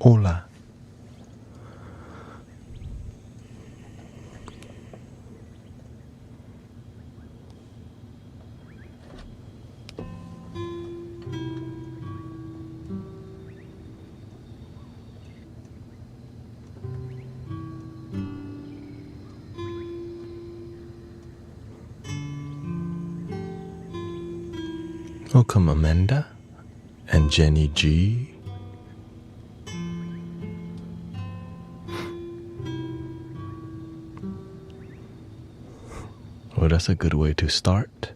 Hola. Welcome Amanda and Jenny G. Well, that's a good way to start.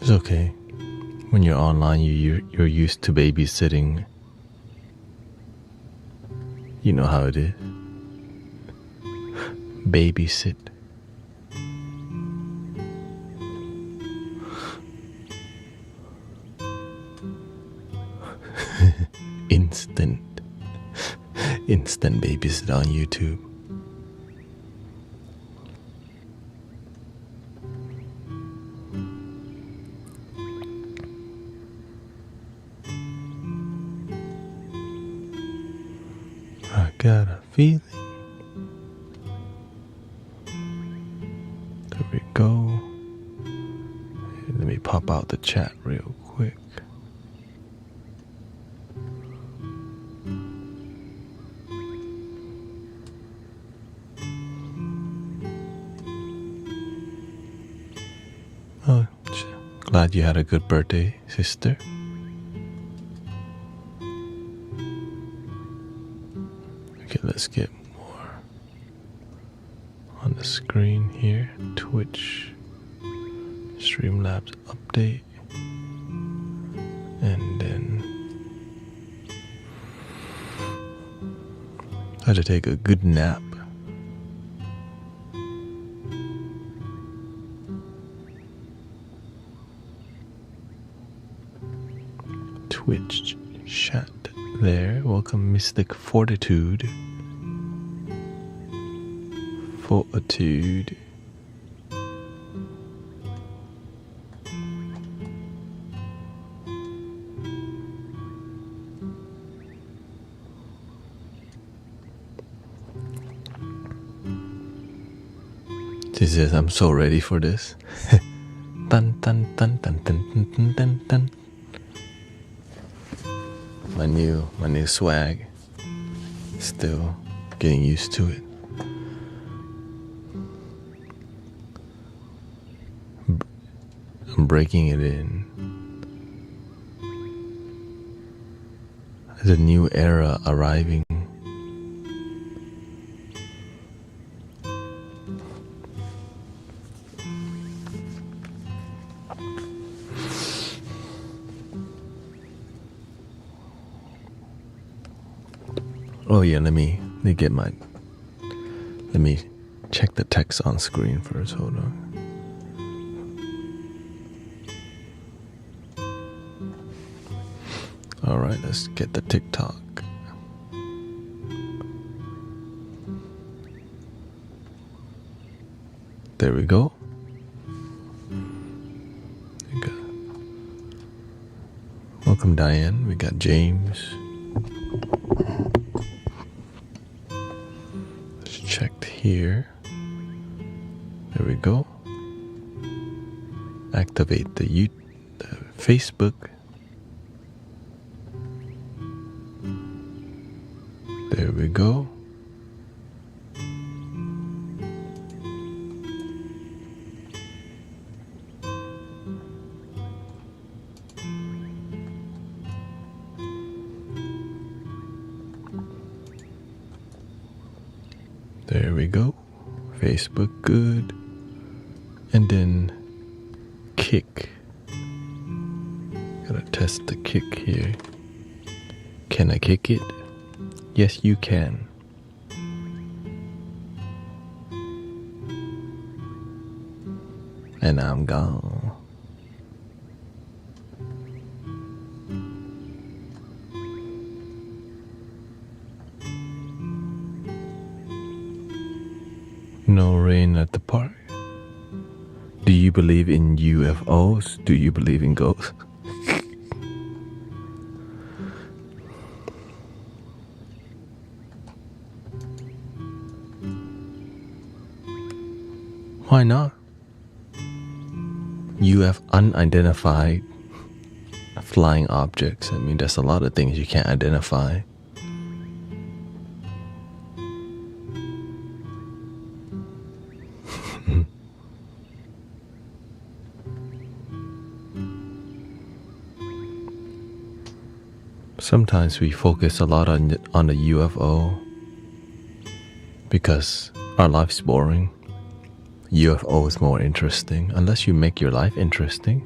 It's okay. When you're online, you're used to babysitting. You know how it is. Babysit. Instant babysit on YouTube. I got a feeling. There we go. Let me pop out the chat real quick. Oh, glad you had a good birthday, sister. Okay, let's get more on the screen here. Twitch, Streamlabs update, and then I had to take a good nap. Twitch chat there. Welcome Mystic Fortitude. Fortitude. She says, I'm so ready for this. Dun dun dun dun dun dun dun dun dun. My new swag. Still getting used to it. I'm breaking it in. There's a new era arriving. Oh yeah, let me check the text on screen first. Hold on. All right, let's get the TikTok. There we go. Welcome Diane. We got James. Checked here. There we go. Activate the Facebook. There we go. There we go. Facebook, good. And then kick. Gotta test the kick here. Can I kick it? Yes, you can. And I'm gone. No rain at the park. Do you believe in UFOs? Do you believe in ghosts? Why not? You have unidentified flying objects. I mean, there's a lot of things you can't identify. Sometimes we focus a lot on the UFO because our life's boring. UFO is more interesting, unless you make your life interesting.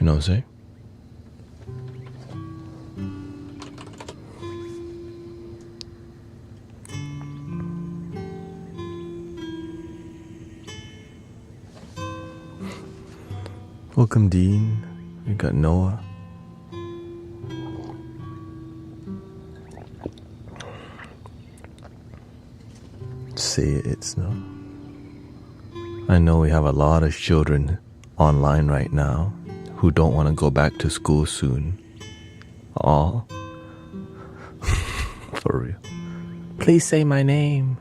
You know what I'm saying? Welcome, Dean. We got Noah. Say it's no. I know we have a lot of children online right now who don't want to go back to school soon. Aw. For real. Please say my name.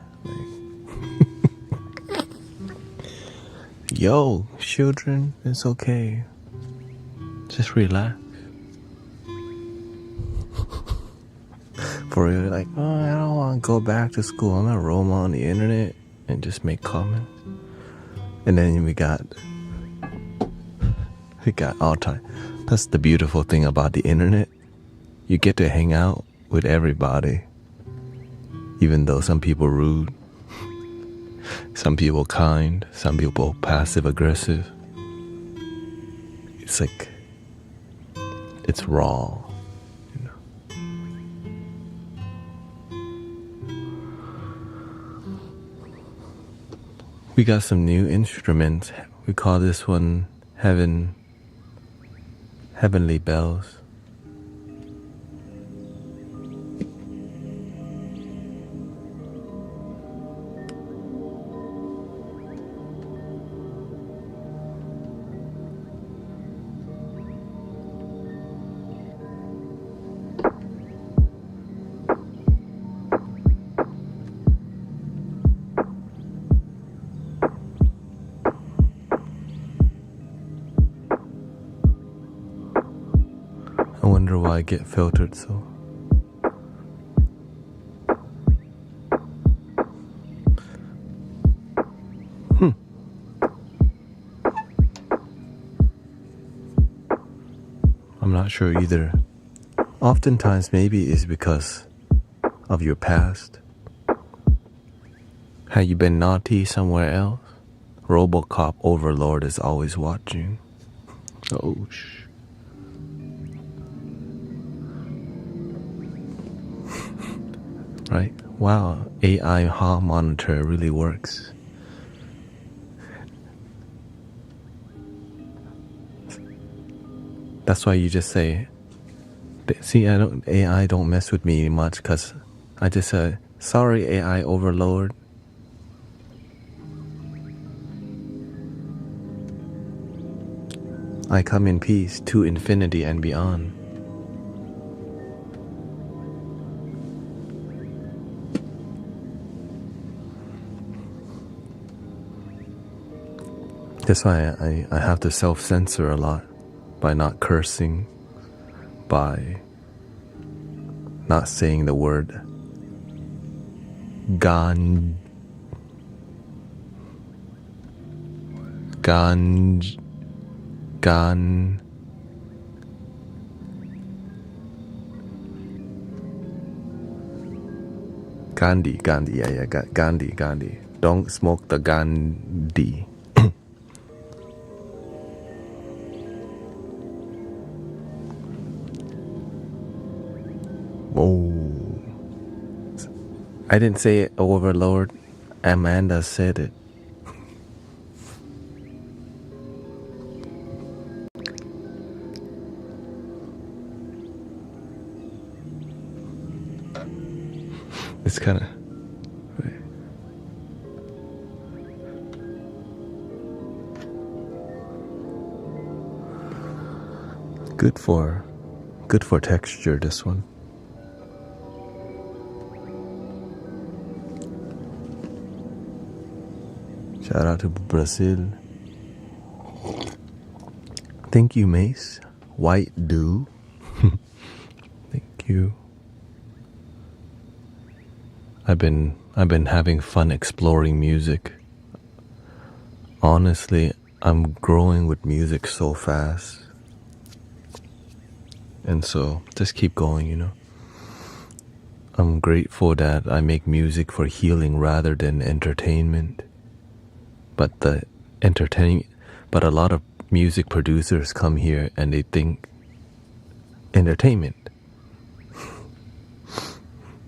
Yo, children, it's okay. Just relax. For real, like, oh, I don't want to go back to school. I'm gonna roam on the internet and just make comments. And then we got all time. That's the beautiful thing about the internet. You get to hang out with everybody, even though some people rude, some people kind, some people passive aggressive. It's like, it's raw, you know. We got some new instruments. We call this one Heavenly Bells. I wonder why I get filtered so. I'm not sure either. Oftentimes maybe it's because of your past. Had you been naughty somewhere else? RoboCop Overlord is always watching. Oh, right? Wow, AI hall monitor really works. That's why you just say, see, AI don't mess with me much, because I just said, sorry, AI overlord. I come in peace to infinity and beyond. That's why I have to self-censor a lot, by not cursing, by not saying the word Gandhi. Yeah, Gandhi. Don't smoke the Gandhi. Oh, I didn't say it, overlord. Amanda said it. It's kind of Good for texture, this one. Shout out to Brazil. Thank you, Mace. White Dew. Thank you. I've been having fun exploring music. Honestly, I'm growing with music so fast. And so just keep going, you know. I'm grateful that I make music for healing rather than entertainment. But a lot of music producers come here and they think entertainment.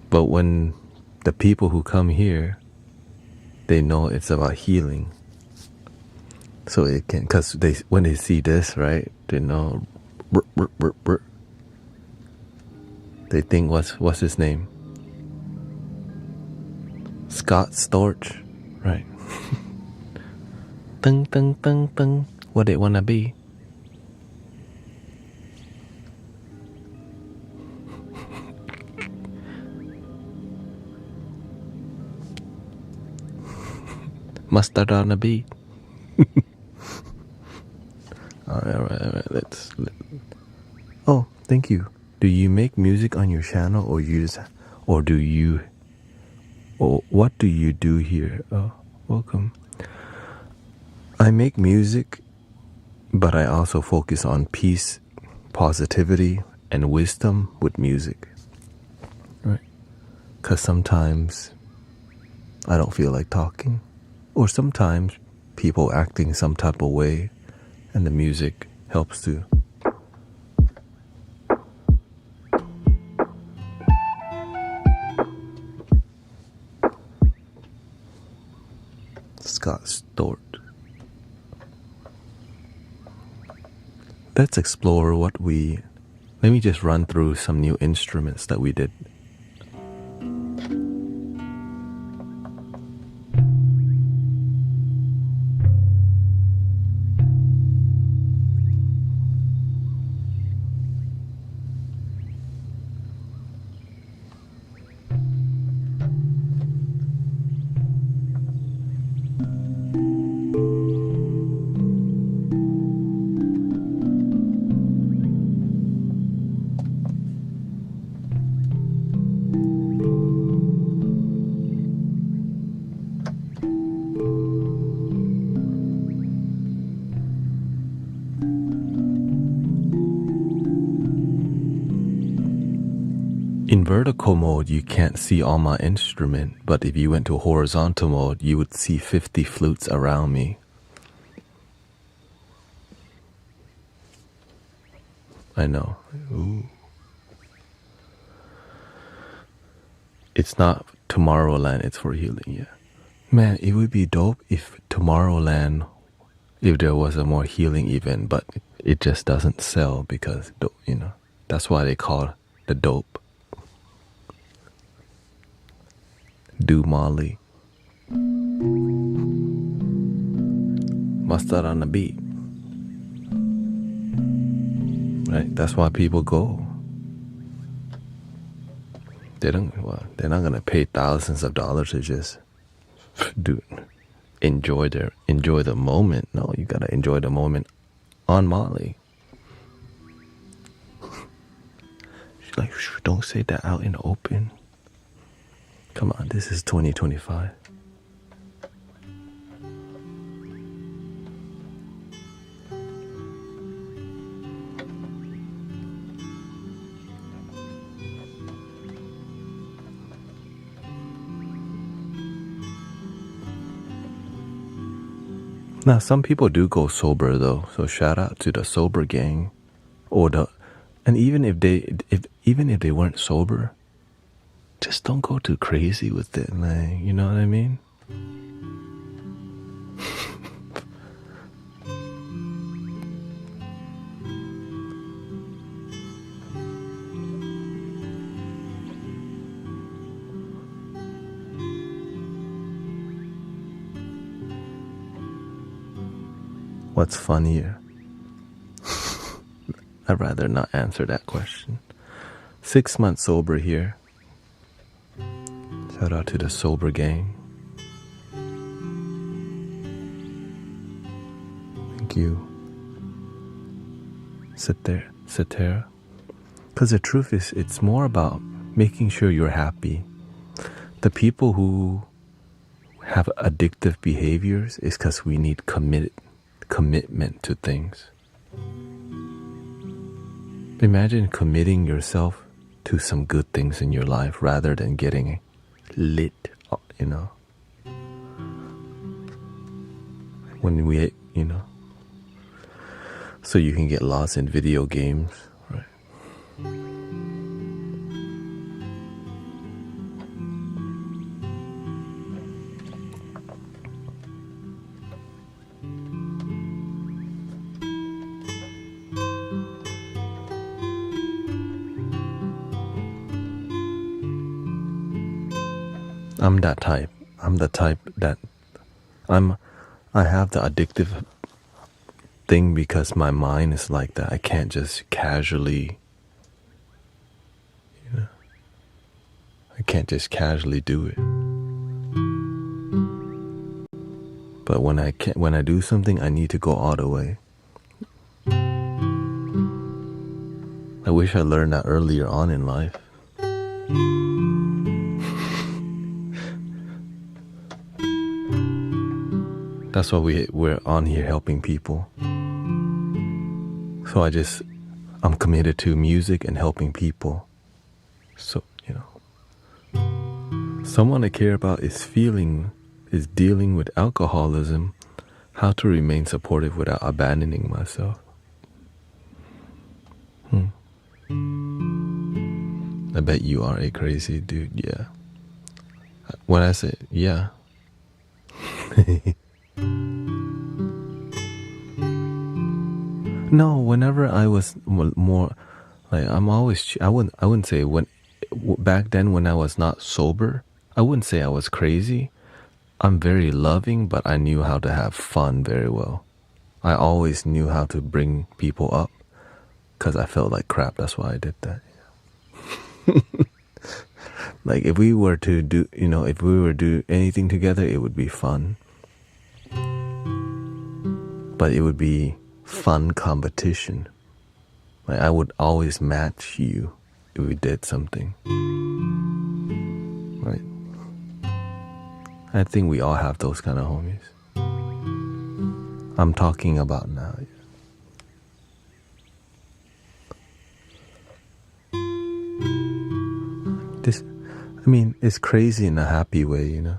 But when the people who come here, they know it's about healing. So it can, because when they see this, right, they know, they think, what's his name? Scott Storch, right? Tung, tung, tung, tung. What it wanna be? Mustard on a beat. All right. Oh, thank you. Do you make music on your channel, or what do you do here? Oh, welcome. I make music, but I also focus on peace, positivity, and wisdom with music. Right? Because sometimes I don't feel like talking, or sometimes people acting some type of way, and the music helps to. Scott Storch. Let's explore let me just run through some new instruments that we did. In vertical mode, you can't see all my instrument, but if you went to horizontal mode, you would see 50 flutes around me. I know. Ooh. It's not Tomorrowland, it's for healing, yeah. Man, it would be dope if Tomorrowland, if there was a more healing event, but it just doesn't sell because, you know, that's why they call the dope. Do Molly. Mustard on the beat. Right? That's why people go. They're not gonna pay thousands of dollars to just enjoy the moment. No, you gotta enjoy the moment on Molly. She's like, don't say that out in the open. Come on, this is 2025. Now, some people do go sober though, so shout out to the sober gang, and even if they weren't sober, just don't go too crazy with it, like, you know what I mean? What's funnier? I'd rather not answer that question. 6 months sober here. Shout out to the sober gang. Thank you. Sit there, Satara. Because the truth is, it's more about making sure you're happy. The people who have addictive behaviors is because we need commitment to things. Imagine committing yourself to some good things in your life rather than getting lit, you know. When we, you know, so you can get lost in video games, right? I'm that type. I'm the type that I have the addictive thing because my mind is like that. I can't just casually, you know, I can't just casually do it. But when I do something, I need to go all the way. I wish I learned that earlier on in life. That's why we're on here helping people. So I'm committed to music and helping people. So, you know, someone I care about is dealing with alcoholism, how to remain supportive without abandoning myself. I bet you are a crazy dude, yeah. When I say, yeah. No, whenever I was more, like, I wouldn't say back then when I was not sober, I wouldn't say I was crazy. I'm very loving, but I knew how to have fun very well. I always knew how to bring people up because I felt like crap. That's why I did that. Like if we were to do anything together, it would be fun. But it would be fun competition. Like I would always match you if we did something. Right? I think we all have those kind of homies. I'm talking about now. It's crazy in a happy way, you know.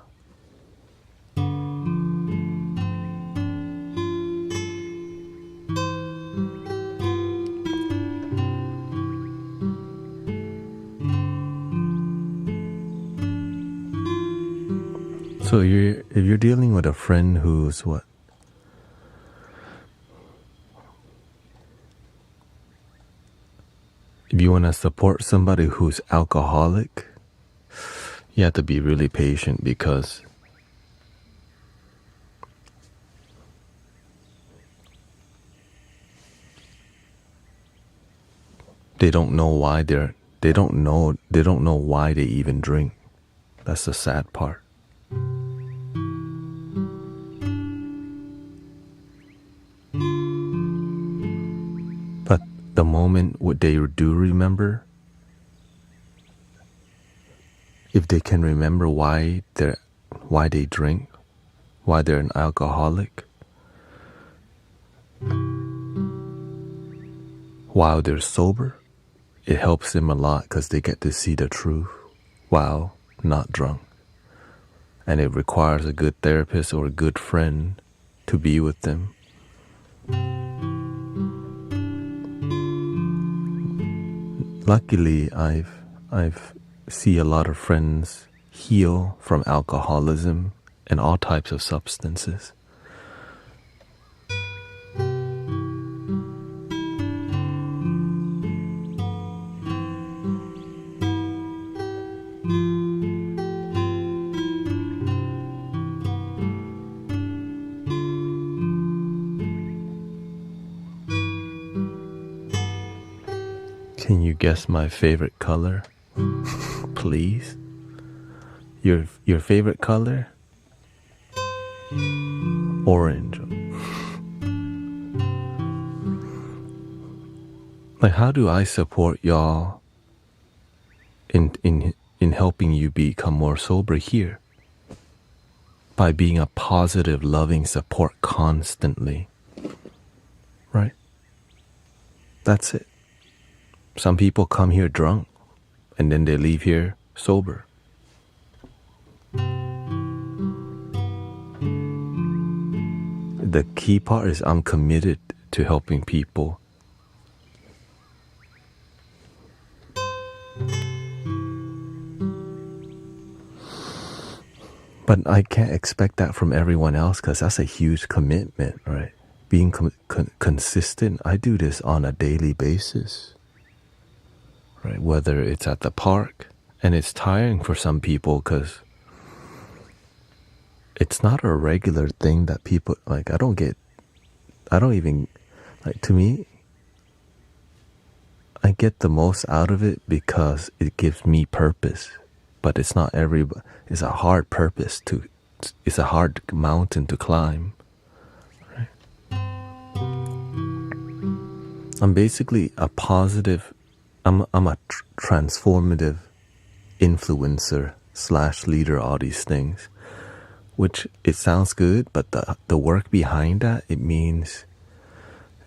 So if you're dealing with a friend who's what? If you want to support somebody who's alcoholic, you have to be really patient because they don't know why they don't know why they even drink. That's the sad part. But the moment what they do remember, if they can remember why they drink, why they're an alcoholic, while they're sober, it helps them a lot because they get to see the truth while not drunk. And it requires a good therapist or a good friend to be with them. Luckily, I've see a lot of friends heal from alcoholism and all types of substances. guess my favorite color? Please? Your favorite color? Orange. Like, how do I support y'all in helping you become more sober here? By being a positive, loving support constantly. Right? That's it. Some people come here drunk and then they leave here sober. The key part is I'm committed to helping people. But I can't expect that from everyone else because that's a huge commitment, right? Being consistent. I do this on a daily basis, right? Whether it's at the park, and it's tiring for some people because it's not a regular thing that people, like, I don't even, like, to me, I get the most out of it because it gives me purpose. But it's not everybody. It's a hard purpose it's a hard mountain to climb. Right? I'm basically a positive, I'm a transformative influencer / leader, all these things. Which it sounds good, but the work behind that, it means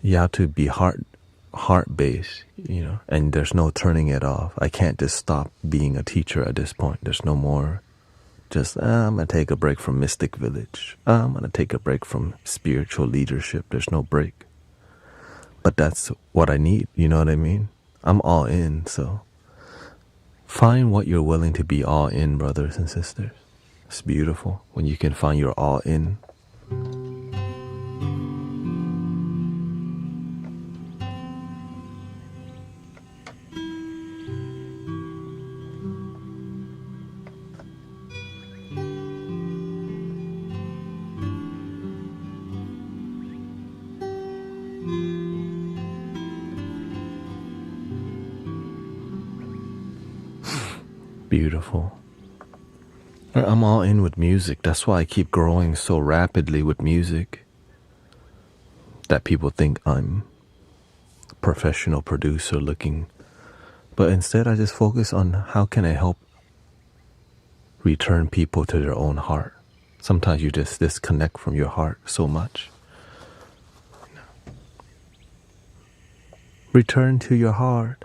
you have to be heart-based, and there's no turning it off. I can't just stop being a teacher at this point. There's no more just, I'm going to take a break from Mystic Village. I'm going to take a break from spiritual leadership. There's no break. But that's what I need, you know what I mean? I'm all in, so find what you're willing to be all in, brothers and sisters. It's beautiful when you can find your all in. Beautiful. I'm all in with music. That's why I keep growing so rapidly with music. That people think I'm a professional producer looking. But instead I just focus on how can I help return people to their own heart. Sometimes you just disconnect from your heart so much. Return to your heart.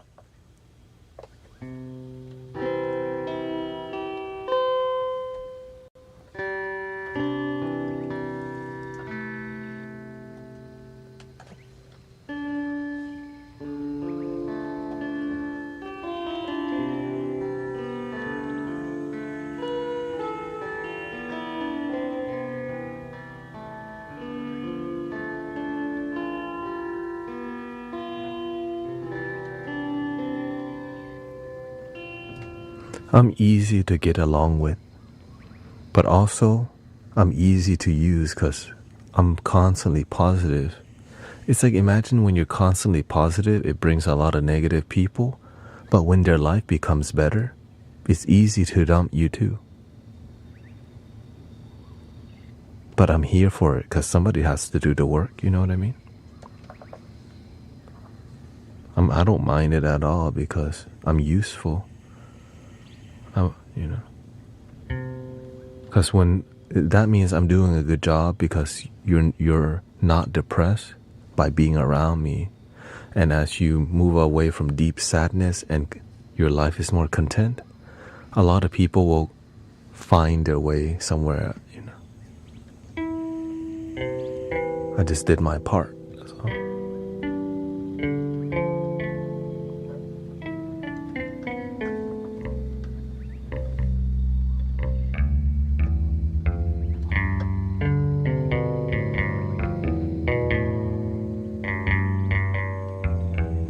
I'm easy to get along with, but also I'm easy to use because I'm constantly positive. It's like, imagine when you're constantly positive, it brings a lot of negative people, but when their life becomes better, it's easy to dump you too. But I'm here for it because somebody has to do the work, you know what I mean? I don't mind it at all because I'm useful. Because when that means I'm doing a good job because you're not depressed by being around me, and as you move away from deep sadness and your life is more content, a lot of people will find their way somewhere. I just did my part. So.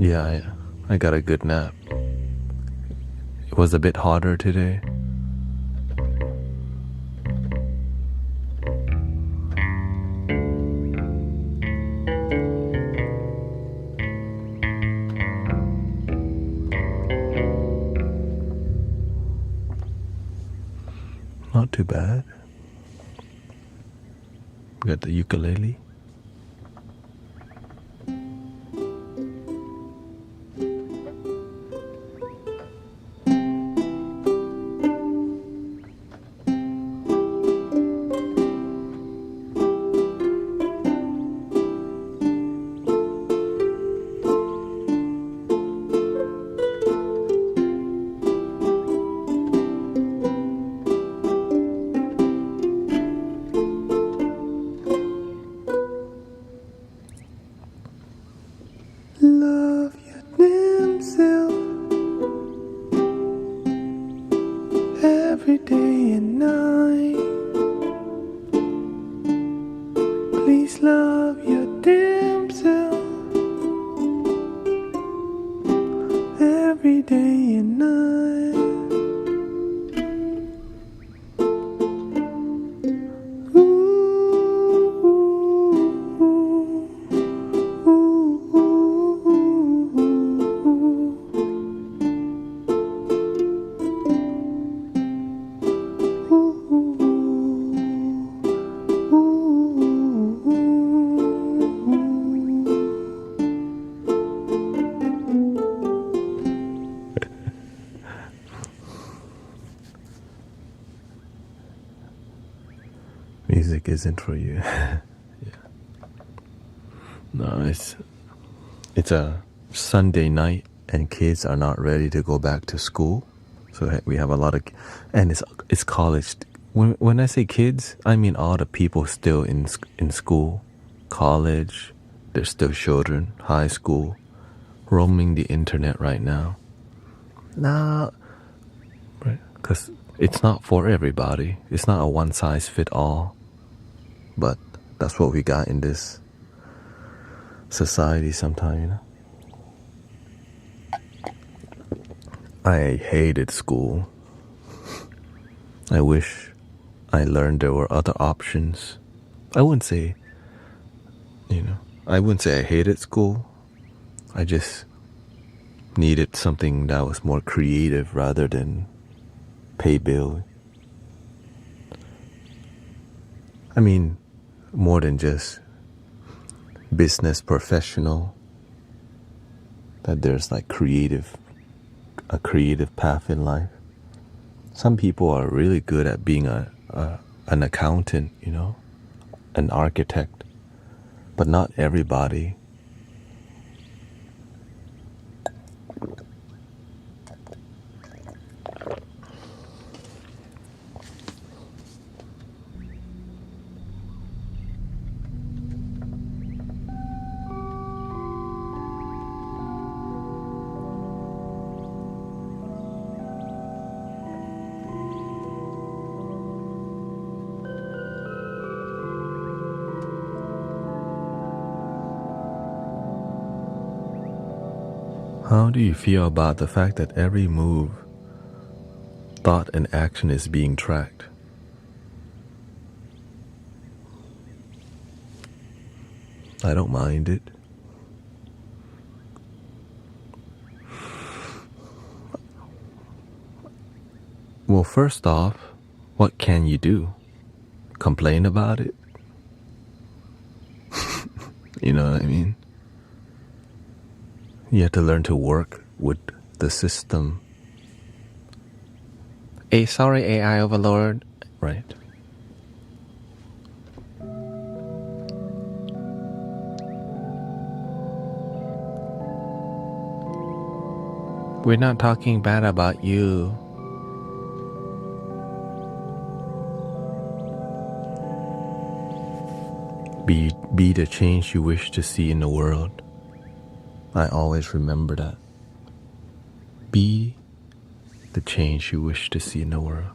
Yeah, I got a good nap. It was a bit hotter today. Not too bad. We got the ukulele. Love your damn self every day and night. Please love your damn self every day and night. Music isn't for you. Yeah. No, it's a Sunday night and kids are not ready to go back to school. So we have a lot of, and it's college. When I say kids, I mean all the people still in school, college. They're still children, high school, roaming the internet right now. Nah, right? Because it's not for everybody. It's not a one size fit all. But that's what we got in this society sometimes, you know. I hated school. I wish I learned there were other options. I wouldn't say I hated school. I just needed something that was more creative rather than pay bill. I mean, more than just business professional, that there's like a creative path in life. Some people are really good at being an accountant, you know, an architect, but not everybody. How do you feel about the fact that every move, thought, and action is being tracked? I don't mind it. Well, first off, what can you do? Complain about it? You know what I mean? You have to learn to work with the system. Sorry, AI overlord. Right. We're not talking bad about you. Be the change you wish to see in the world. I always remember that. Be the change you wish to see in the world.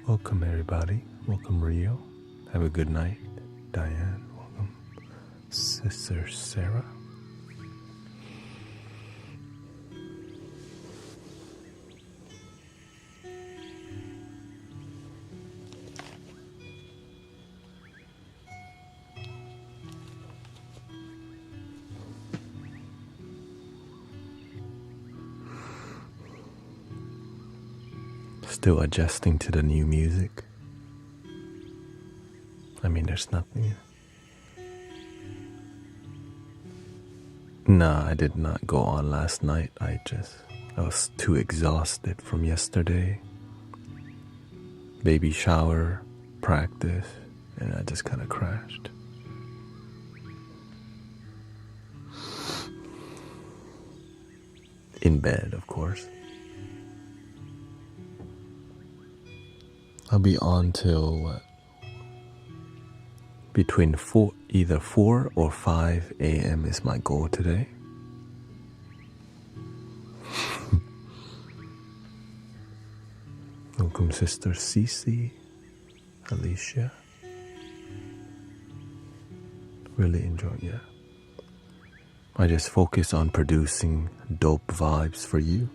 Welcome everybody. Welcome Rio. Have a good night. Diane, welcome. Sister Sarah. Still adjusting to the new music. I mean, there's nothing. Nah, I did not go on last night. I was too exhausted from yesterday. Baby shower, practice, and I just kind of crashed. In bed, of course. I'll be on till what? Between either 4 or 5 a.m. is my goal today. Welcome Sister Cece, Alicia. Really enjoy it. I just focus on producing dope vibes for you.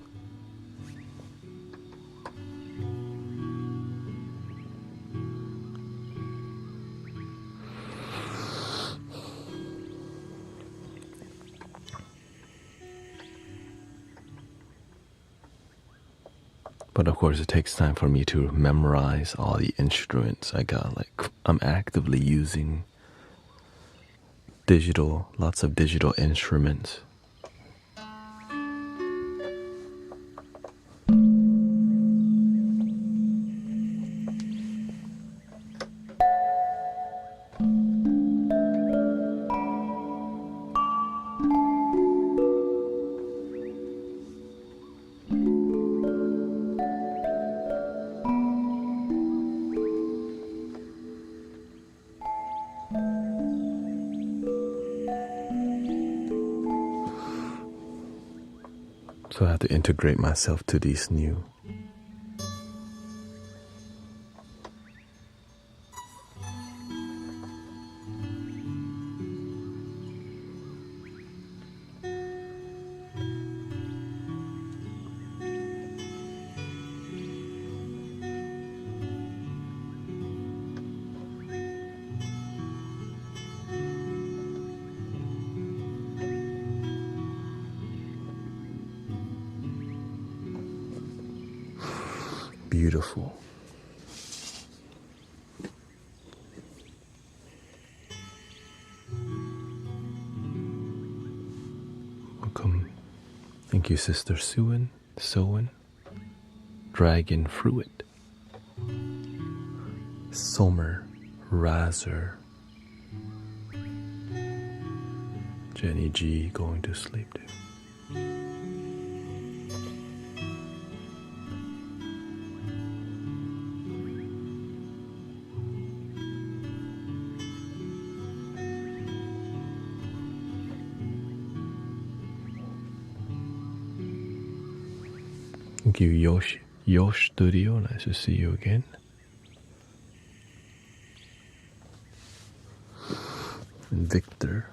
But of course it takes time for me to memorize all the instruments I got. Like I'm actively using lots of digital instruments. So I have to integrate myself to these new. Beautiful. Welcome. Thank you, Sister Suin, Dragon Fruit, Somer, Razer, Jenny G going to sleep too. Thank you, Yosh Studio. Nice to see you again. And Victor.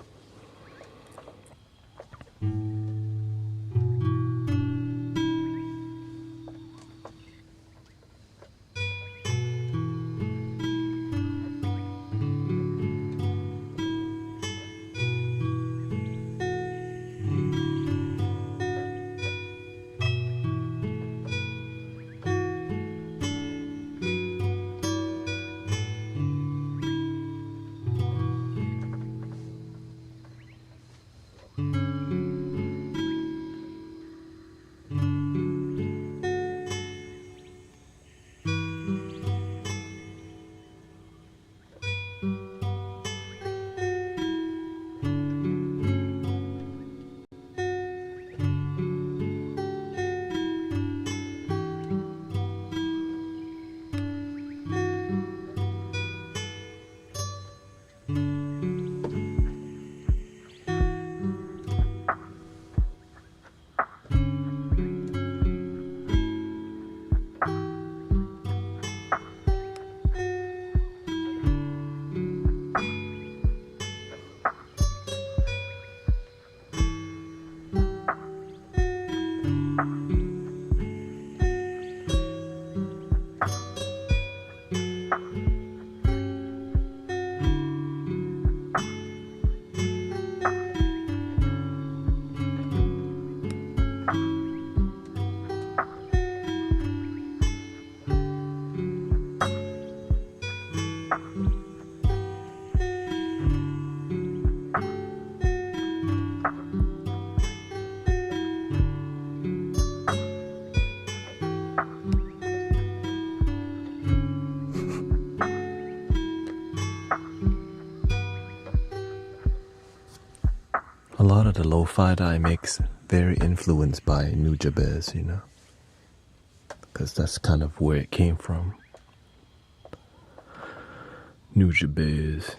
A lot of the lo-fi that I make's very influenced by Nujabes, you know, because that's kind of where it came from. Nujabes.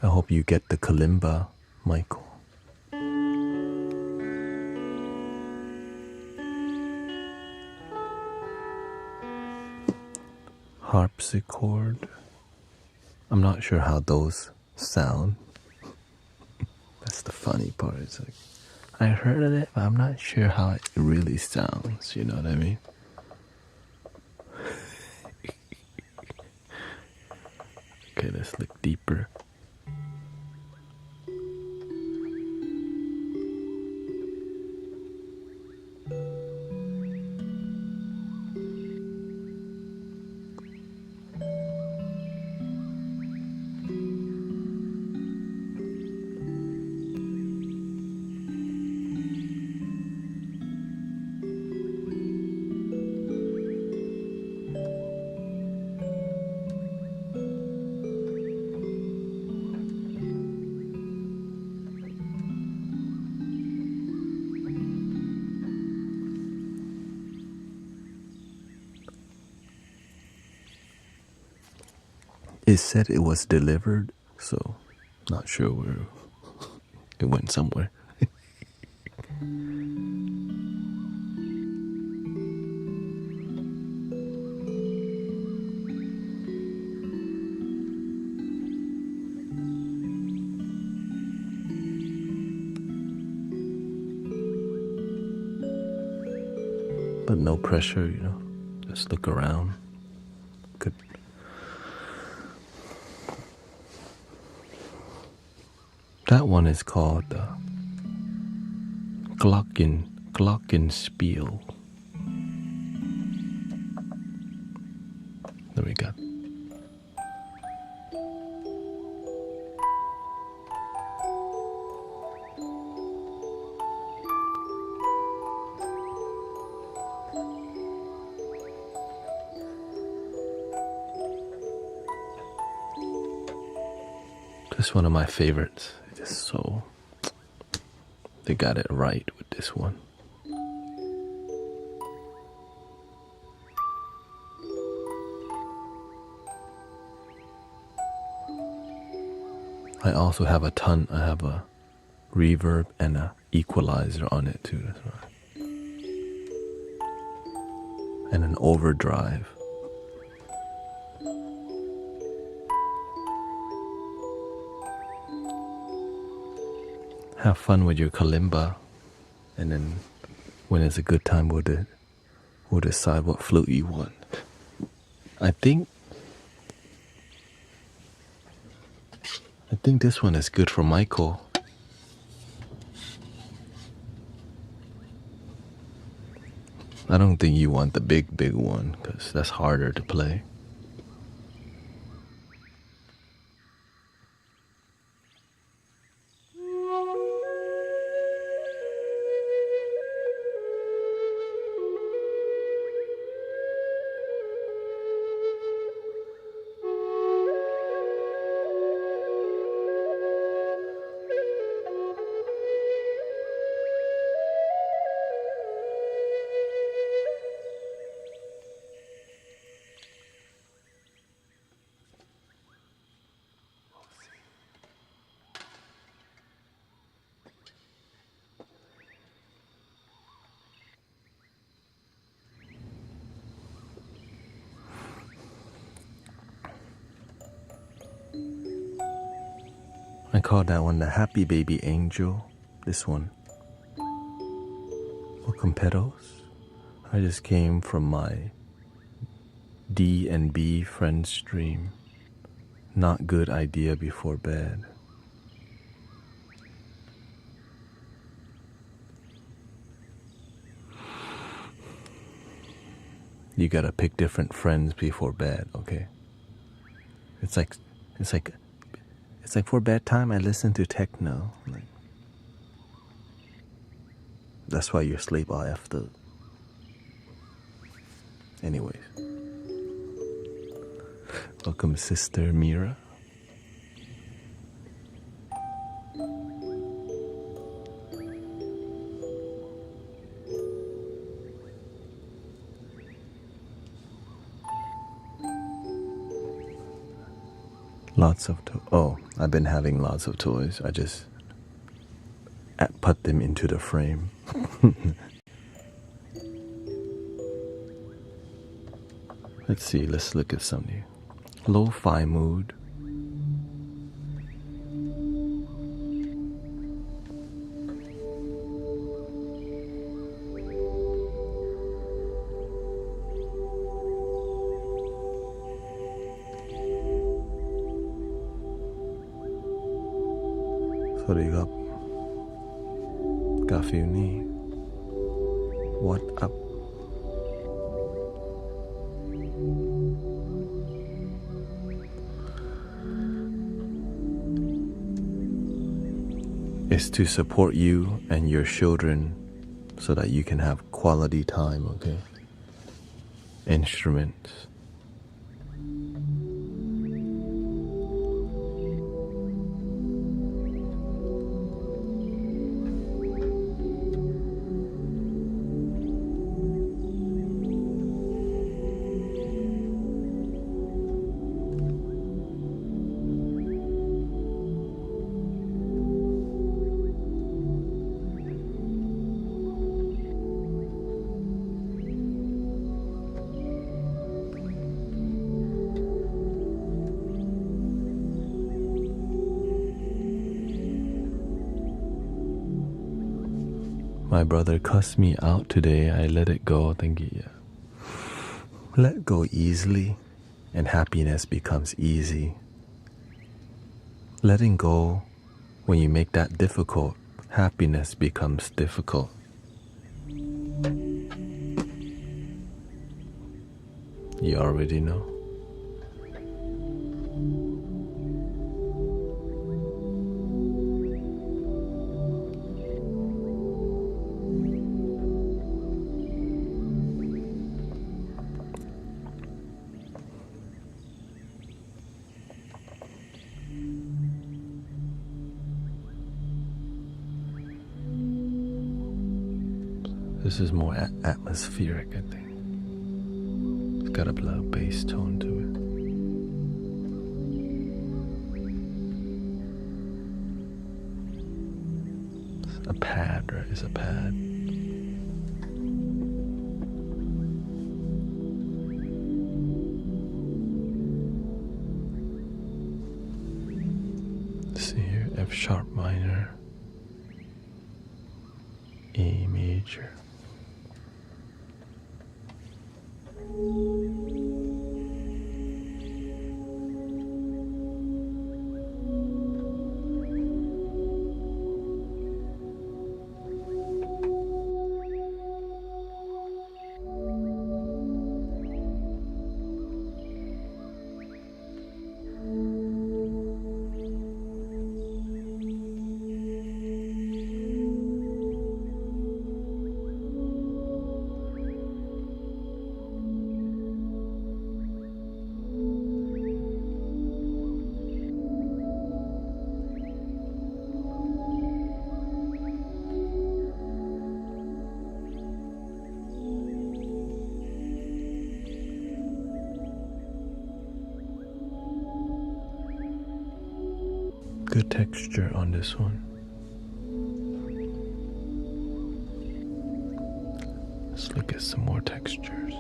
I hope you get the kalimba, Michael. Harpsichord. I'm not sure how those sound. That's the funny part. It's like, I heard of it, but I'm not sure how it really sounds. You know what I mean? Okay, let's look deeper. It said it was delivered, so not sure where it went somewhere. But no pressure, you know, just look around. Good. That one is called Glockenspiel. There we go. This one of my favorites. It's so, they got it right with this one. I also have I have a reverb and a equalizer on it too. That's right. And an overdrive. Have fun with your kalimba, and then when it's a good time, we'll decide what flute you want. I think this one is good for Michael. I don't think you want the big one, because that's harder to play. I call that one the Happy Baby Angel. This one. Welcome pedals. I just came from my D&B friend stream. Not good idea before bed. You gotta pick different friends before bed, okay? It's like for bedtime I listen to techno. Like, That's why your sleep all effed up. Anyways. Welcome, Sister Mira. Lots of I've been having lots of toys. I just put them into the frame. Let's see, let's look at something. Lo-fi mood. 소리가 가피우니 What up? Is to support you and your children so that you can have quality time, okay? Instruments. My brother cussed me out today. I let it go. Thank you. Yeah. Let go easily, and happiness becomes easy. Letting go, when you make that difficult, happiness becomes difficult. You already know. This is more atmospheric, I think. It's got a low bass tone to it. It's a pad, right? It's a pad. Let's see here, F sharp minor, A major. Good texture on this one. Let's look at some more textures.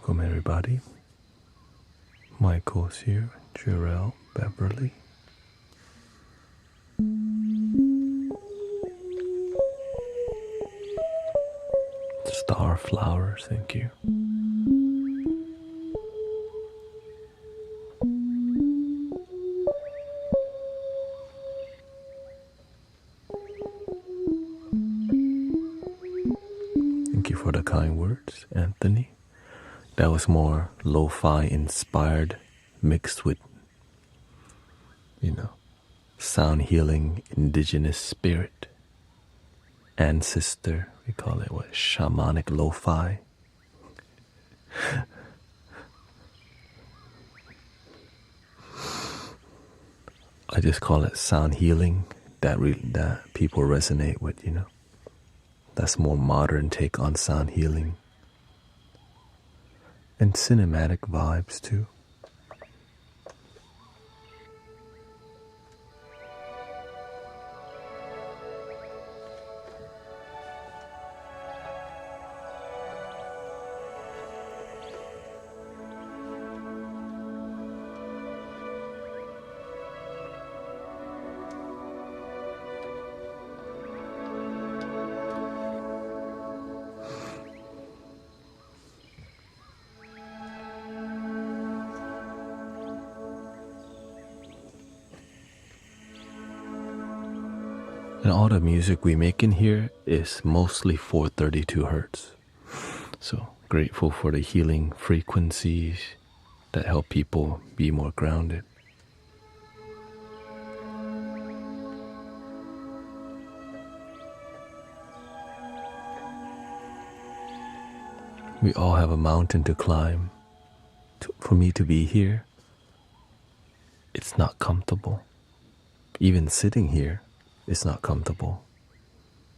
Welcome everybody. Michael's here, Jarrell, Beverly. Starflowers, thank you. Thank you for the kind words, Anthony. That was more lo-fi inspired, mixed with, sound healing, indigenous spirit, ancestor. We call it what? Shamanic lo-fi. I just call it sound healing. That people resonate with. That's more modern take on sound healing. And cinematic vibes too. And all the music we make in here is mostly 432 hertz. So grateful for the healing frequencies that help people be more grounded. We all have a mountain to climb. For me to be here, it's not comfortable. Even sitting here, it's not comfortable.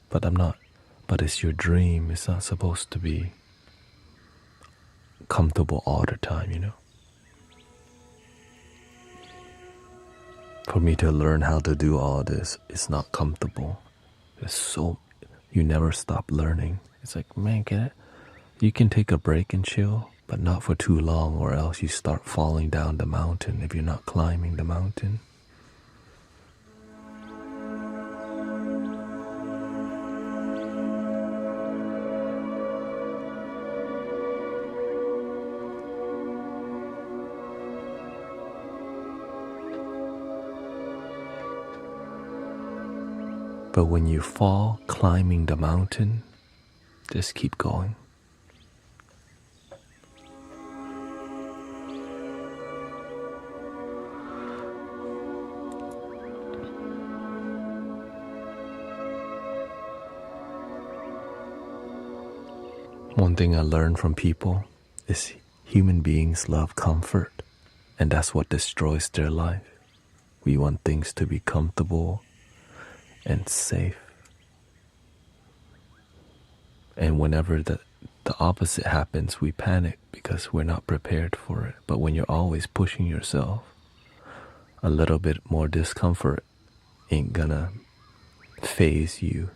But it's your dream. It's not supposed to be comfortable all the time, For me to learn how to do all this, it's not comfortable. You never stop learning. It's like, man, you can take a break and chill, but not for too long, or else you start falling down the mountain if you're not climbing the mountain. But when you fall climbing the mountain, just keep going. One thing I learned from people is human beings love comfort, and that's what destroys their life. We want things to be comfortable and safe. And whenever the opposite happens, we panic because we're not prepared for it. But when you're always pushing yourself, a little bit more discomfort ain't gonna phase you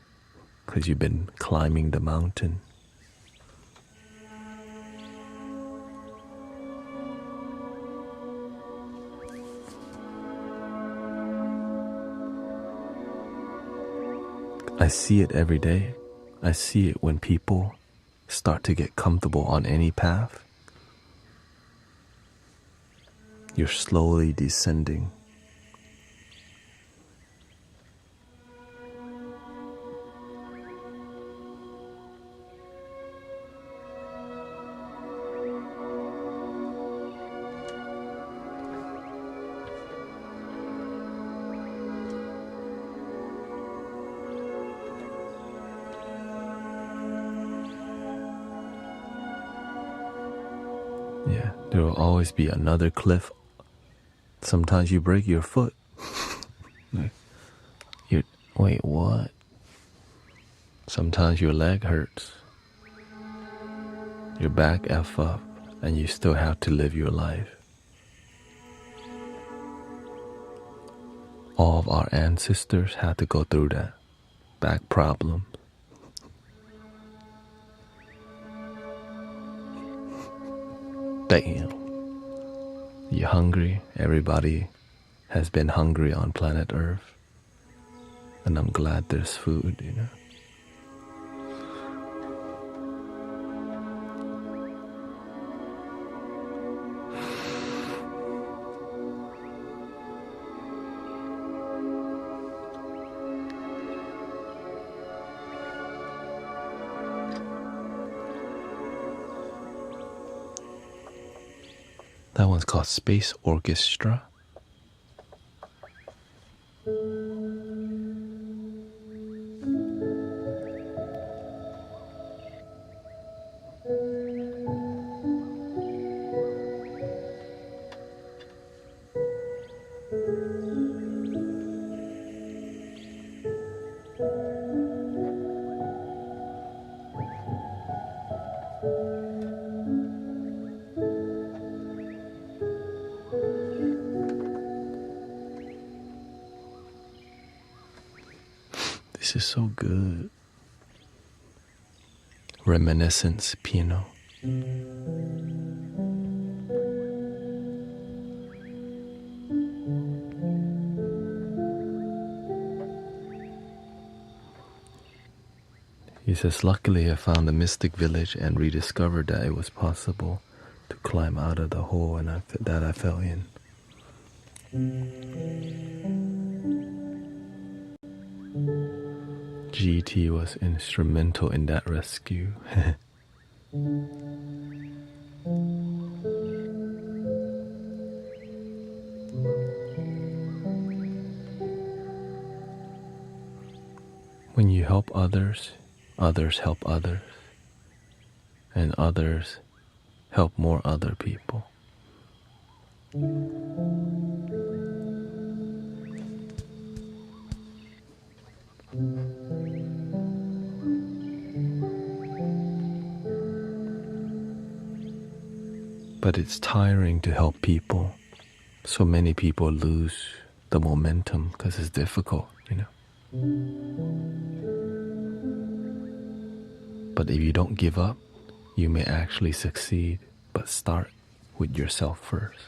because you've been climbing the mountain. I see it every day. I see it when people start to get comfortable on any path. You're slowly descending. Yeah, there will always be another cliff. Sometimes you break your foot. Wait, what? Sometimes your leg hurts. Your back F up, and you still have to live your life. All of our ancestors had to go through that. Back problems. Damn. You hungry? Everybody has been hungry on planet Earth. And I'm glad there's food, you know. That one's called Space Orchestra. This is so good. Reminiscence piano. He says, luckily I found the mystic village and rediscovered that it was possible to climb out of the hole that I fell in. GT was instrumental in that rescue. When you help others, others help others, and others help more other people. But it's tiring to help people. So many people lose the momentum because it's difficult, you know. But if you don't give up, you may actually succeed, but start with yourself first.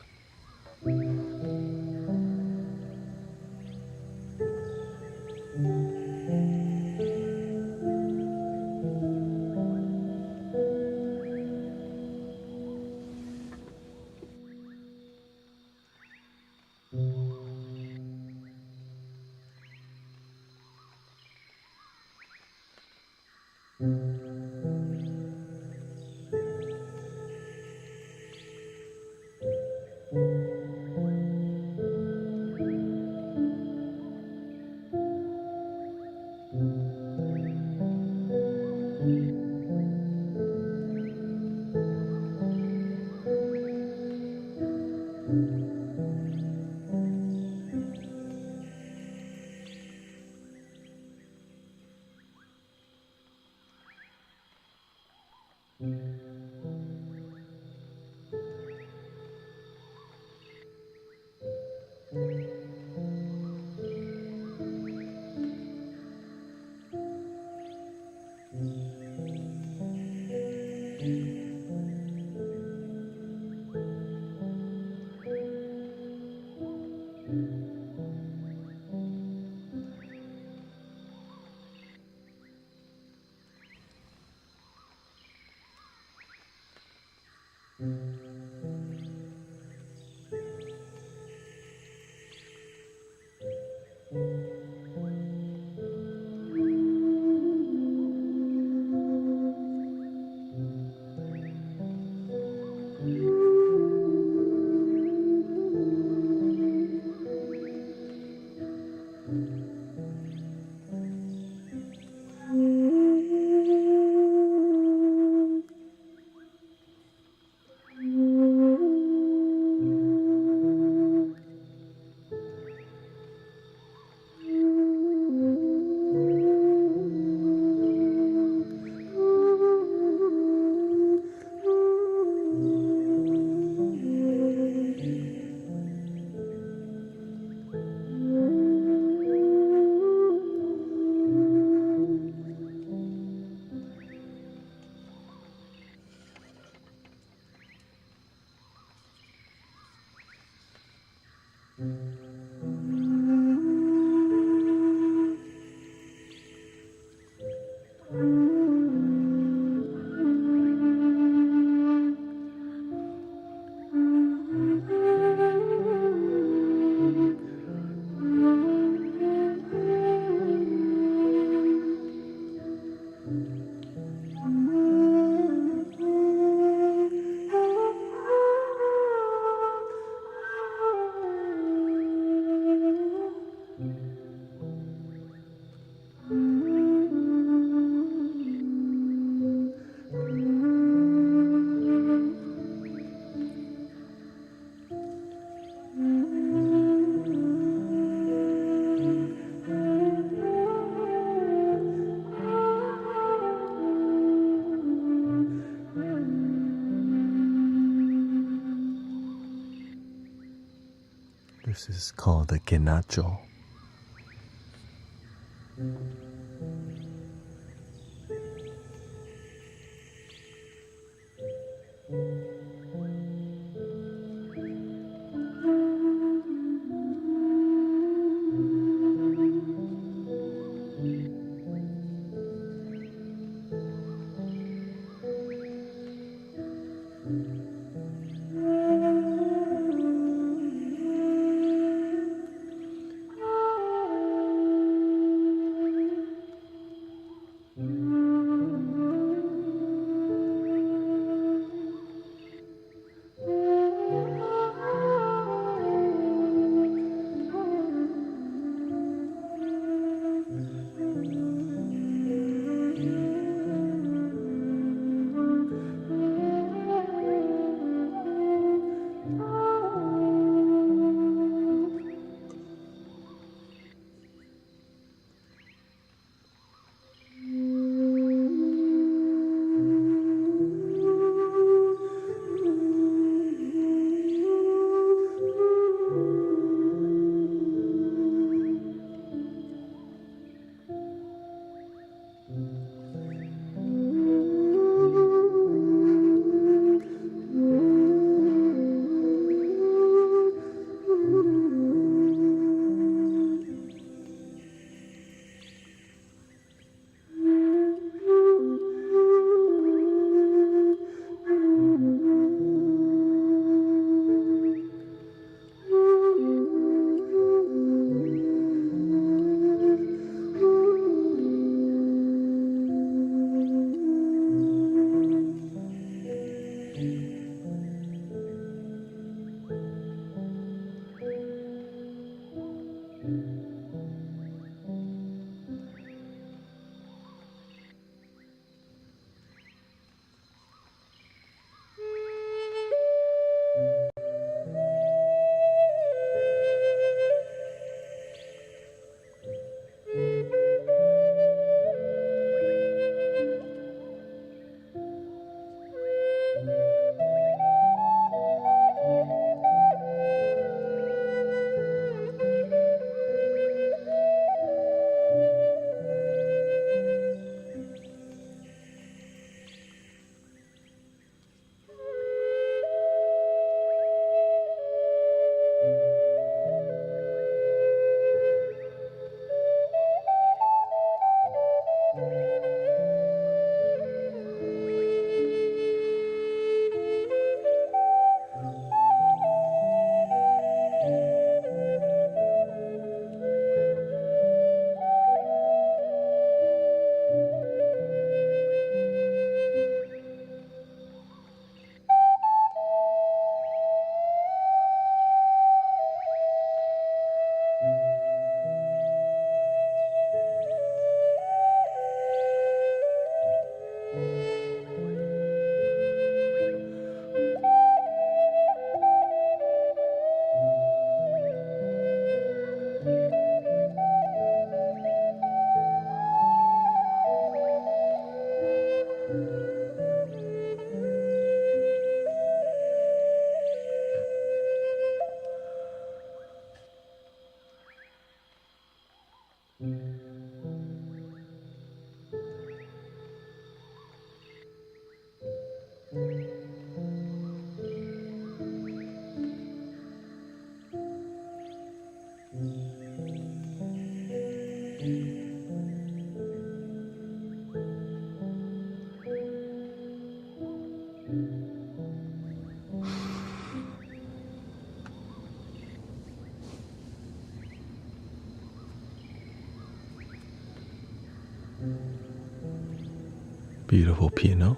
This is called the Genacho. Beautiful piano.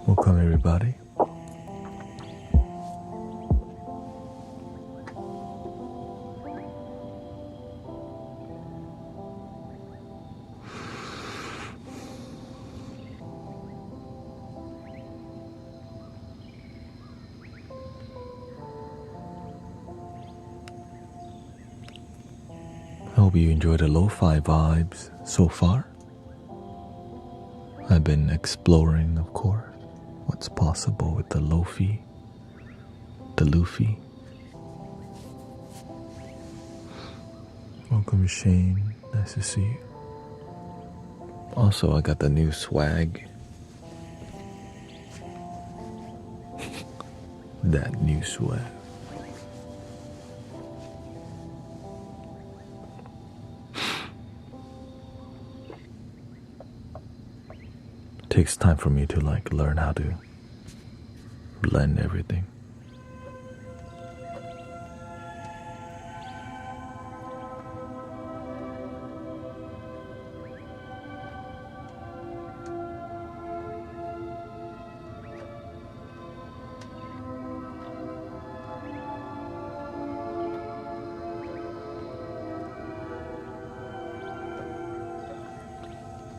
Welcome everybody. I hope you enjoy the lo-fi vibes so far. I've been exploring, of course, what's possible with the lo-fi, the loofy. Welcome Shane, nice to see you. Also, I got the new swag. That new swag. Takes time for me to learn how to blend everything.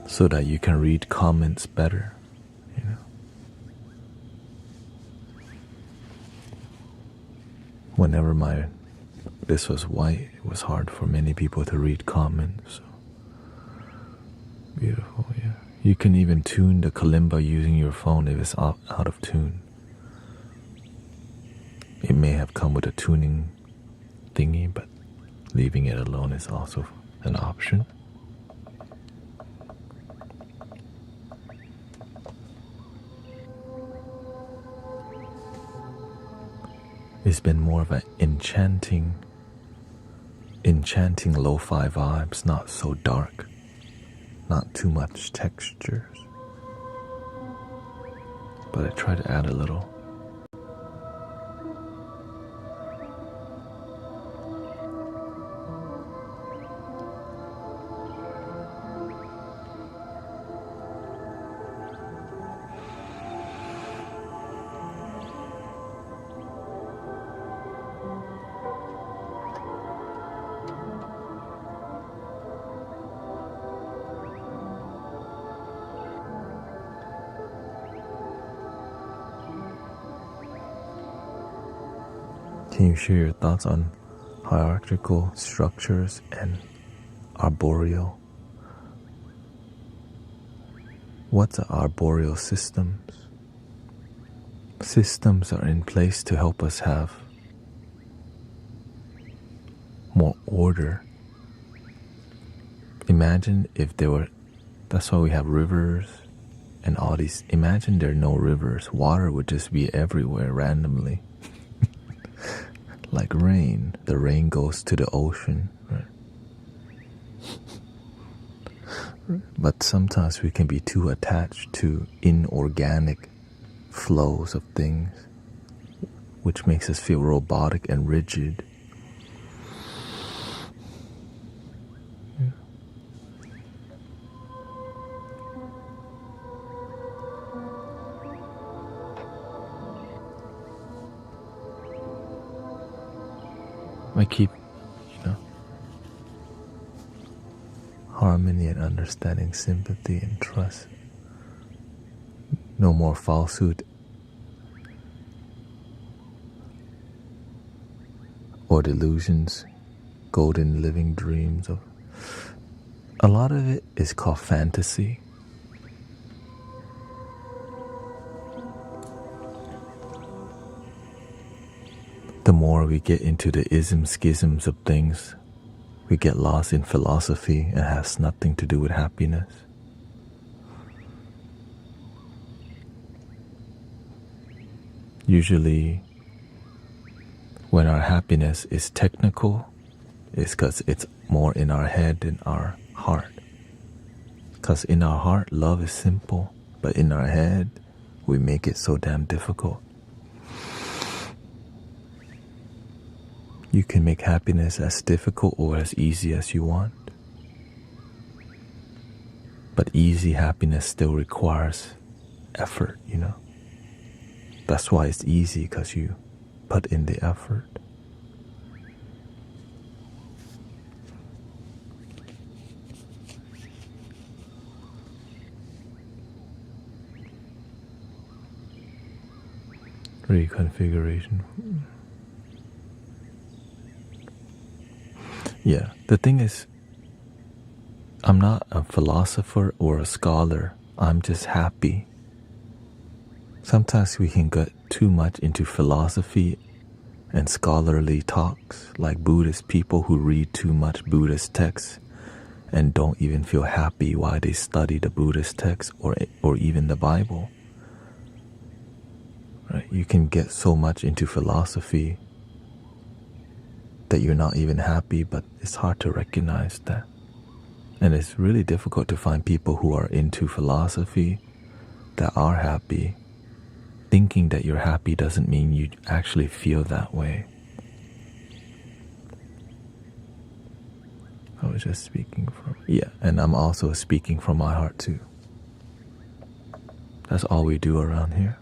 So that you can read comments better, you know. Whenever this was white, it was hard for many people to read comments. So. Beautiful, yeah. You can even tune the kalimba using your phone if it's out of tune. It may have come with a tuning thingy, but leaving it alone is also an option. It's been more of an enchanting lo-fi vibes, not so dark, not too much textures. But I try to add a little. Can you share your thoughts on hierarchical structures and arboreal? What's an arboreal systems? Systems are in place to help us have more order. Imagine if there were, that's why we have rivers and all these. Imagine there are no rivers. Water would just be everywhere randomly. Like rain, the rain goes to the ocean, right? But sometimes we can be too attached to inorganic flows of things, which makes us feel robotic and rigid. I keep, harmony and understanding, sympathy and trust. No more falsehood or delusions, golden living dreams of. A lot of it is called fantasy. The more we get into the schisms of things, we get lost in philosophy and it has nothing to do with happiness. Usually, when our happiness is technical, it's because it's more in our head than our heart. Because in our heart, love is simple, but in our head, we make it so damn difficult. You can make happiness as difficult or as easy as you want. But easy happiness still requires effort, That's why it's easy, because you put in the effort. Reconfiguration. Yeah, the thing is, I'm not a philosopher or a scholar. I'm just happy. Sometimes we can get too much into philosophy and scholarly talks, like Buddhist people who read too much Buddhist texts and don't even feel happy while they study the Buddhist text or even the Bible. Right? You can get so much into philosophy that you're not even happy, but it's hard to recognize that. And it's really difficult to find people who are into philosophy that are happy. Thinking that you're happy doesn't mean you actually feel that way. I was just speaking from... Yeah, and I'm also speaking from my heart too. That's all we do around here.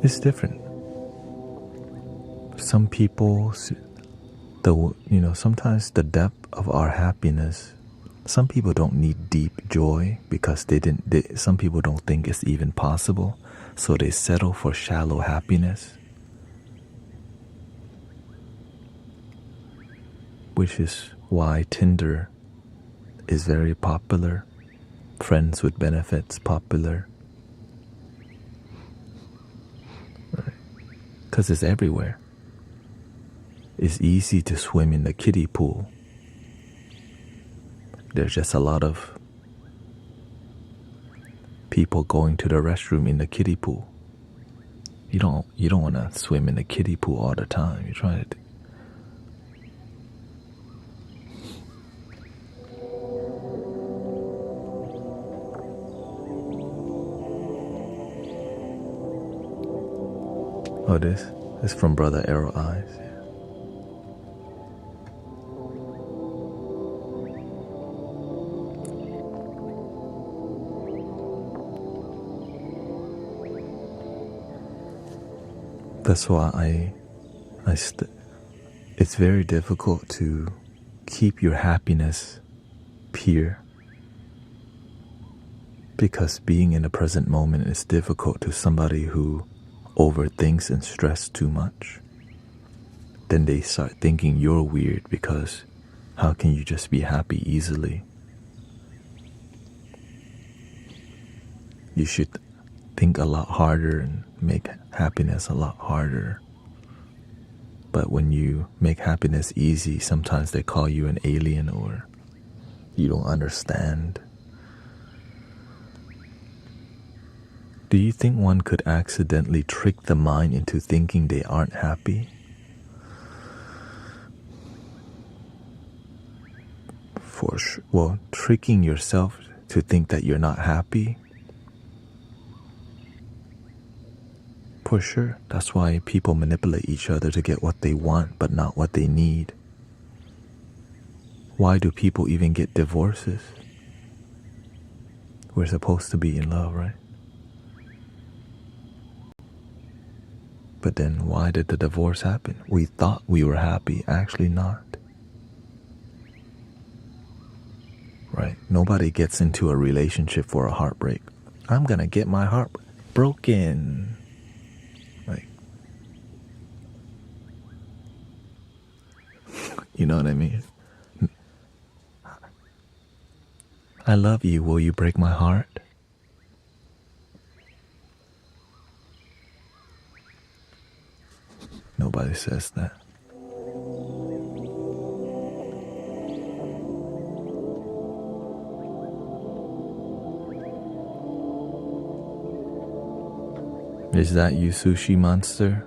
It's different. Some people, sometimes the depth of our happiness, some people don't need deep joy because some people don't think it's even possible, so they settle for shallow happiness, which is why Tinder is very popular, friends with benefits popular. Because it's everywhere. It's easy to swim in the kiddie pool. There's just a lot of people going to the restroom in the kiddie pool. You don't want to swim in the kiddie pool all the time. You try to. Oh, this is from Brother Arrow Eyes. That's why it's very difficult to keep your happiness pure, because being in the present moment is difficult to somebody who overthinks and stress too much. Then they start thinking you're weird, because how can you just be happy easily? You should think a lot harder and make happiness a lot harder. But when you make happiness easy, sometimes they call you an alien or you don't understand. Do you think one could accidentally trick the mind into thinking they aren't happy? For sure. Well, tricking yourself to think that you're not happy? For sure. That's why people manipulate each other to get what they want, but not what they need. Why do people even get divorces? We're supposed to be in love, right? But then why did the divorce happen? We thought we were happy, actually not. Right? Nobody gets into a relationship for a heartbreak. I'm gonna get my heart broken. Like, you know what I mean? I love you, will you break my heart? Nobody says that. Is that you, sushi monster?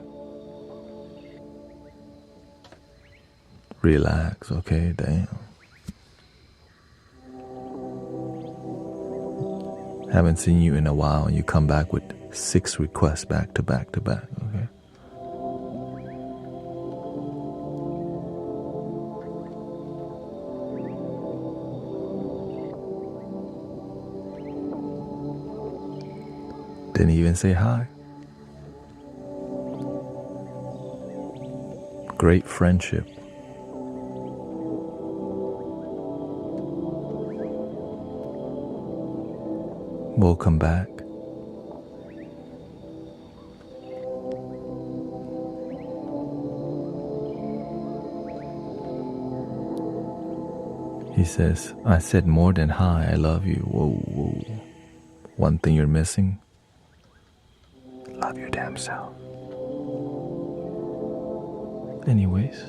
Relax, okay? Damn. Haven't seen you in a while and you come back with 6 requests back to back to back, okay? Didn't even say hi. Great friendship. Welcome back. He says, I said more than hi, I love you. Whoa, whoa. One thing you're missing? Love your damn self. Anyways,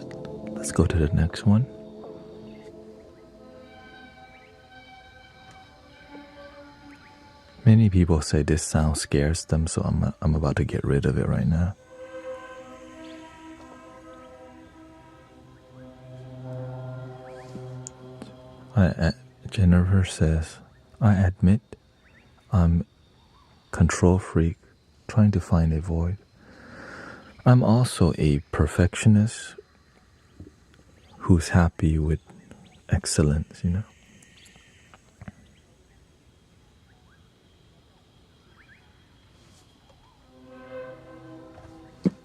let's go to the next one. Many people say this sound scares them, so I'm about to get rid of it right now. Jennifer says, I admit I'm control freak trying to find a void. I'm also a perfectionist who's happy with excellence, you know.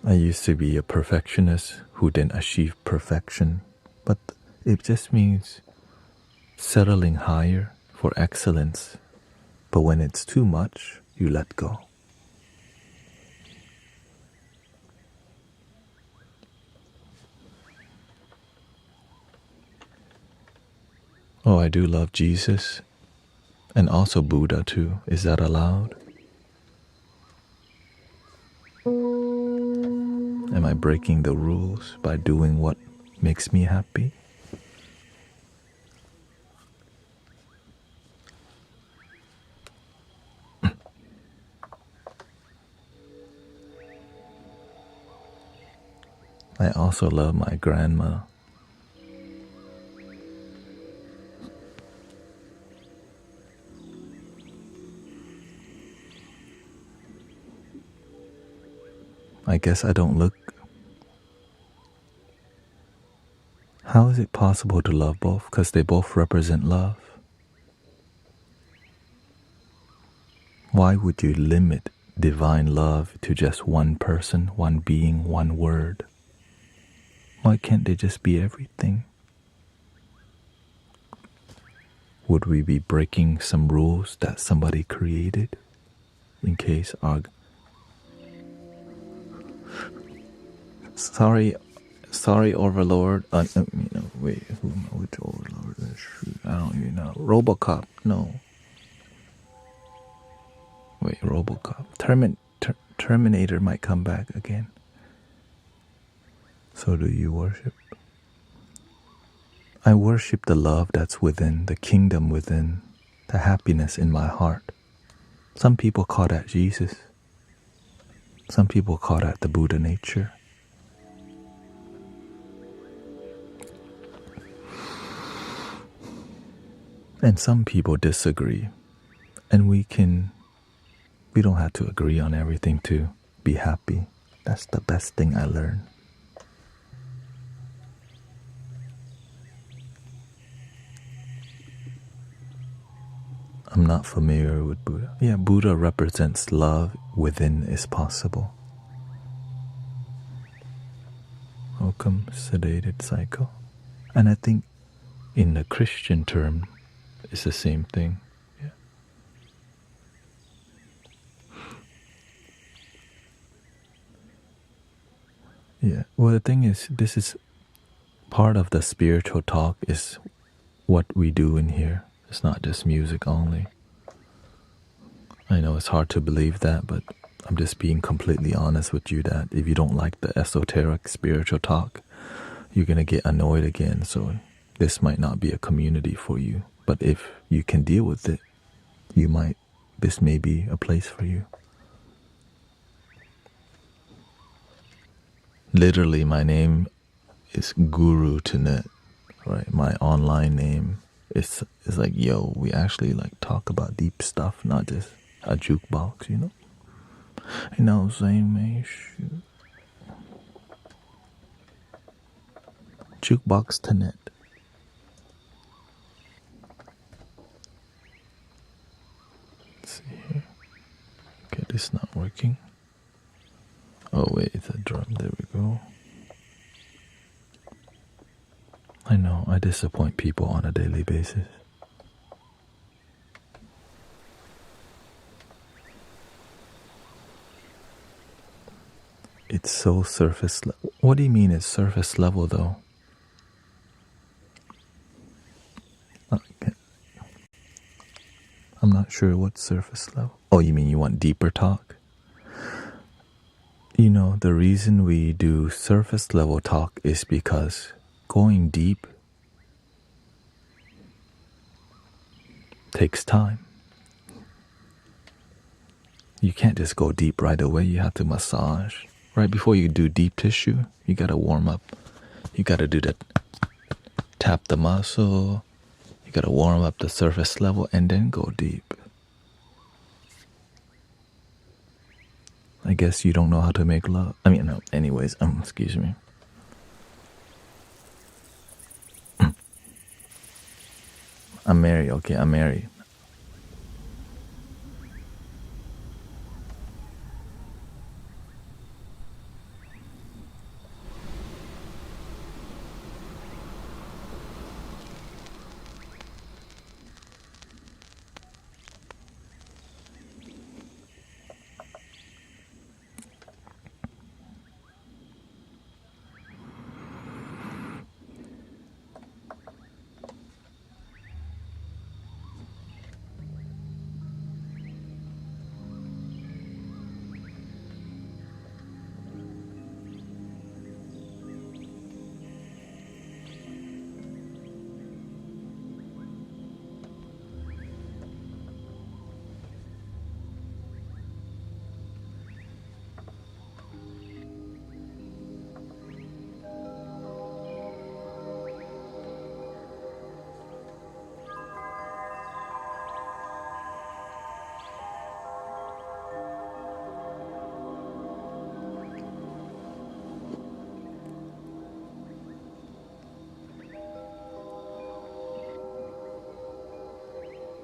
I used to be a perfectionist who didn't achieve perfection, but it just means settling higher for excellence. But when it's too much, you let go. Oh, I do love Jesus and also Buddha too. Is that allowed? Am I breaking the rules by doing what makes me happy? I also love my grandma. I guess I don't look. How is it possible to love both? Because they both represent love. Why would you limit divine love to just one person, one being, one word? Why can't they just be everything? Would we be breaking some rules that somebody created? In case our... Sorry, Overlord. Wait, which Overlord? I don't even know. Robocop, no. Wait, Robocop. Terminator might come back again. So do you worship? I worship the love that's within, the kingdom within, the happiness in my heart. Some people call that Jesus. Some people call that the Buddha nature. And some people disagree. And we don't have to agree on everything to be happy. That's the best thing I learned. I'm not familiar with Buddha. Yeah, Buddha represents love within is possible. Welcome, sedated psycho. And I think in the Christian term, it's the same thing. Yeah. Yeah. Well, the thing is, this is part of the spiritual talk is what we do in here. It's not just music only. I know it's hard to believe that, but I'm just being completely honest with you that if you don't like the esoteric spiritual talk, you're going to get annoyed again. So this might not be a community for you. But if you can deal with it, this may be a place for you. Literally, my name is Guru Thanet, right? My online name It's like, yo, we actually like talk about deep stuff, not just a jukebox, you know? You know what I'm saying, man? Shoot. Jukebox Thanet. Let's see here. Okay, this is not working. Oh wait, it's a drum. There we go. I know, I disappoint people on a daily basis. It's so surface level. What do you mean it's surface level though? Okay. I'm not sure what surface level. Oh, you mean you want deeper talk? You know, the reason we do surface level talk is because going deep takes time. You can't just go deep right away. You have to massage. Right before you do deep tissue, you gotta warm up. You gotta do that, tap the muscle. You gotta warm up the surface level and then go deep. I guess you don't know how to make love. I mean, no, anyways, excuse me. I'm married, okay, I'm married.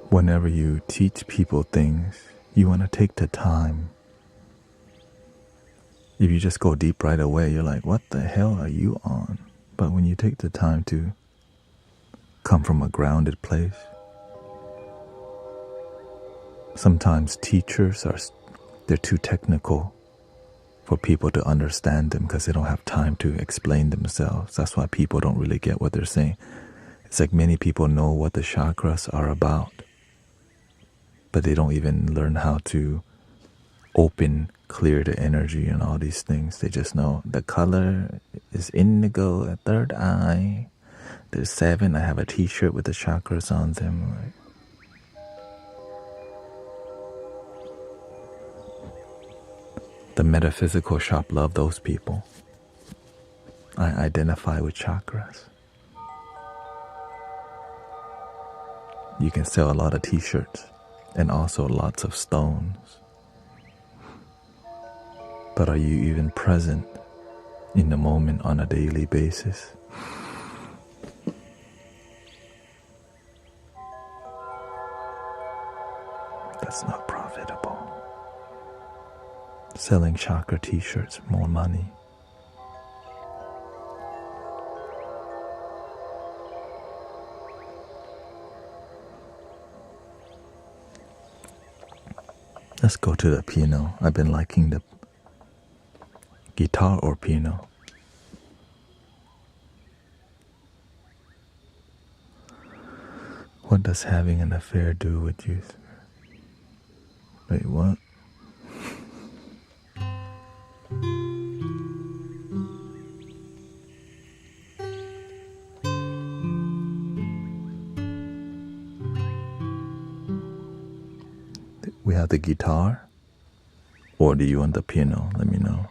Whenever you teach people things, you want to take the time. If you just go deep right away, you're like, what the hell are you on? But when you take the time to come from a grounded place, sometimes teachers they're too technical for people to understand them because they don't have time to explain themselves. That's why people don't really get what they're saying. It's like many people know what the chakras are about, but they don't even learn how to clear the energy and all these things. They just know the color is indigo, a third eye. There's 7. I have a t-shirt with the chakras on them. Right? The metaphysical shop love those people. I identify with chakras. You can sell a lot of t-shirts and also lots of stones. But are you even present in the moment on a daily basis? That's not profitable. Selling chakra t-shirts, more money. Let's go to the piano. I've been liking the guitar or piano. What does having an affair do with you? Wait, what? We have the guitar, or do you want the piano? Let me know.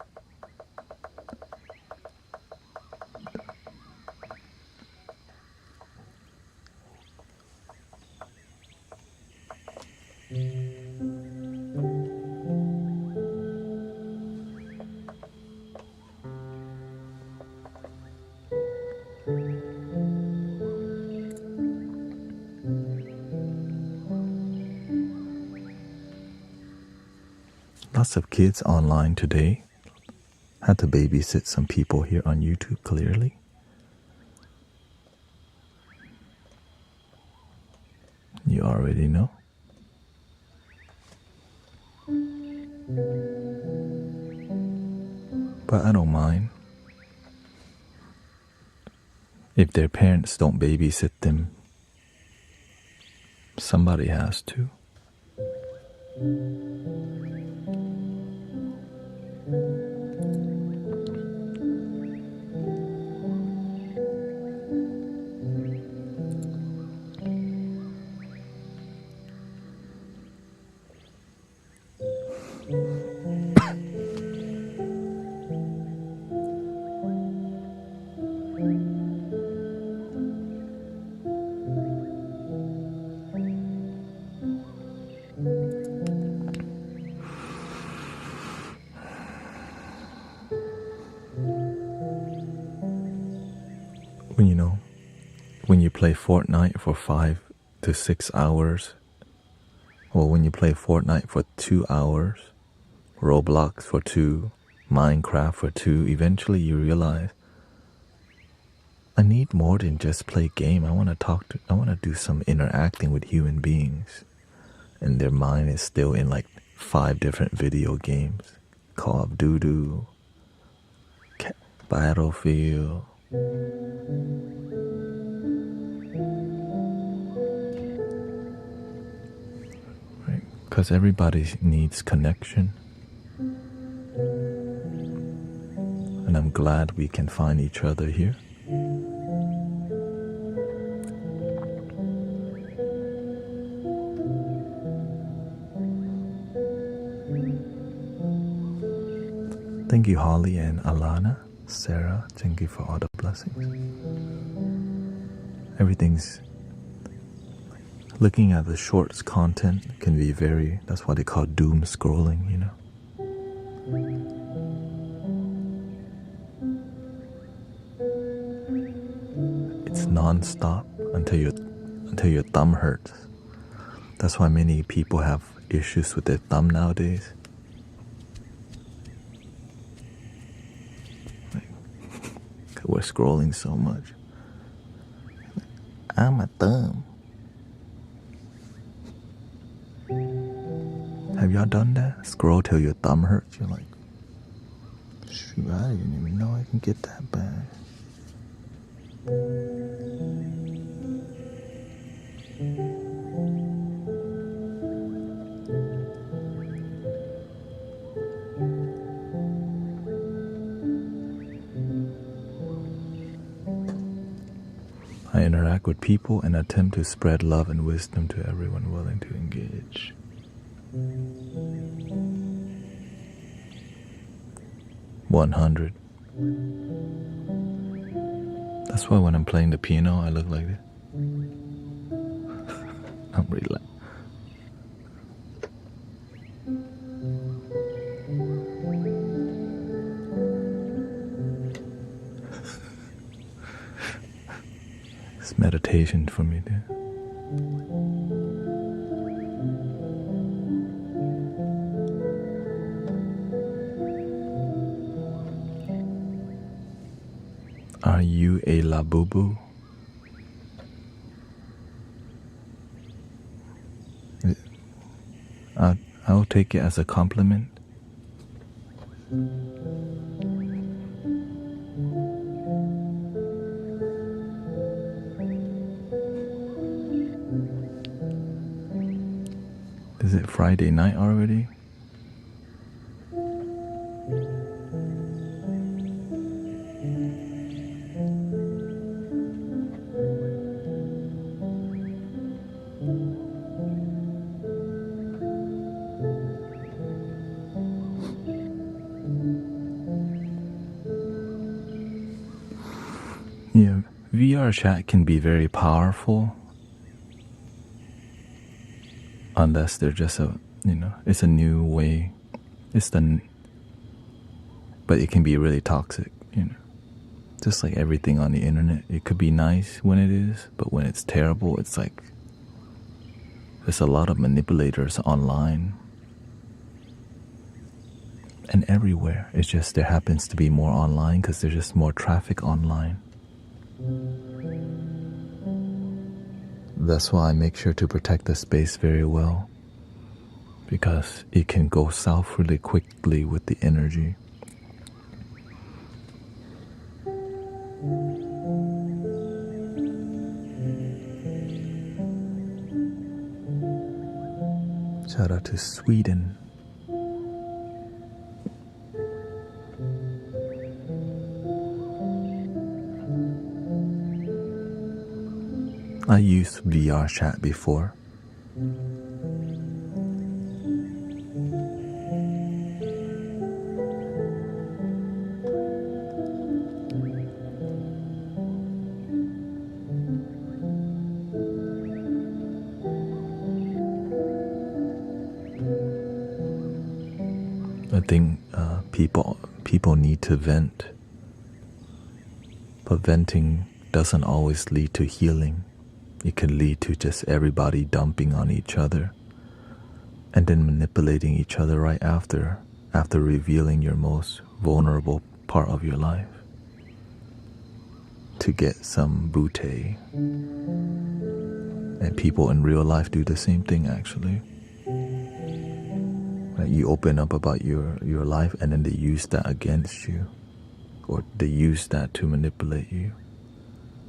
Lots of kids online today. Had to babysit some people here on YouTube, clearly. You already know. But I don't mind. If their parents don't babysit them, somebody has to. When you play Fortnite for 5 to 6 hours, or when you play Fortnite for 2 hours, Roblox for 2, Minecraft for 2, eventually you realize, I need more than just play game. I want to do some interacting with human beings. And their mind is still in like 5 different video games. Call of Duty, Battlefield. Right? Because everybody needs connection. And I'm glad we can find each other here. Thank you, Holly and Alana. Sarah, thank you for all the blessings. Everything's... Looking at the shorts content can be very... That's why they call doom scrolling, you know? It's non-stop until your thumb hurts. That's why many people have issues with their thumb nowadays. We're scrolling so much. I'm a thumb. Have y'all done that? Scroll till your thumb hurts. You're like, shoot, I didn't even know I can get that bad. I interact with people and attempt to spread love and wisdom to everyone willing to engage. $100. That's why when I'm playing the piano, I look like this. I'm relaxed. It's meditation for me, dude. Are you a labubu? I'll take it as a compliment. Is it Friday night already? Yeah, VR chat can be very powerful. unless they're just it's a new way. But it can be really toxic, Just like everything on the internet, it could be nice when it is, but when it's terrible, it's like there's a lot of manipulators online and everywhere. It's just there happens to be more online because there's just more traffic online. That's why I make sure to protect the space very well, because it can go south really quickly with the energy. Shout out to Sweden. I used VR chat before. I think people need to vent, but venting doesn't always lead to healing. It can lead to just everybody dumping on each other and then manipulating each other right after revealing your most vulnerable part of your life to get some booty. And people in real life do the same thing, actually. You open up about your life and then they use that against you, or they use that to manipulate you.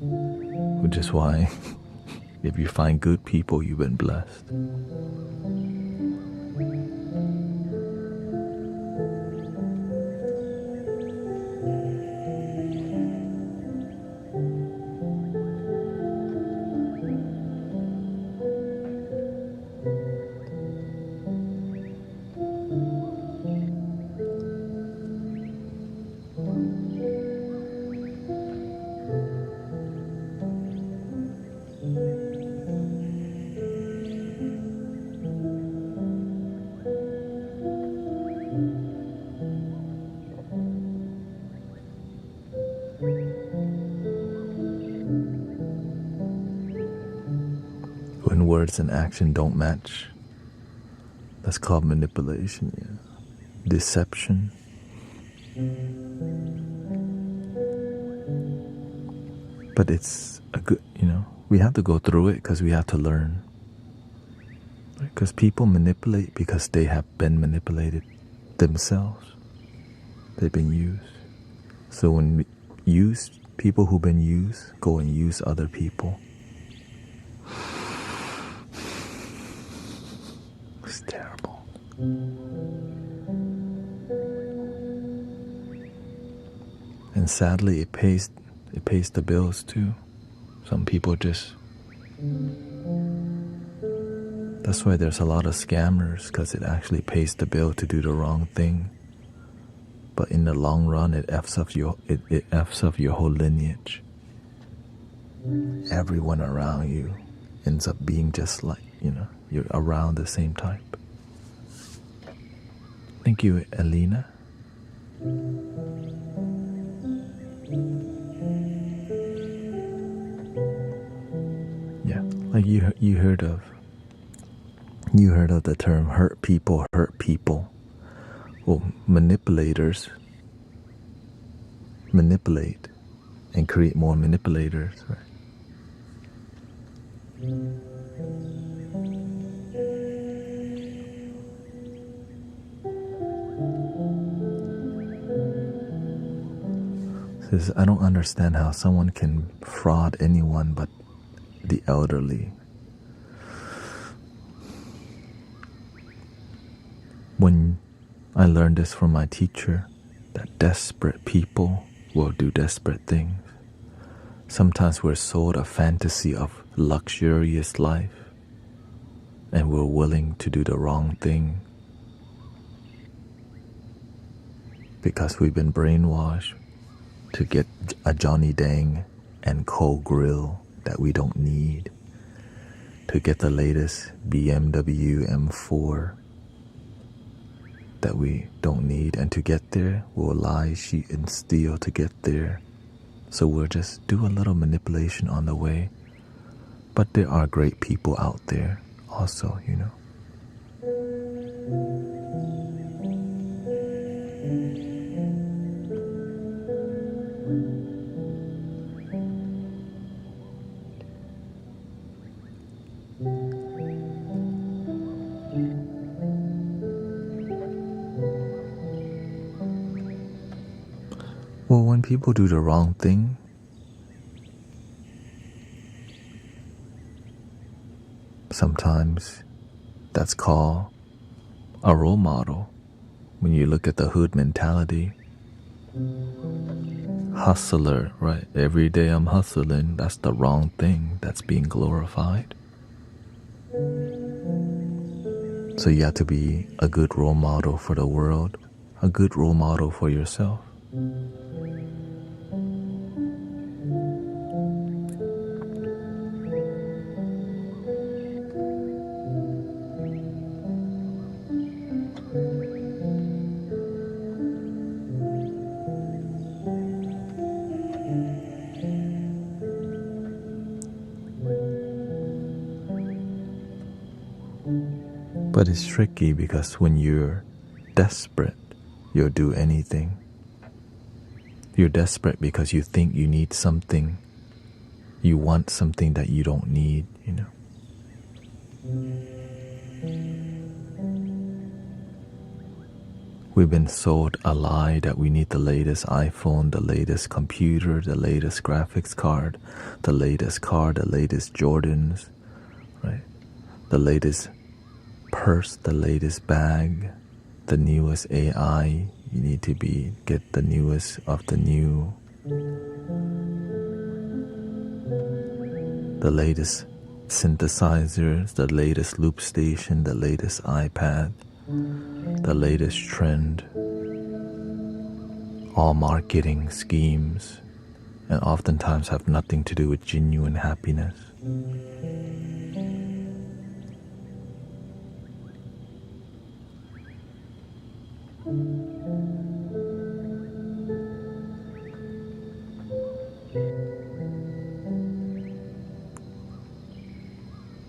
Which is why if you find good people, you've been blessed. When words and action don't match, that's called manipulation, deception. But it's a good, we have to go through it because we have to learn. Because people manipulate because they have been manipulated themselves. They've been used. So when people who've been used go and use other people, it's terrible. And sadly, it pays the bills too. Some people just... That's why there's a lot of scammers, because it actually pays the bill to do the wrong thing. But in the long run, it F's up your whole lineage. Everyone around you ends up being just like, you're around the same type. Thank you, Elena. Yeah, like you heard of the term hurt people. Well, manipulators manipulate and create more manipulators, right? Says, I don't understand how someone can fraud anyone but the elderly. When I learned this from my teacher, that desperate people will do desperate things. Sometimes we're sold a fantasy of luxurious life, and we're willing to do the wrong thing because we've been brainwashed to get a Johnny Dang and cold grill that we don't need, to to get the latest BMW M4 that we don't need, and to get there we'll lie, cheat, and steal to get there. So we'll just do a little manipulation on the way. But there are great people out there also, you know. Well, when people do the wrong thing, sometimes that's called a role model. When you look at the hood mentality, hustler, right? Every day I'm hustling, that's the wrong thing. That's being glorified. So you have to be a good role model for the world, a good role model for yourself. But it's tricky because when you're desperate, you'll do anything. You're desperate because you think you need something. You want something that you don't need, you know. We've been sold a lie that we need the latest iPhone, the latest computer, the latest graphics card, the latest car, the latest Jordans, right? The latest purse, the latest bag, the newest AI. You need to get the newest of the new. The latest synthesizers, the latest loop station, the latest iPad, the latest trend. All marketing schemes, and oftentimes have nothing to do with genuine happiness.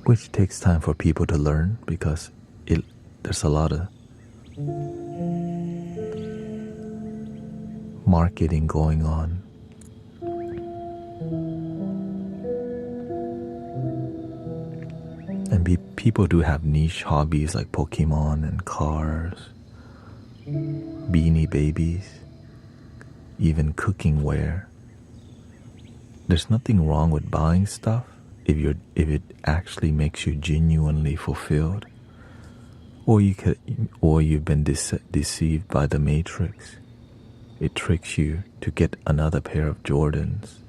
Which takes time for people to learn because there's a lot of marketing going on. And people do have niche hobbies like Pokemon and cars, Beanie Babies, even cooking ware. There's nothing wrong with buying stuff if it actually makes you genuinely fulfilled, or you've been deceived by the Matrix. It tricks you to get another pair of Jordans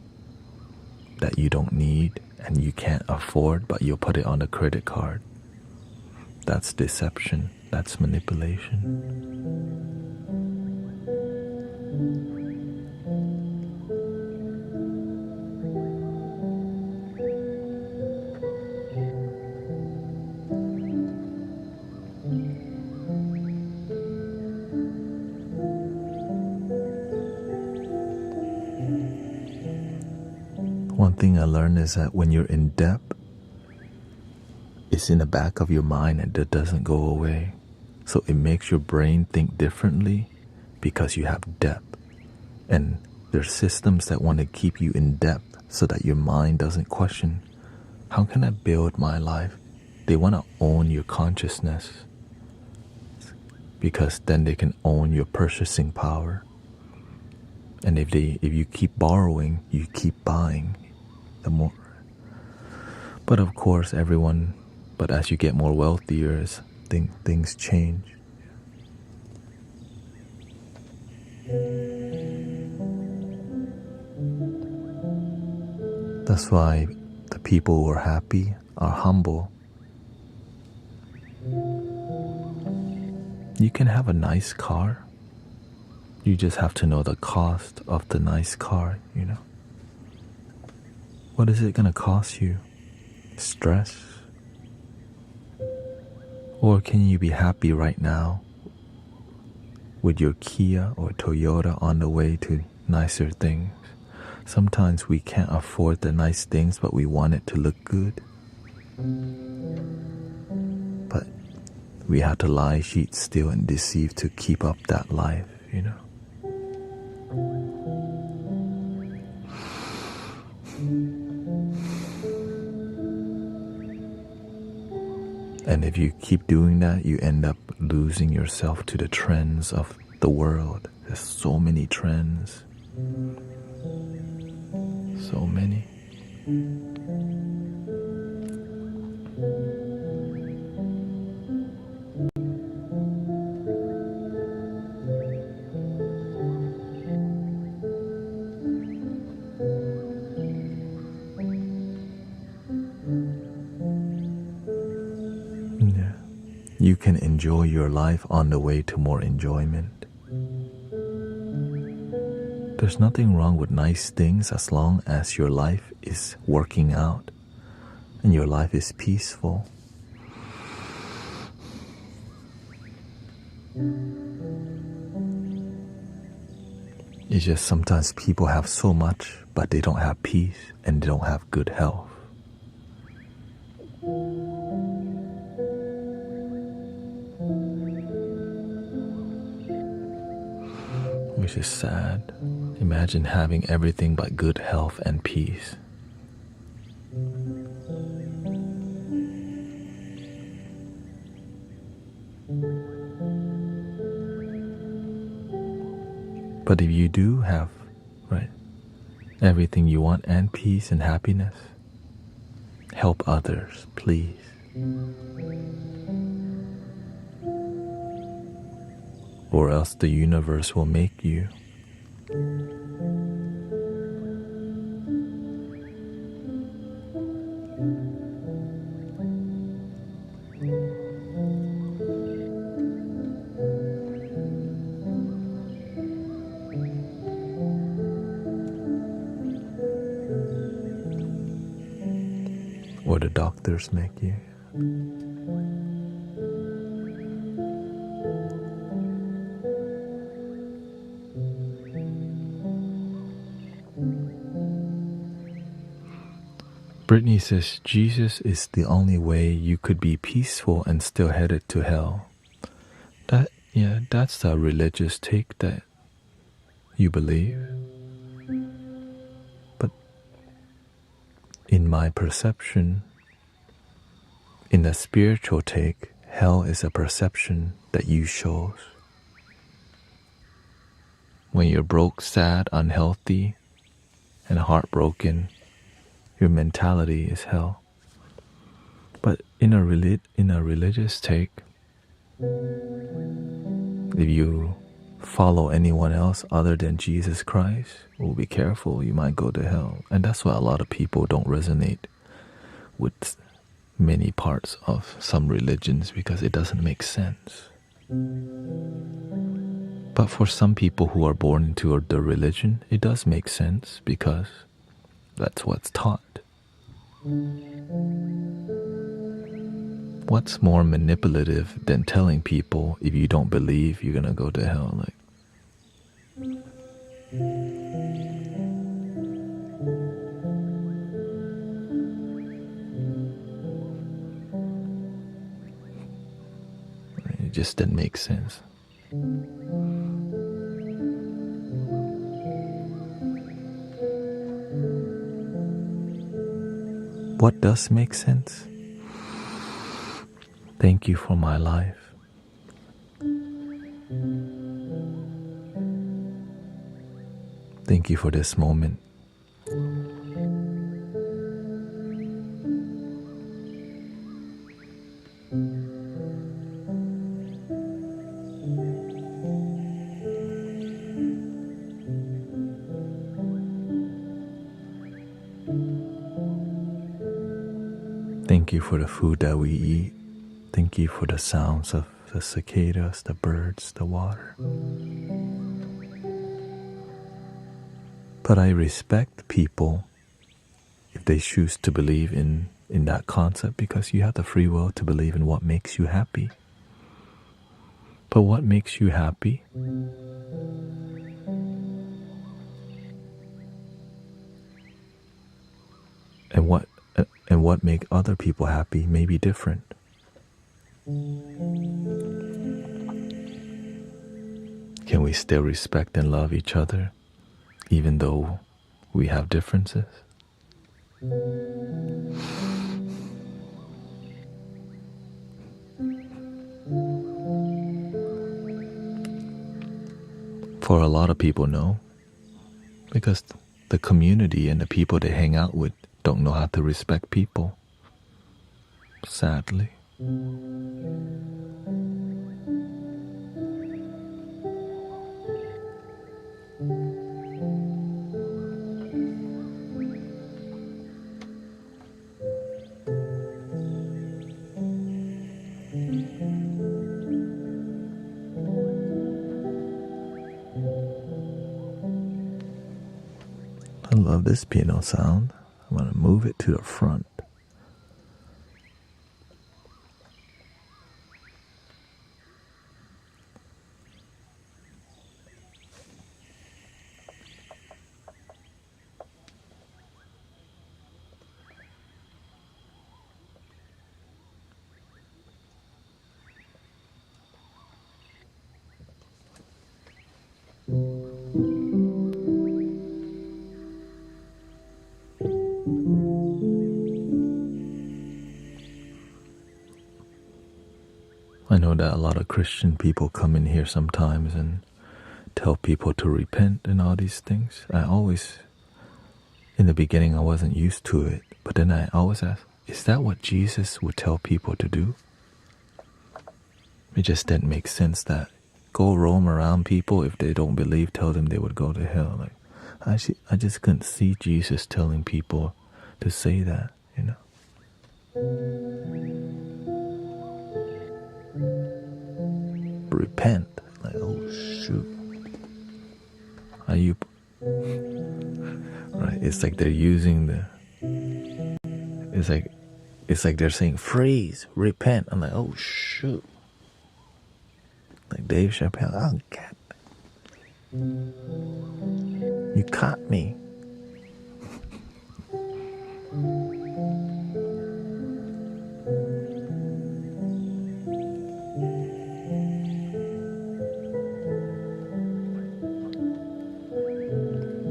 that you don't need and you can't afford, but you'll put it on a credit card. That's deception. That's manipulation. One thing I learned is that when you're in debt, it's in the back of your mind and it doesn't go away. So it makes your brain think differently because you have debt. And there's systems that want to keep you in debt so that your mind doesn't question, how can I build my life? They want to own your consciousness because then they can own your purchasing power. And if you keep borrowing, you keep buying. The more, but of course, but as you get more wealthier, things change. That's why the people who are happy are humble. You can have a nice car. You just have to know the cost of the nice car, you know. What is it going to cost you? Stress, Or can you be happy right now with your Kia or Toyota on the way to nicer things? Sometimes we can't afford the nice things, but we want it to look good. But we have to lie, cheat, steal, and deceive to keep up that life, you know. And if you keep doing that, you end up losing yourself to the trends of the world. There's so many trends. So many. Yeah. You can enjoy your life on the way to more enjoyment. There's nothing wrong with nice things as long as your life is working out and your life is peaceful. It's just sometimes people have so much, but they don't have peace and they don't have good health. Which is sad. Imagine having everything but good health and peace. But if you do have, right, everything you want and peace and happiness, help others, please. Or else the universe will make you. Or the doctors make you. Brittany says Jesus is the only way you could be peaceful and still headed to hell. That's a religious take that you believe. But in my perception, in the spiritual take, hell is a perception that you chose. When you're broke, sad, unhealthy, and heartbroken, your mentality is hell. But in a religious take, if you follow anyone else other than Jesus Christ, well, be careful, you might go to hell. And that's why a lot of people don't resonate with many parts of some religions, because it doesn't make sense. But for some people who are born into the religion, it does make sense because that's what's taught. What's more manipulative than telling people if you don't believe you're gonna go to hell? It just didn't make sense. What does make sense? Thank you for my life. Thank you for this moment. Thank you for the food that we eat. Thank you for the sounds of the cicadas, the birds, the water. But I respect people if they choose to believe in in that concept because you have the free will to believe in what makes you happy. But what makes you happy and what make other people happy may be different. Can we still respect and love each other even though we have differences? For a lot of people, no. Because the community and the people they hang out with don't know how to respect people. Sadly. I love this piano sound. I'm going to move it to the front. I know that a lot of Christian people come in here sometimes and tell people to repent and all these things. In the beginning, I wasn't used to it, but then I always ask, is that what Jesus would tell people to do? It just didn't make sense that go roam around people, if they don't believe, tell them they would go to hell. Like, I just couldn't see Jesus telling people to say that, you know. Repent. Like, oh shoot. Are you right? It's like they're using it's like they're saying freeze, repent. I'm like, oh shoot. Like Dave Chappelle, oh God. You caught me.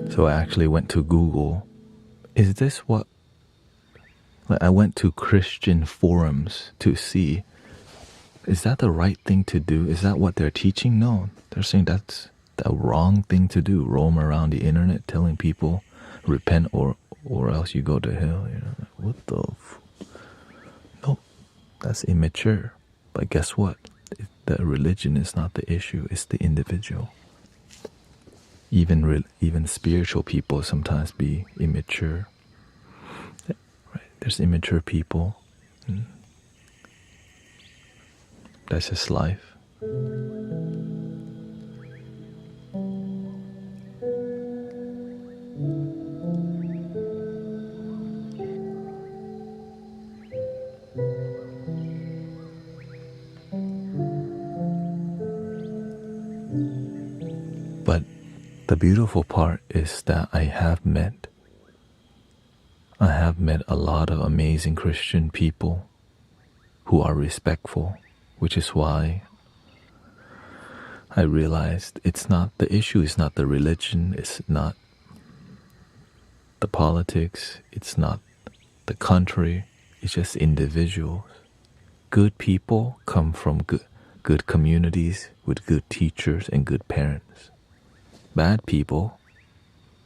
So I actually went to Google. Is this what... Like, I went to Christian forums to see, is that the right thing to do? Is that what they're teaching? No, they're saying that's the wrong thing to do. Roam around the internet telling people, repent or else you go to hell. You know, like, what the... No, that's immature. But guess what? The religion is not the issue. It's the individual. Even spiritual people sometimes be immature. Right? There's immature people. That's just life. But the beautiful part is that I have met a lot of amazing Christian people who are respectful, which is why I realized the issue is not the religion, it's not the politics, it's not the country, it's just individuals. Good people come from good communities with good teachers and good parents. Bad people,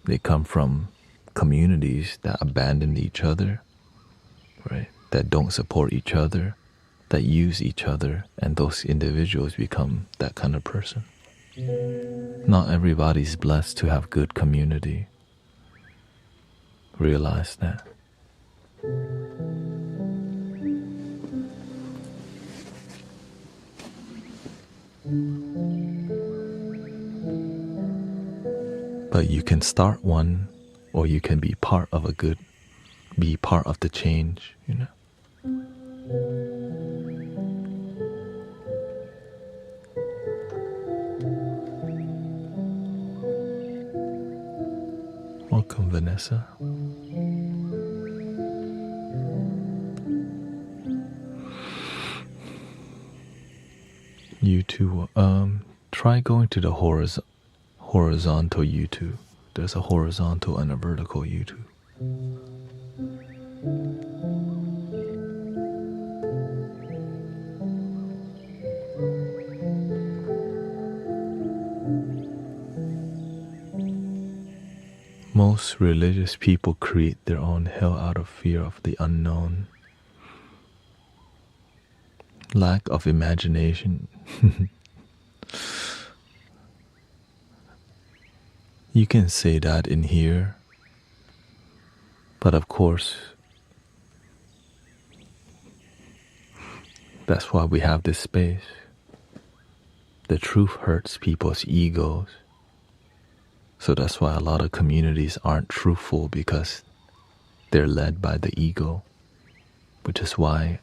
they come from communities that abandon each other, right? That don't support each other, that use each other, and those individuals become that kind of person. Not everybody's blessed to have good community. Realize that. But you can start one, or you can be part of a good be part of the change, you know. Welcome, Vanessa. You too. Try going to the horizontal YouTube. There's a horizontal and a vertical YouTube. Most religious people create their own hell out of fear of the unknown. Lack of imagination. You can say that in here, but of course, that's why we have this space. The truth hurts people's egos. So that's why a lot of communities aren't truthful, because they're led by the ego, which is why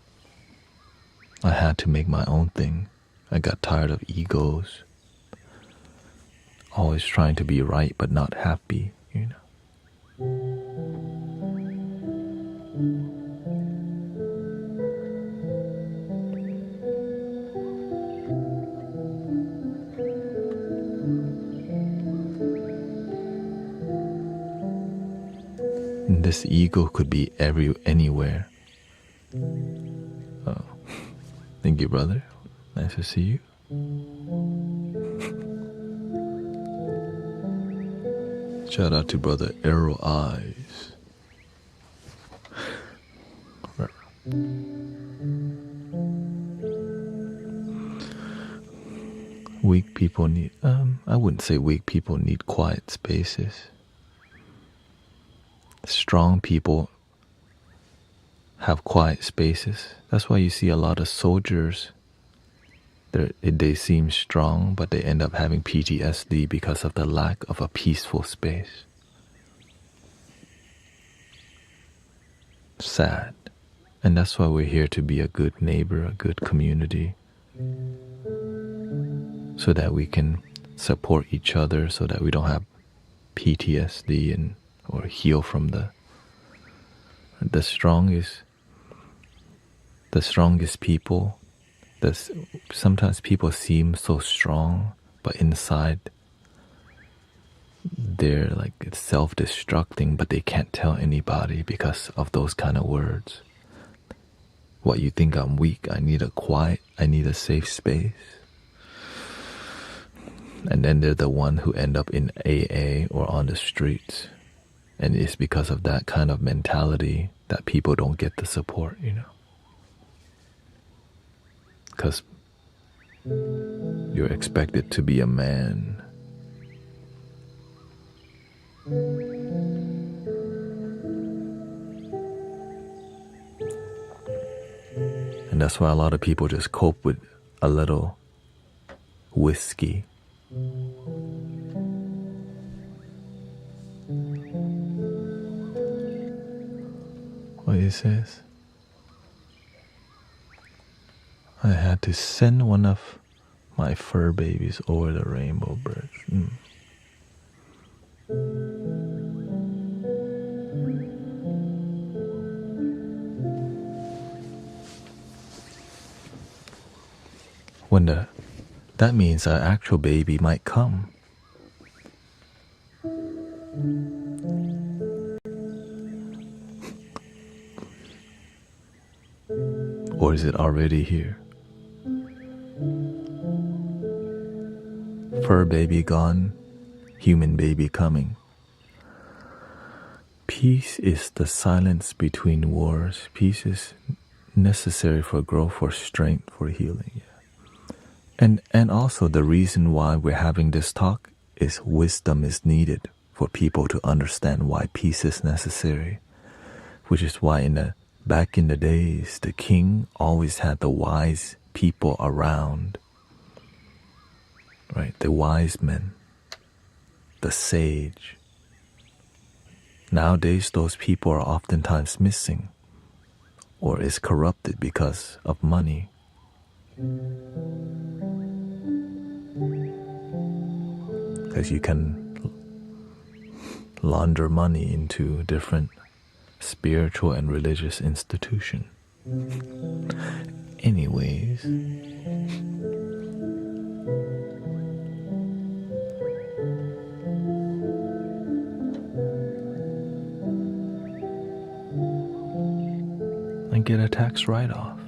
I had to make my own thing. I got tired of egos, always trying to be right but not happy, you know. And this ego could be anywhere. Oh, thank you, brother. Nice to see you. Shout out to brother Arrow Eyes. Weak people need, I wouldn't say weak people need quiet spaces. Strong people have quiet spaces. That's why you see a lot of soldiers. They seem strong, but they end up having PTSD because of the lack of a peaceful space. Sad. And that's why we're here, to be a good neighbor, a good community, so that we can support each other, so that we don't have PTSD or heal from the strongest people. Sometimes people seem so strong, but inside they're like self-destructing, but they can't tell anybody because of those kind of words. What, you think I'm weak? I need a safe space. And then they're the one who end up in AA or on the streets. And it's because of that kind of mentality that people don't get the support, you know. Because you're expected to be a man. And that's why a lot of people just cope with a little whiskey. What it says? I had to send one of my fur babies over the rainbow bridge. That means our actual baby might come. Or is it already here? Fur baby gone, human baby coming. Peace is the silence between wars. Peace is necessary for growth, for strength, for healing. Yeah. And also the reason why we're having this talk is wisdom is needed for people to understand why peace is necessary. Which is why back in the days, the king always had the wise people around. Right? The wise men, the sage. Nowadays, those people are oftentimes missing or is corrupted because of money. Because you can launder money into different spiritual and religious institutions. Anyways, and get a tax write-off.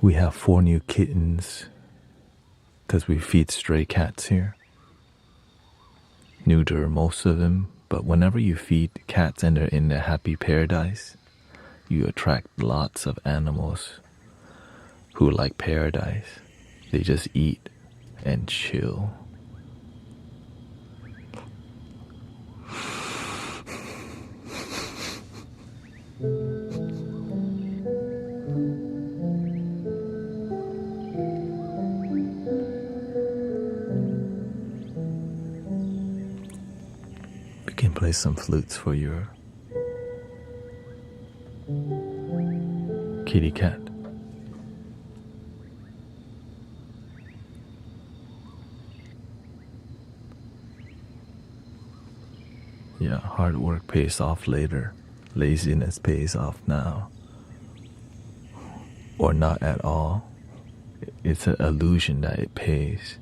We have 4 new kittens because we feed stray cats here. Neuter most of them, but whenever you feed cats and they're in their happy paradise, you attract lots of animals who like paradise. They just eat and chill. We can play some flutes for your kitty cat. Yeah, hard work pays off later. Laziness pays off now. Or not at all. It's an illusion that it pays.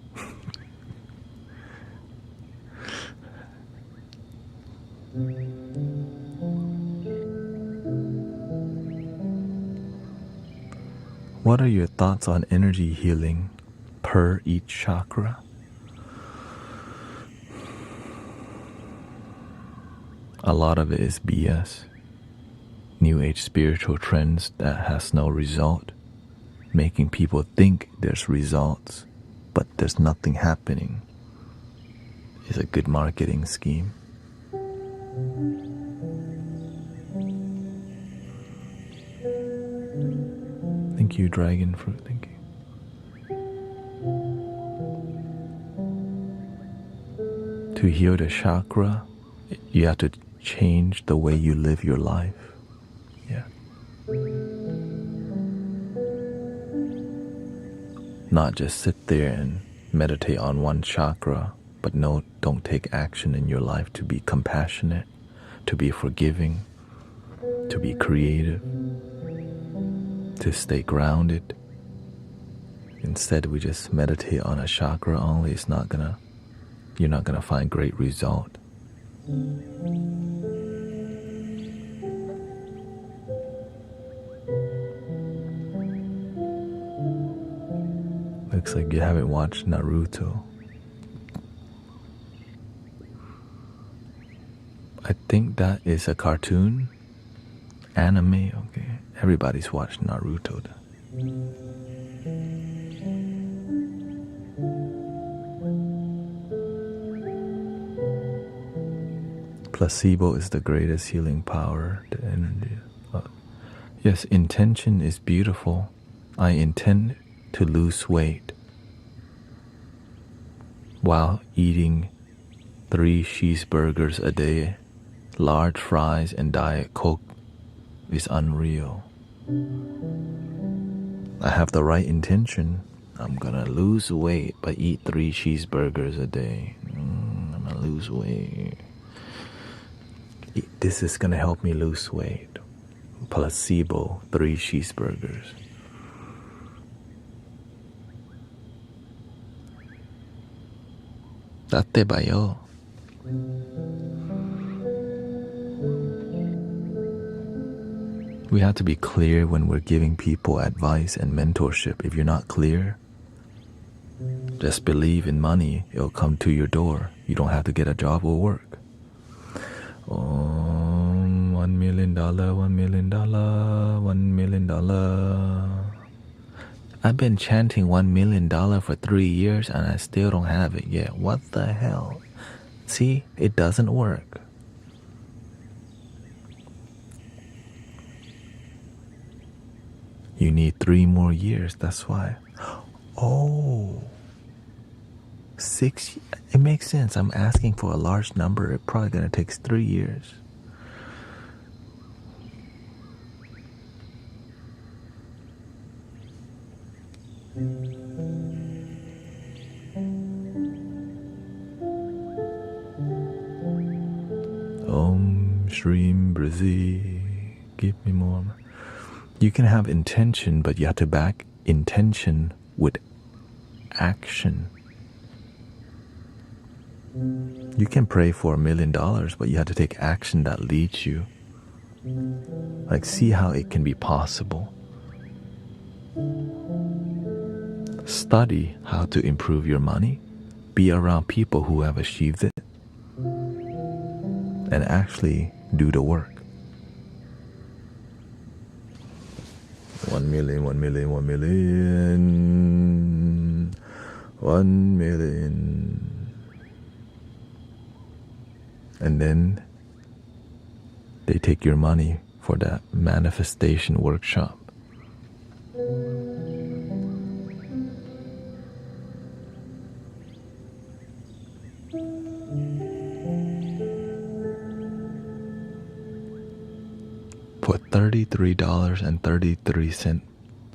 What are your thoughts on energy healing per each chakra? A lot of it is BS. New Age spiritual trends that has no result, making people think there's results, but there's nothing happening. It's a good marketing scheme. Thank you, Dragon Fruit. Thank you. To heal the chakra, you have to change the way you live your life. Yeah. Not just sit there and meditate on one chakra, but no, don't take action in your life to be compassionate, to be forgiving, to be creative, to stay grounded. Instead, we just meditate on a chakra only. You're not gonna find great result. Looks like you haven't watched Naruto. I think that is a cartoon. Anime, okay. Everybody's watched Naruto. Placebo is the greatest healing power. The energy. Yes, intention is beautiful. I intend to lose weight while eating 3 cheeseburgers a day, large fries, and Diet Coke is unreal. I have the right intention. I'm gonna lose weight but eat 3 cheeseburgers a day. I'm gonna lose weight. This is gonna help me lose weight. Placebo, 3 cheeseburgers. Date bayo. We have to be clear when we're giving people advice and mentorship. If you're not clear, just believe in money. It'll come to your door. You don't have to get a job or work. $1 million, $1 million, $1 million. I've been chanting $1 million for 3 years and I still don't have it yet. What the hell? See, it doesn't work. You need 3 more years, that's why. Oh, 6, it makes sense. I'm asking for a large number. It's probably gonna take 3 years. Om Shreem Brazi, give me more. You can have intention, but you have to back intention with action. You can pray for $1 million, but you have to take action that leads you. Like, see how it can be possible. Study how to improve your money. Be around people who have achieved it. And actually do the work. 1 million, 1 million, 1 million, 1 million. And then they take your money for that manifestation workshop. For $33.33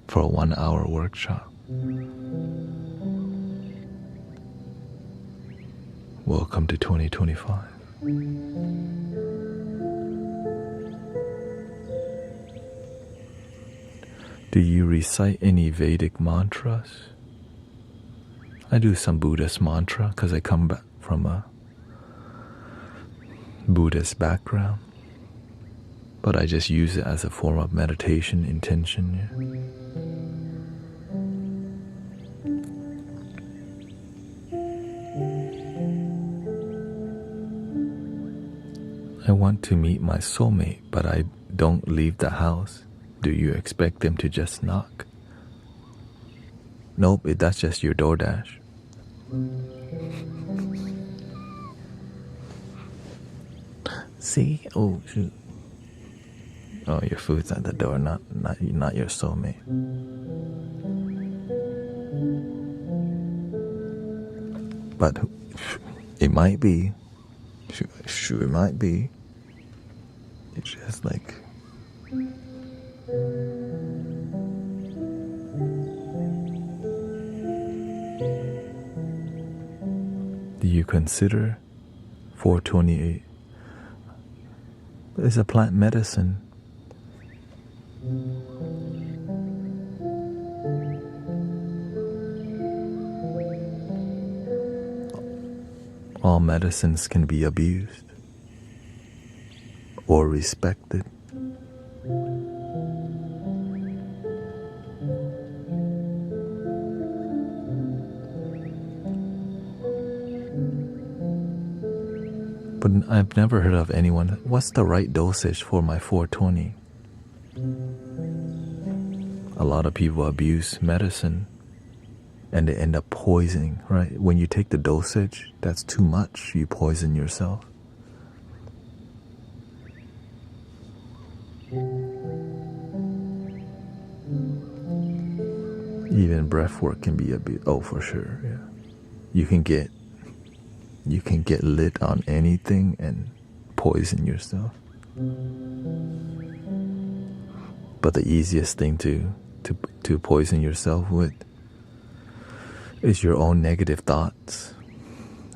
for a 1-hour workshop. Welcome to 2025. Do you recite any Vedic mantras? I do some Buddhist mantra because I come back from a Buddhist background. But I just use it as a form of meditation intention. Yeah. I want to meet my soulmate, but I don't leave the house. Do you expect them to just knock? Nope, that's just your DoorDash. See? Oh, shoot. Oh, your food's at the door, not your soulmate. But it might be. Sure, it might be. It's just like... Do you consider 428? It's a plant medicine. All medicines can be abused or respected. But I've never heard of anyone. What's the right dosage for my 420? A lot of people abuse medicine and they end up poisoning, right? When you take the dosage, that's too much. You poison yourself. Even breath work can be abused. Oh, for sure, yeah. You can get lit on anything and poison yourself. But the easiest thing to poison yourself with is your own negative thoughts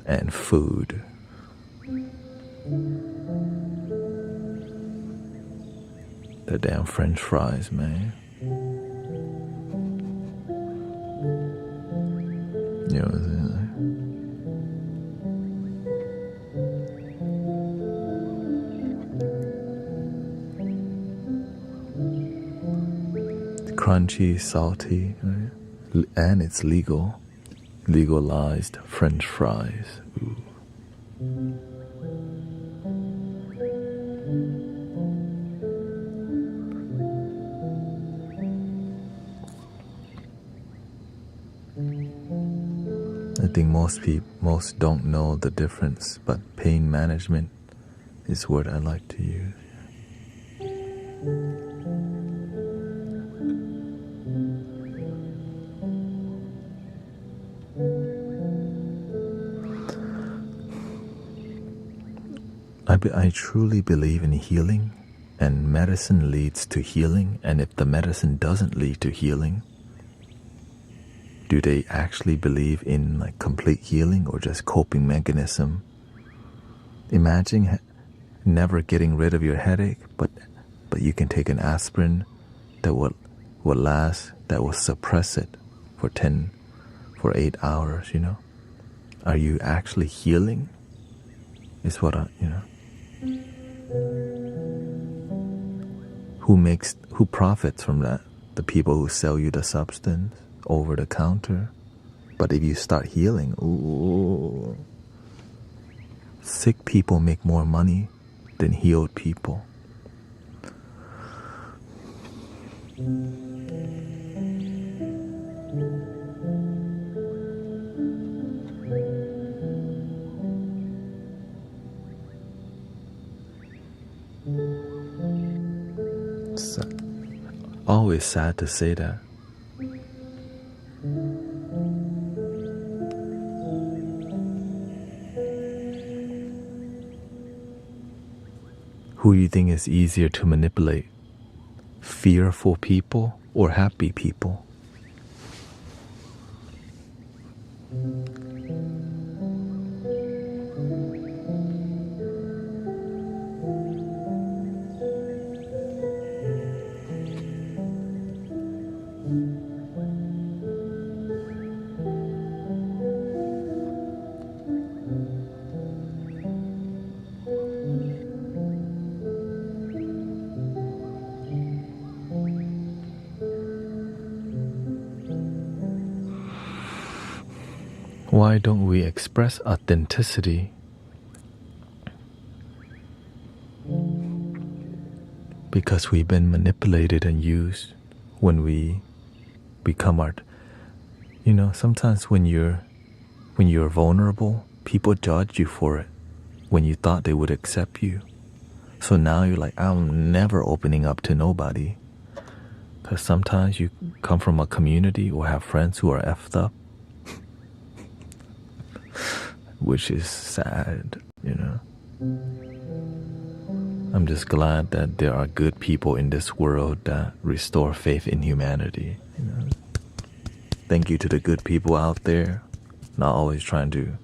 and food. The damn French fries, man. You know what I'm saying? Crunchy, salty, right? And it's legalized French fries. Ooh. I think most don't know the difference, but pain management is what I like to use. I truly believe in healing, and medicine leads to healing. And if the medicine doesn't lead to healing, do they actually believe in like complete healing or just coping mechanism? Imagine never getting rid of your headache, but you can take an aspirin that will last, that will suppress it for 8 hours, you know? Are you actually healing? Is what who profits from that? The people who sell you the substance over the counter. But if you start healing, ooh, sick people make more money than healed people. It's always sad to say that. Who do you think is easier to manipulate? Fearful people or happy people? Why don't we express authenticity? Because we've been manipulated and used when we become art. You know, sometimes when you're vulnerable, people judge you for it when you thought they would accept you. So now you're like, I'm never opening up to nobody. Because sometimes you come from a community or have friends who are effed up. Which is sad, you know. I'm just glad that there are good people in this world that restore faith in humanity, you know. Thank you to the good people out there, not always trying to,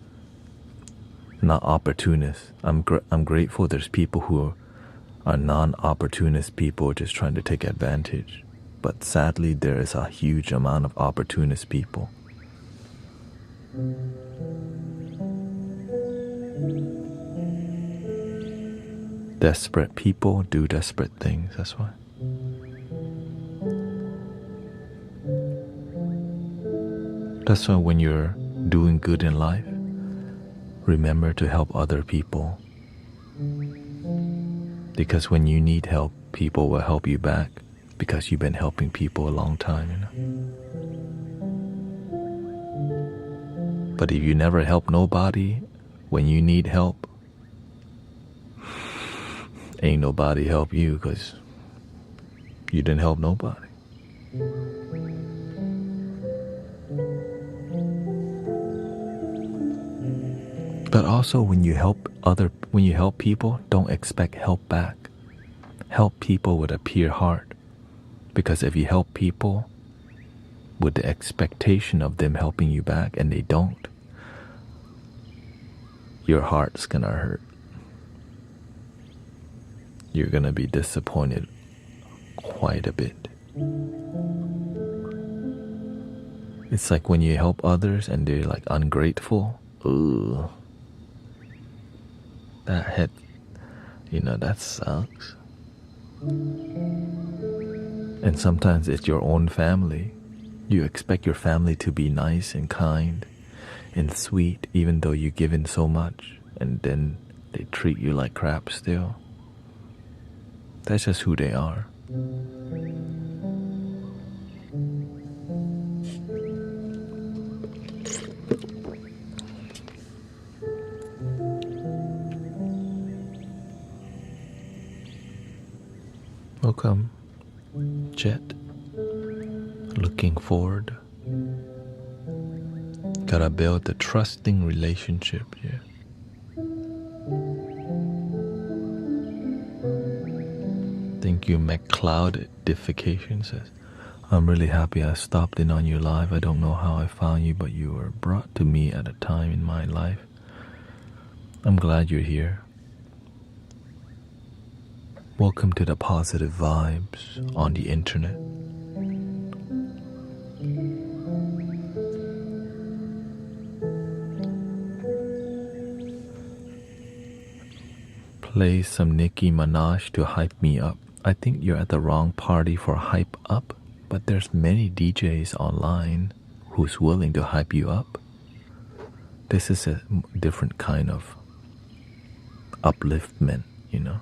not opportunists. I'm grateful there's people who are non-opportunist people just trying to take advantage. But sadly, there is a huge amount of opportunist people. Desperate people do desperate things, that's why. That's why when you're doing good in life, remember to help other people. Because when you need help, people will help you back because you've been helping people a long time, you know. But if you never help nobody, when you need help, ain't nobody help you because you didn't help nobody. But also when you help people, don't expect help back. Help people with a pure heart. Because if you help people with the expectation of them helping you back and they don't, your heart's gonna hurt. You're gonna be disappointed quite a bit. It's like when you help others and they're like ungrateful. Ugh. That sucks. And sometimes it's your own family. You expect your family to be nice and kind and sweet even though you've given so much, and then they treat you like crap still. That's just who they are. Welcome, Jet. Looking forward. Gotta build a trusting relationship, yeah. Thank you, McCloudification says, I'm really happy I stopped in on your live. I don't know how I found you, but you were brought to me at a time in my life. I'm glad you're here. Welcome to the positive vibes on the internet. Play some Nicki Minaj to hype me up. I think you're at the wrong party for hype up, but there's many DJs online who's willing to hype you up. This is a different kind of upliftment, you know.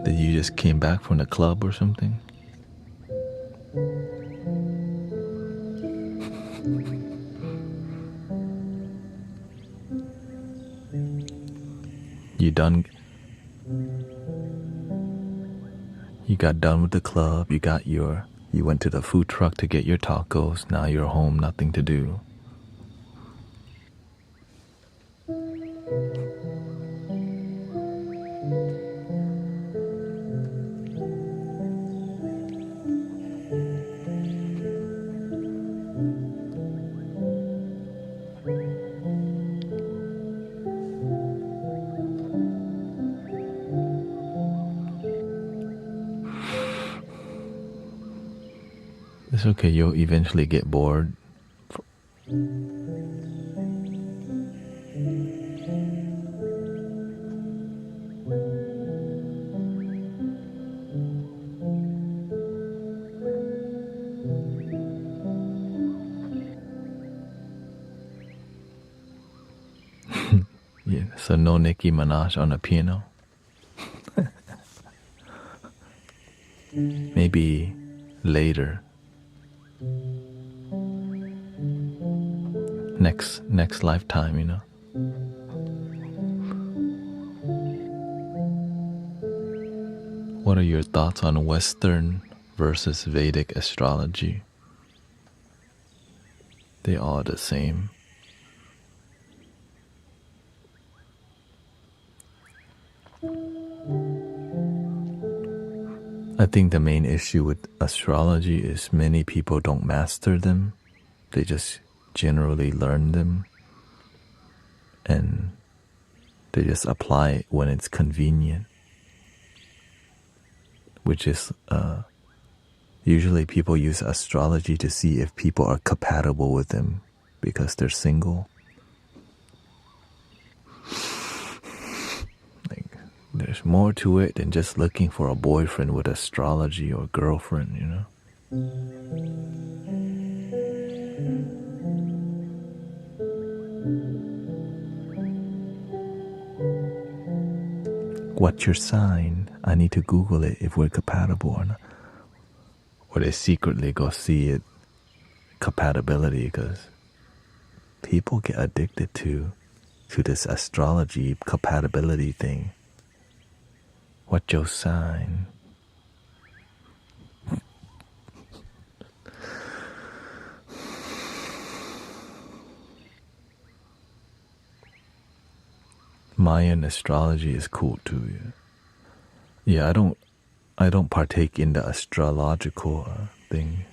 That you just came back from the club or something? You got done with the club, you went to the food truck to get your tacos, now you're home, nothing to do. It's okay, you'll eventually get bored. Yeah, so no Nicki Minaj on the piano. Maybe later. Next lifetime, you know. What are your thoughts on Western versus Vedic astrology? They are the same. I think the main issue with astrology is many people don't master them. They just generally learn them and they just apply it when it's convenient, which is usually people use astrology to see if people are compatible with them because they're single. Like, there's more to it than just looking for a boyfriend with astrology or girlfriend, you know. What's your sign? I need to Google it if we're compatible or not. Or they secretly go see it, compatibility, because people get addicted to this astrology compatibility thing. What's your sign? Mayan astrology is cool too. Yeah, I don't partake in the astrological thing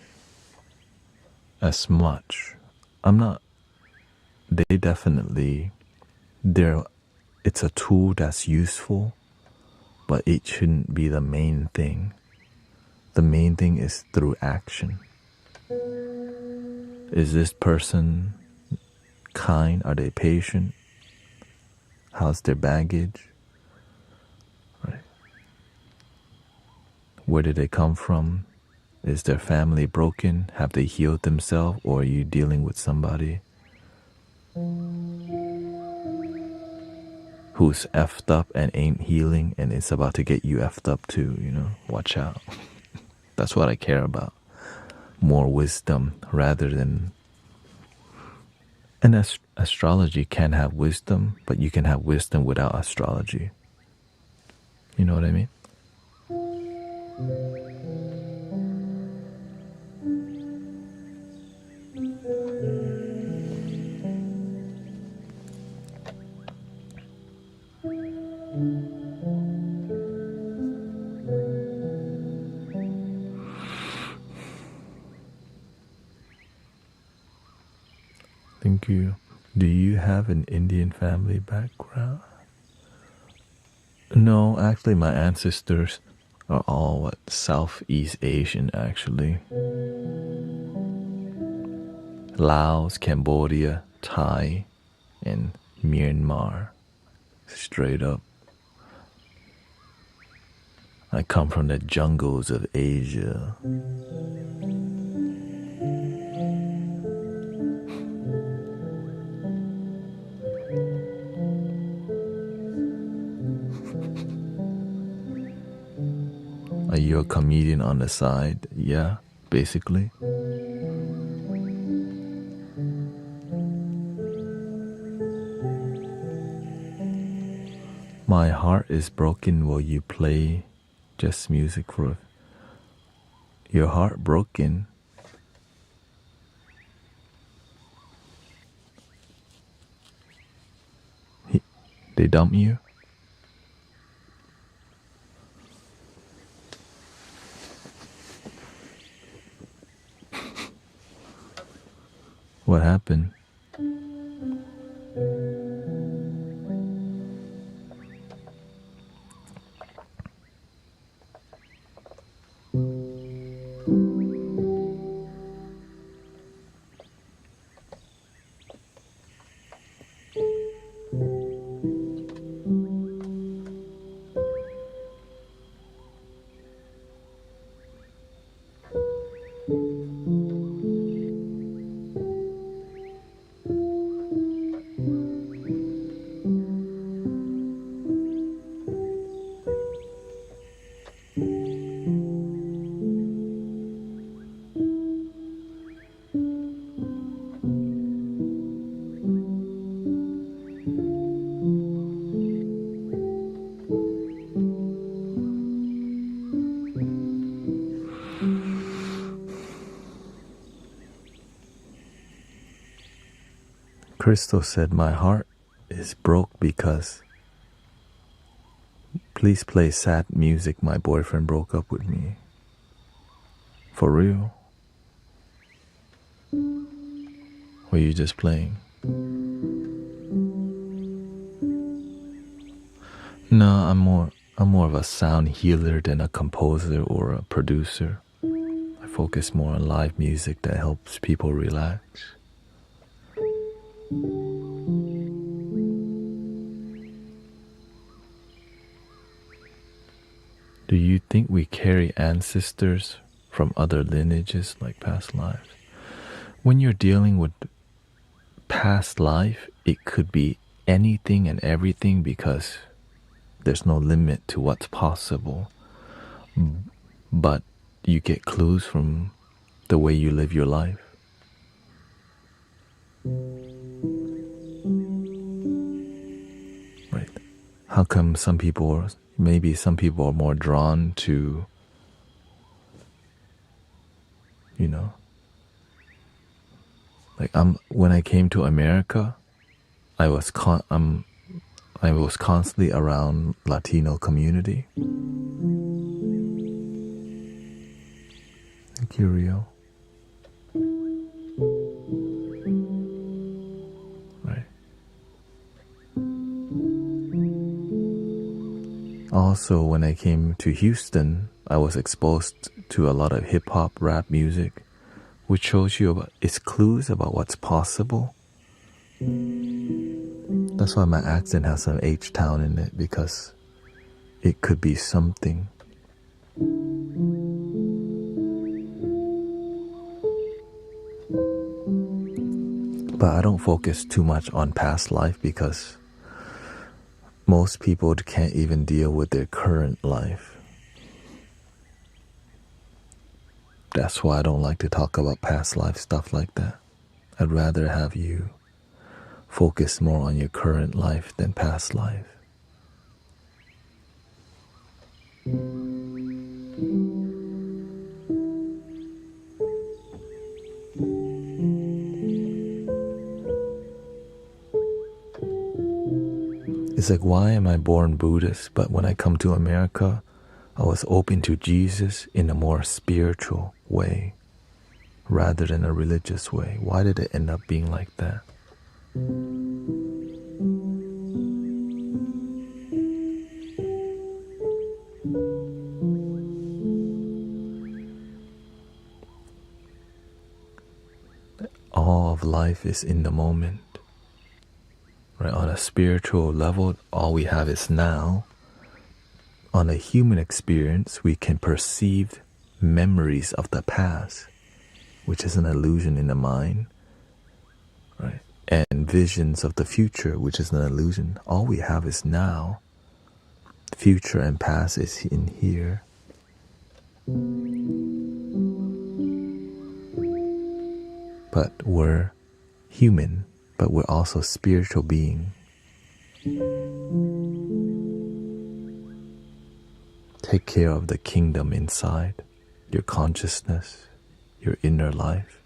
as much. I'm not. They definitely, it's a tool that's useful, but it shouldn't be the main thing. The main thing is through action. Is this person kind? Are they patient? How's their baggage? Right. Where did they come from? Is their family broken? Have they healed themselves? Or are you dealing with somebody who's effed up and ain't healing and is about to get you effed up too, you know? Watch out. That's what I care about. More wisdom rather than... And astrology can have wisdom, but you can have wisdom without astrology. You know what I mean? Thank you. Do you have an Indian family background? No, actually, my ancestors are all Southeast Asian, actually. Laos, Cambodia, Thai, and Myanmar. Straight up. I come from the jungles of Asia. Are you a comedian on the side? Yeah, basically. My heart is broken. Will you play just music for your heart broken? They dump you? What happened? Crystal said, my heart is broke because please play sad music. My boyfriend broke up with me. For real? Were you just playing? No, I'm more of a sound healer than a composer or a producer. I focus more on live music that helps people relax. Do you think we carry ancestors from other lineages like past lives? When you're dealing with past life, it could be anything and everything because there's no limit to what's possible. But you get clues from the way you live your life. Right. How come maybe some people are more drawn to, like when I came to America, I was constantly around Latino community. Thank you, Rio. Right. Also, when I came to Houston, I was exposed to a lot of hip-hop, rap music, which shows you it's clues about what's possible. That's why my accent has some H-Town in it, because it could be something. But I don't focus too much on past life because most people can't even deal with their current life. That's why I don't like to talk about past life stuff like that. I'd rather have you focus more on your current life than past life. It's like, why am I born Buddhist, but when I come to America, I was open to Jesus in a more spiritual way rather than a religious way? Why did it end up being like that? All of life is in the moment. Right? On a spiritual level, all we have is now. On a human experience, we can perceive memories of the past, which is an illusion in the mind, right? And visions of the future, which is an illusion. All we have is now. Future and past is in here. But we're human, but we're also spiritual beings. Take care of the kingdom inside, your consciousness, your inner life.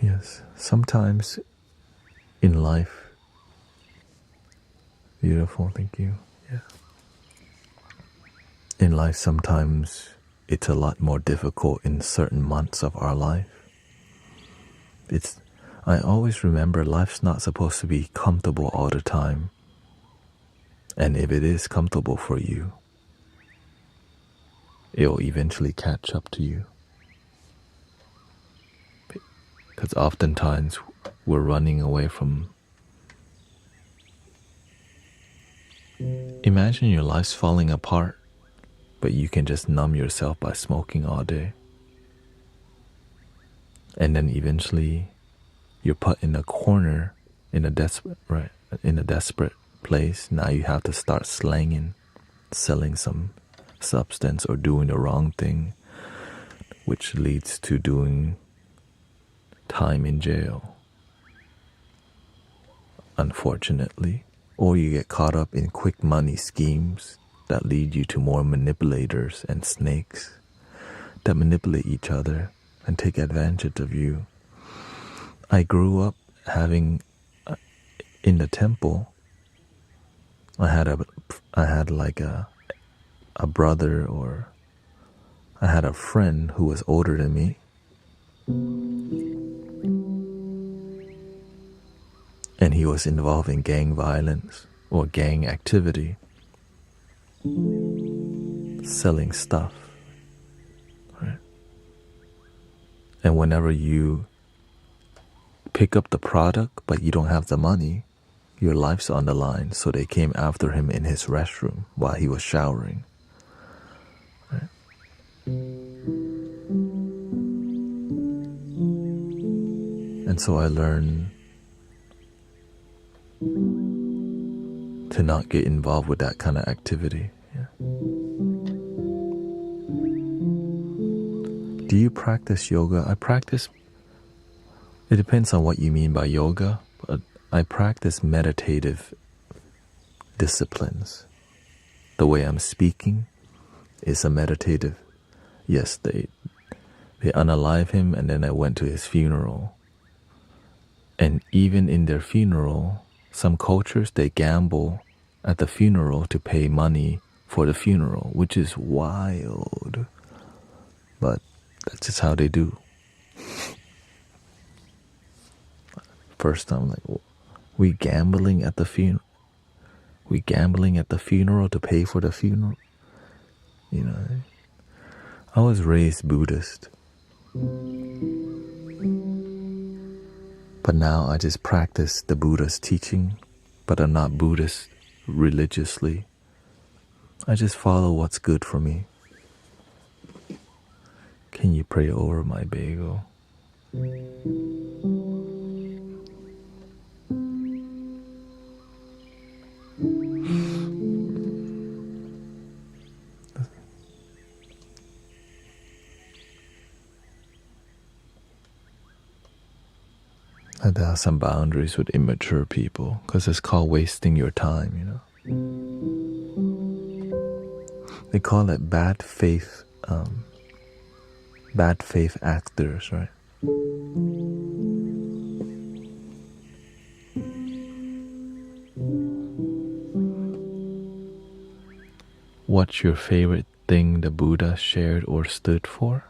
Yes, sometimes in life, beautiful, thank you. Yeah. In life, sometimes it's a lot more difficult in certain months of our life. I always remember life's not supposed to be comfortable all the time. And if it is comfortable for you, it'll eventually catch up to you. Because oftentimes we're running away from... Imagine your life's falling apart, but you can just numb yourself by smoking all day. And then eventually you're put in a corner in a desperate place. Now you have to start slanging, selling some substance or doing the wrong thing, which leads to doing time in jail, unfortunately. Or you get caught up in quick money schemes that lead you to more manipulators and snakes that manipulate each other and take advantage of you. I grew up having, in the temple, I had like a brother, or I had a friend who was older than me. And he was involved in gang violence or gang activity, selling stuff. Right? And whenever you pick up the product but you don't have the money, your life's on the line. So they came after him in his restroom while he was showering. Right? And so I learned to not get involved with that kind of activity. Yeah. Do you practice yoga? I practice, it depends on what you mean by yoga, but I practice meditative disciplines. The way I'm speaking is a meditative. Yes, they unalive him, and then I went to his funeral. And even in their funeral, some cultures, they gamble at the funeral to pay money for the funeral, which is wild. But that's just how they do. First time, like, we gambling at the funeral? We gambling at the funeral to pay for the funeral? You know, I was raised Buddhist. But now I just practice the Buddha's teaching, but I'm not Buddhist religiously. I just follow what's good for me. Can you pray over my bagel? there are some boundaries with immature people because it's called wasting your time, you know. They call it bad faith actors, right? What's your favorite thing the Buddha shared or stood for?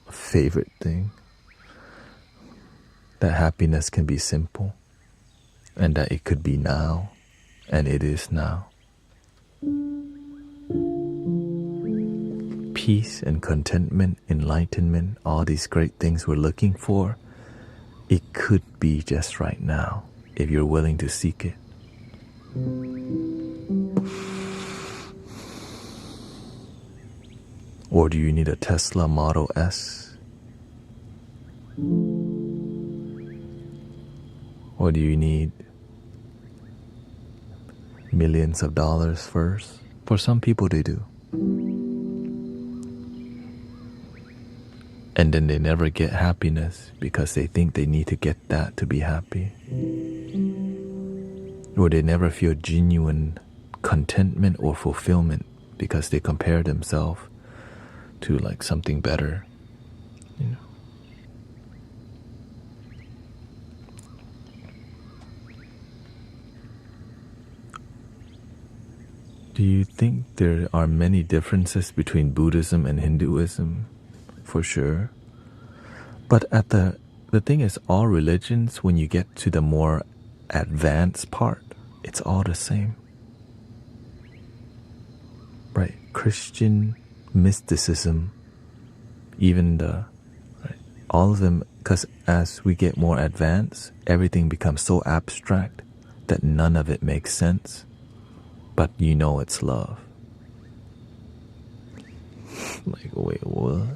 Favorite thing? That happiness can be simple, and that it could be now, and it is now. Peace and contentment, enlightenment, all these great things we're looking for, it could be just right now, if you're willing to seek it. Or do you need a Tesla Model S? Or do you need millions of dollars first? For some people they do. And then they never get happiness because they think they need to get that to be happy. Or they never feel genuine contentment or fulfillment because they compare themselves to like something better, you know. Do you think there are many differences between Buddhism and Hinduism? For sure. But the thing is, all religions, when you get to the more advanced part, it's all the same. Right? Christian mysticism, even all of them, because as we get more advanced, everything becomes so abstract that none of it makes sense. But you know it's love. Like, wait, what?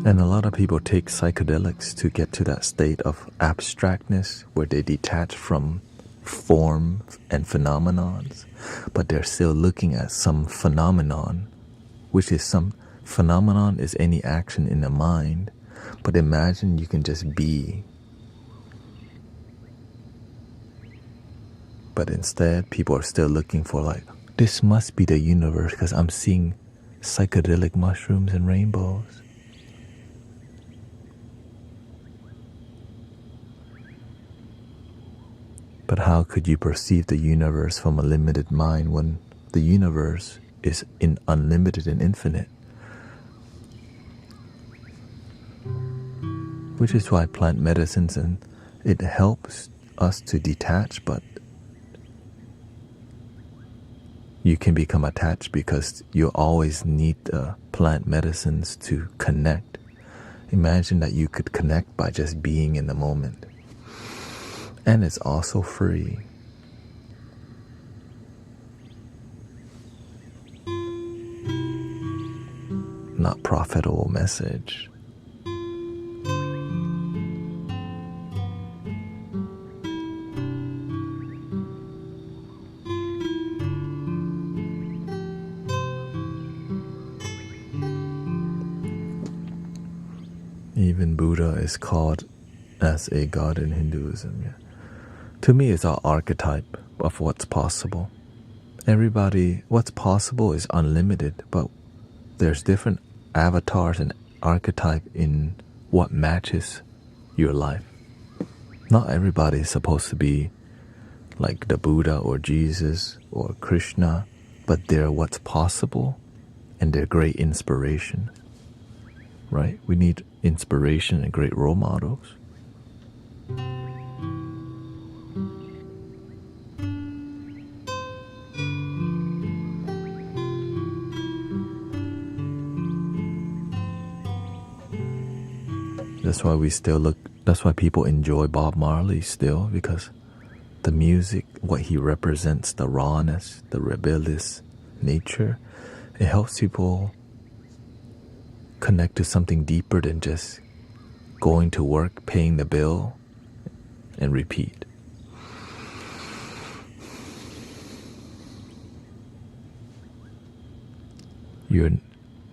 And a lot of people take psychedelics to get to that state of abstractness where they detach from form and phenomenons, but they're still looking at some phenomenon, which is some phenomenon is any action in the mind. But imagine you can just be. But instead, people are still looking for like, this must be the universe because I'm seeing psychedelic mushrooms and rainbows. But how could you perceive the universe from a limited mind when the universe is unlimited and infinite? Which is why plant medicines, and it helps us to detach, but you can become attached because you always need the plant medicines to connect. Imagine that you could connect by just being in the moment. And it's also free. Not profitable message. Even Buddha is called as a god in Hinduism. Yeah. To me, it's an archetype of what's possible. What's possible is unlimited, but there's different avatars and archetype in what matches your life. Not everybody is supposed to be like the Buddha or Jesus or Krishna, but they're what's possible and they're great inspiration. Right? We need inspiration and great role models. That's why people enjoy Bob Marley still, because the music, what he represents, the rawness, the rebellious nature, it helps people connect to something deeper than just going to work, paying the bill, and repeat. You're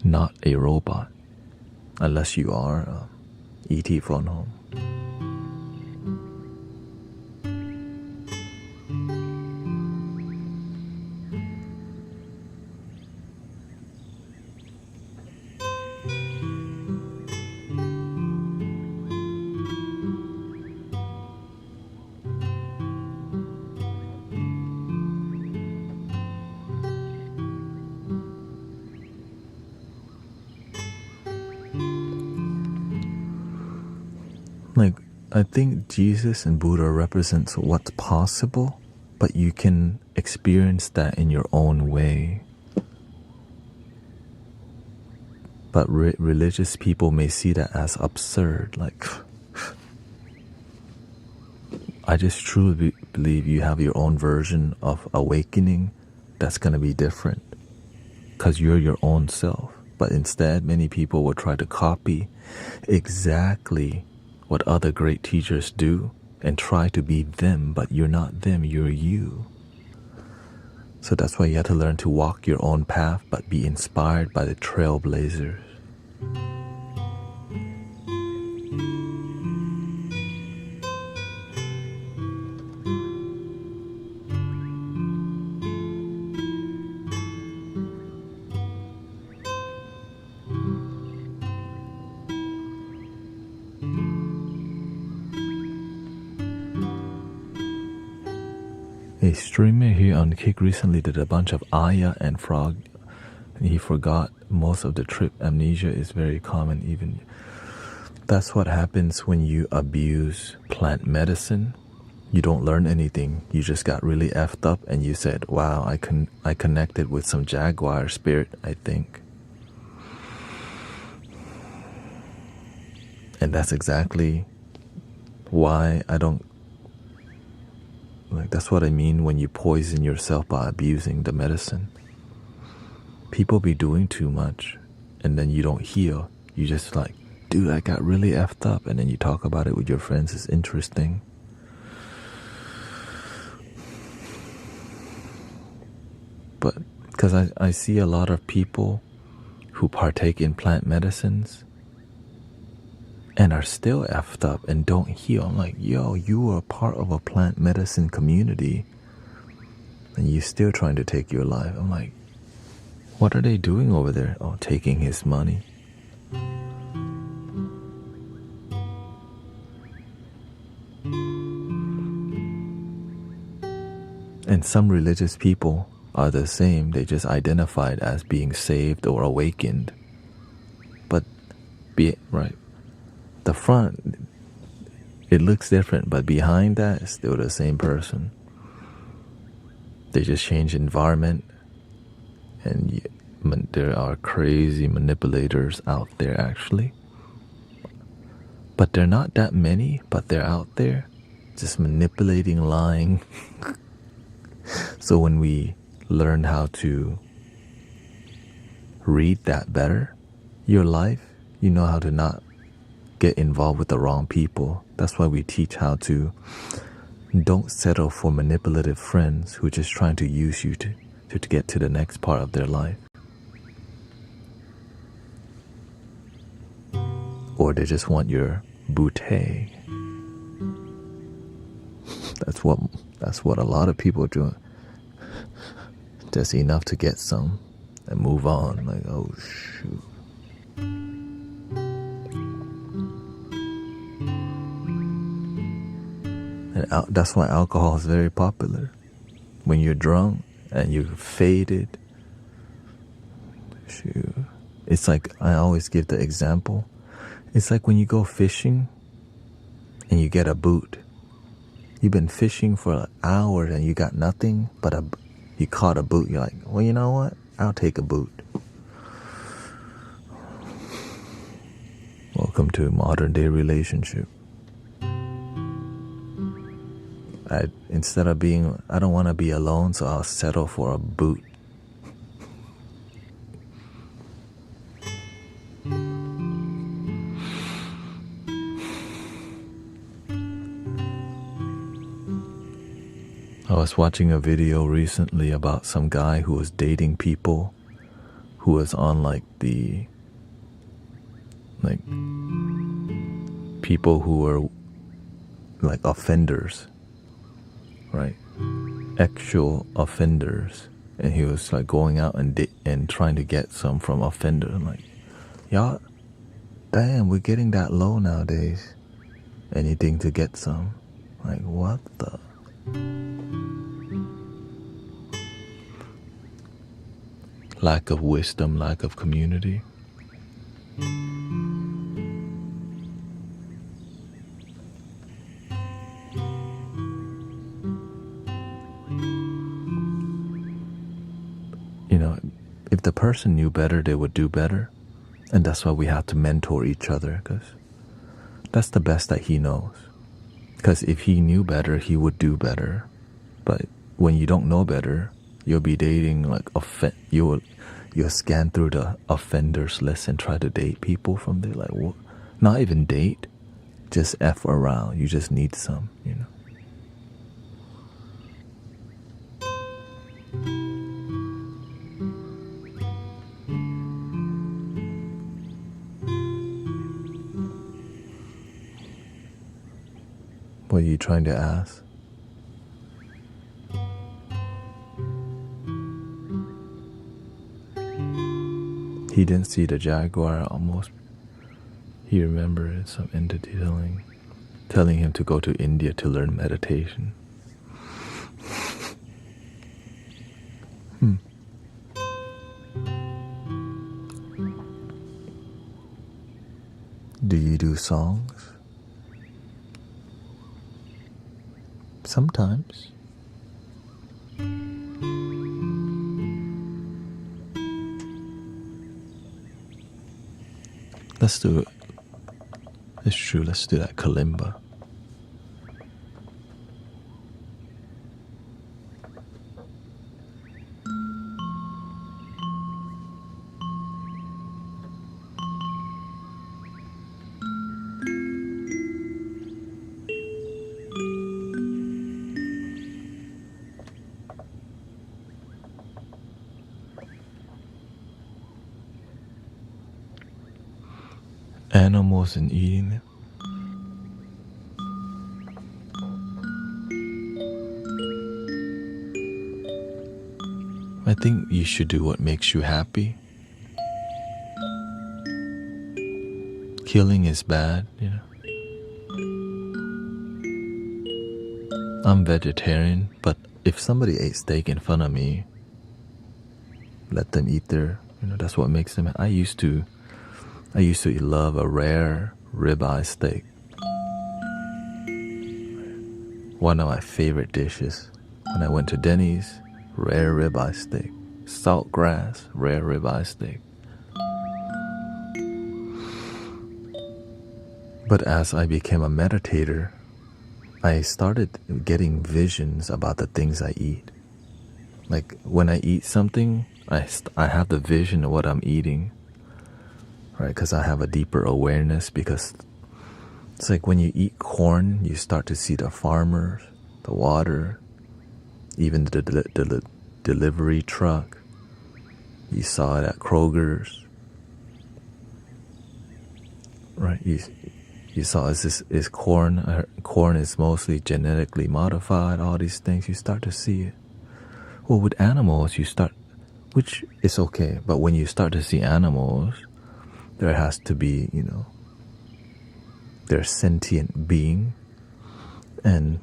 not a robot, unless you are E.T. phone home. Like, I think Jesus and Buddha represents what's possible, but you can experience that in your own way. But religious people may see that as absurd. Like, I just truly believe you have your own version of awakening that's going to be different because you're your own self. But instead, many people will try to copy exactly what other great teachers do and try to be them, but you're not them, you're you. So that's why you have to learn to walk your own path, but be inspired by the trailblazers. A streamer here on Kick recently did a bunch of Aya and Frog, and he forgot most of the trip. Amnesia is very common even. That's what happens when you abuse plant medicine. You don't learn anything. You just got really effed up and you said, wow, I connected with some jaguar spirit, I think. And that's exactly why I don't. Like, that's what I mean when you poison yourself by abusing the medicine. People be doing too much and then you don't heal. You just like, dude, I got really effed up, and then you talk about it with your friends. It's interesting. But because I see a lot of people who partake in plant medicines and are still effed up and don't heal. I'm like, yo, you are part of a plant medicine community and you're still trying to take your life. I'm like, what are they doing over there? Oh, taking his money. And some religious people are the same. They just identified as being saved or awakened. But right. The front, it looks different, but behind that is still the same person. They just change environment, and there are crazy manipulators out there actually. But they're not that many, but they're out there just manipulating, lying. So when we learn how to read that better, your life, you know how to not get involved with the wrong people. That's why we teach how to don't settle for manipulative friends who are just trying to use you to get to the next part of their life. Or they just want your bouquet. That's what a lot of people are doing. Just enough to get some and move on. Like, oh shoot. And that's why alcohol is very popular. When you're drunk and you're faded, shoot. It's like, I always give the example. It's like when you go fishing and you get a boot. You've been fishing for hours and you got nothing, but you caught a boot. You're like, well, you know what? I'll take a boot. Welcome to a modern day relationship. Instead of I don't want to be alone, so I'll settle for a boot. I was watching a video recently about some guy who was dating people who was on people who were like offenders, right? Actual offenders. And he was like going out and trying to get some from offenders. I'm like, y'all, damn, we're getting that low nowadays. Anything to get some. Like, what the? Lack of wisdom, lack of community. You know, if the person knew better, they would do better. And that's why we have to mentor each other, because that's the best that he knows. Because if he knew better, he would do better. But when you don't know better, you'll be dating like you'll scan through the offenders list and try to date people from there. Like, what? Not even date, just F around. You just need some, you know. What are you trying to ask? He didn't see the jaguar almost. He remembered some entity telling him to go to India to learn meditation. Do you do songs? Sometimes. Let's do it. It's true, let's do that kalimba. Animals and eating them. I think you should do what makes you happy. Killing is bad, you know. I'm vegetarian, but if somebody ate steak in front of me, let them eat that's what makes them. I used to love a rare ribeye steak. One of my favorite dishes. When I went to Denny's, rare ribeye steak. Saltgrass, rare ribeye steak. But as I became a meditator, I started getting visions about the things I eat. Like when I eat something, I have the vision of what I'm eating. Right, because I have a deeper awareness, because it's like when you eat corn, you start to see the farmers, the water, even the delivery truck. You saw it at Kroger's. Right, you saw is corn. Corn is mostly genetically modified, all these things. You start to see it. Well, with animals, which is okay, but when you start to see animals, there has to be, they're sentient being. And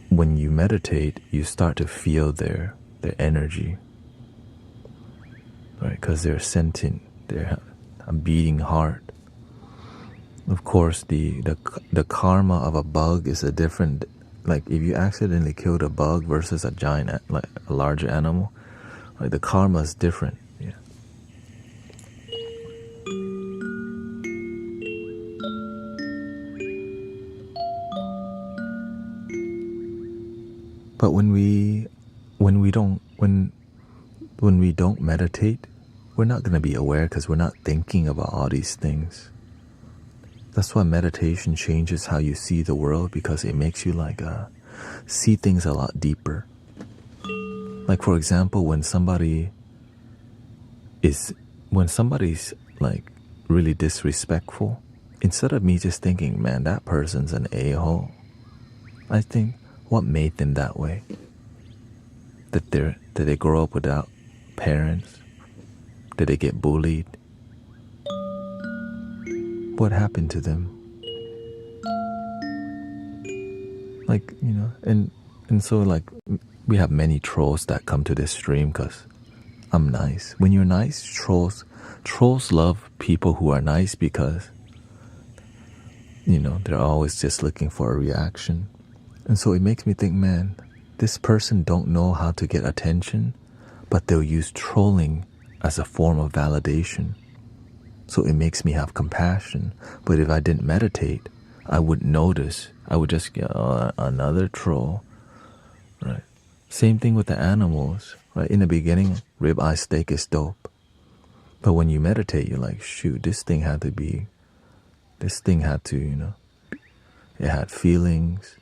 when you meditate, you start to feel their energy. Right? Because they're sentient. They're a beating heart. Of course, the karma of a bug is a different. Like if you accidentally killed a bug versus a giant, like a larger animal, like the karma is different. Yeah. But when we don't meditate, we're not going to be aware because we're not thinking about all these things. That's why meditation changes how you see the world, because it makes you see things a lot deeper. Like, for example, when somebody's like really disrespectful, instead of me just thinking, man, that person's an a-hole, I think, what made them that way? That they grow up without parents? Did they get bullied? What happened to them? Like, and so like we have many trolls that come to this stream because I'm nice. When you're nice, trolls love people who are nice because, they're always just looking for a reaction. And so it makes me think, man, this person don't know how to get attention, but they'll use trolling as a form of validation. So it makes me have compassion. But if I didn't meditate, I wouldn't notice. I would just get another troll, right? Same thing with the animals, right? In the beginning, ribeye steak is dope. But when you meditate, you're like, shoot, this thing had to, it had feelings.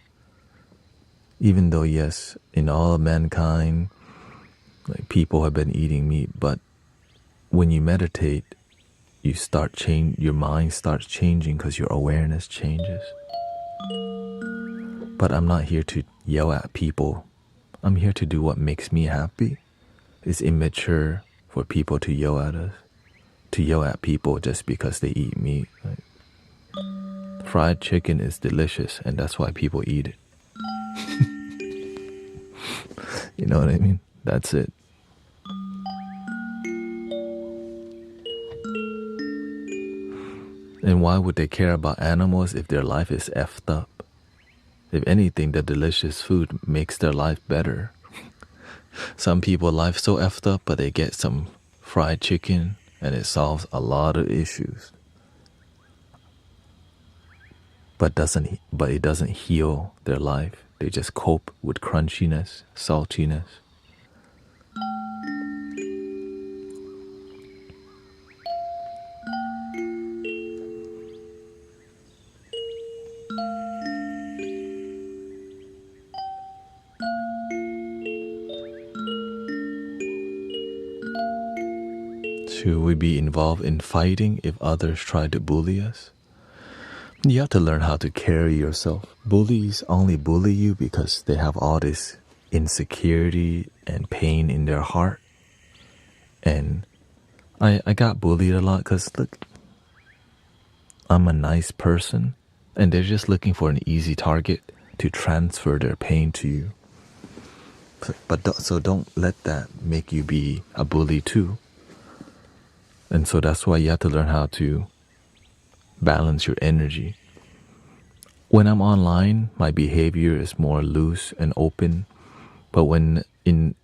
Even though, yes, in all of mankind, like, people have been eating meat, but when you meditate, your mind starts changing because your awareness changes. But I'm not here to yell at people. I'm here to do what makes me happy. It's immature for people to yell at us, to yell at people just because they eat meat. Like, fried chicken is delicious, and that's why people eat it. You know what I mean? That's it. And why would they care about animals if their life is effed up? If anything, the delicious food makes their life better. Some people's life so effed up, but they get some fried chicken and it solves a lot of issues. But it doesn't heal their life. They just cope with crunchiness, saltiness. Should we be involved in fighting if others try to bully us? You have to learn how to carry yourself. Bullies only bully you because they have all this insecurity and pain in their heart. And I got bullied a lot because, look, I'm a nice person, and they're just looking for an easy target to transfer their pain to you. So don't let that make you be a bully too. And so that's why you have to learn how to balance your energy. When I'm online, my behavior is more loose and open. But when I'm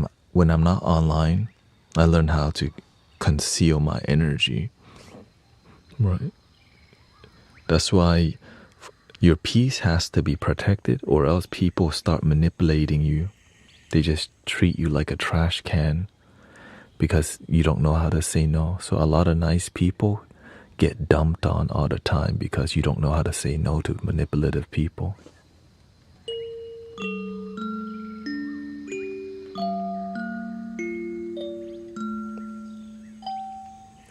not online, I learn how to conceal my energy. Right. That's why your peace has to be protected, or else people start manipulating you. They just treat you like a trash can because you don't know how to say no. So a lot of nice people get dumped on all the time because you don't know how to say no to manipulative people.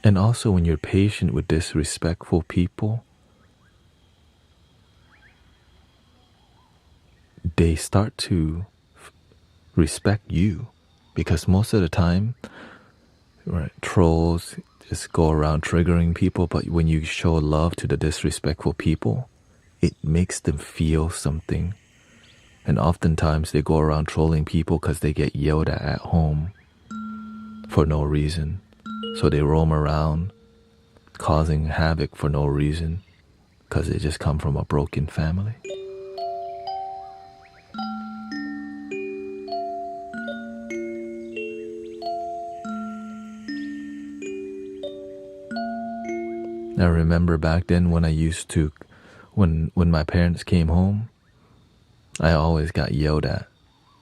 And also, when you're patient with disrespectful people, they start to respect you, because most of the time, right, trolls just go around triggering people, but when you show love to the disrespectful people, it makes them feel something. And oftentimes they go around trolling people because they get yelled at home for no reason. So they roam around causing havoc for no reason because they just come from a broken family. I remember back then when I used to, when my parents came home, I always got yelled at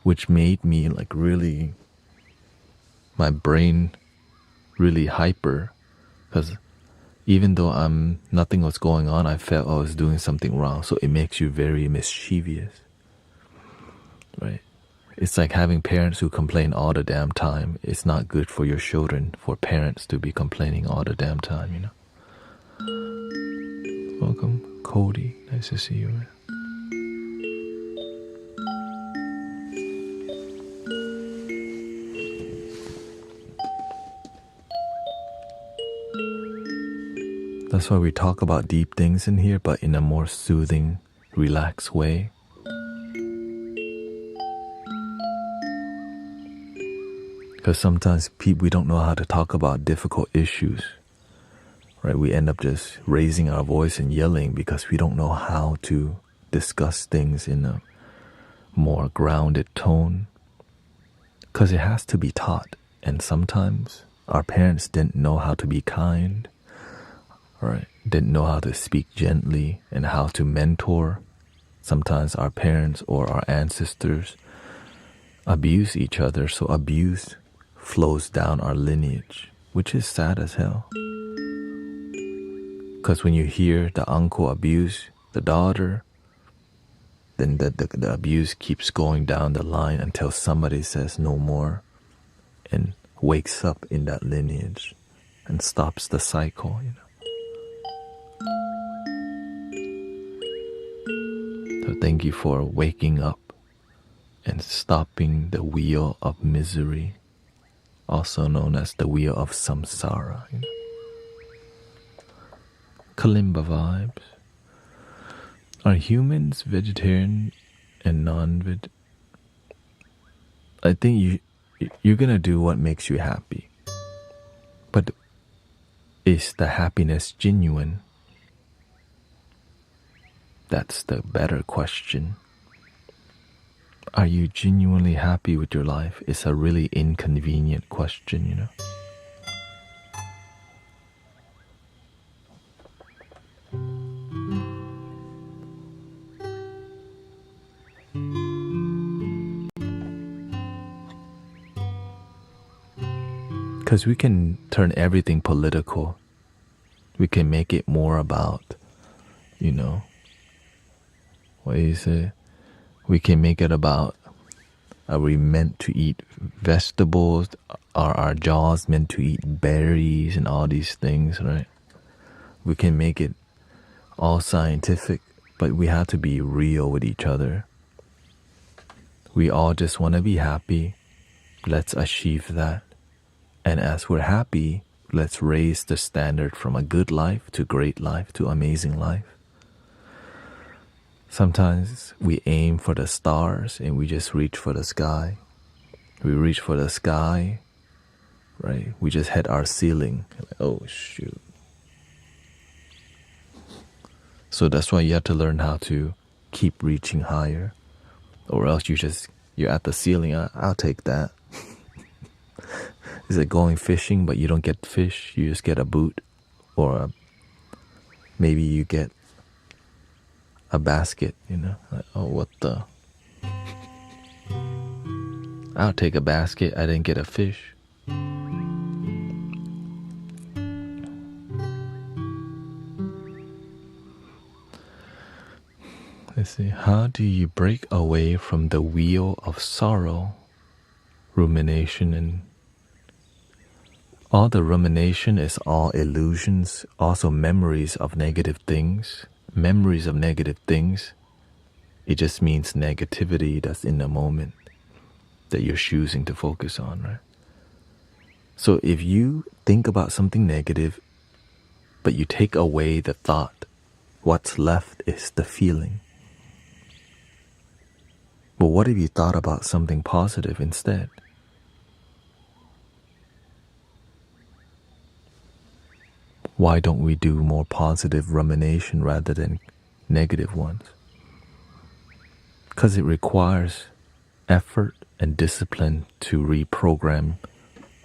which made me like really, my brain really hyper, because even though nothing was going on, I felt I was doing something wrong. So it makes you very mischievous, right? It's like having parents who complain all the damn time. It's not good for your children, for parents to be complaining all the damn time, you know. Welcome, Cody. Nice to see you, man. That's why we talk about deep things in here, but in a more soothing, relaxed way. Because sometimes we don't know how to talk about difficult issues, right? We end up just raising our voice and yelling because we don't know how to discuss things in a more grounded tone. Because it has to be taught. And sometimes our parents didn't know how to be kind, right? Didn't know how to speak gently and how to mentor. Sometimes our parents or our ancestors abuse each other, so abuse flows down our lineage, which is sad as hell. Because when you hear the uncle abuse the daughter, then the abuse keeps going down the line until somebody says no more and wakes up in that lineage and stops the cycle, you know. So thank you for waking up and stopping the wheel of misery, also known as the wheel of samsara. You know? Kalimba vibes. Are humans vegetarian and non-veg? I think you're gonna do what makes you happy. But is the happiness genuine? That's the better question. Are you genuinely happy with your life? It's a really inconvenient question, you know. Because we can turn everything political. We can make it more about, you know, what is it? We can make it about, are we meant to eat vegetables? Are our jaws meant to eat berries and all these things, right? We can make it all scientific, but we have to be real with each other. We all just want to be happy. Let's achieve that. And as we're happy, let's raise the standard from a good life to great life to amazing life. Sometimes we aim for the stars and we just reach for the sky. We reach for the sky, right? We just hit our ceiling. Like, oh, shoot. So that's why you have to learn how to keep reaching higher. Or else you're at the ceiling. I'll take that. Is it going fishing, but you don't get fish? You just get a boot, or maybe you get a basket, you know? Like, oh, what the? I'll take a basket. I didn't get a fish. Let's see. How do you break away from the wheel of sorrow, rumination, and all the rumination is all illusions, also memories of negative things. Memories of negative things, it just means negativity that's in the moment that you're choosing to focus on, right? So if you think about something negative, but you take away the thought, what's left is the feeling. But what if you thought about something positive instead? Why don't we do more positive rumination rather than negative ones? Because it requires effort and discipline to reprogram,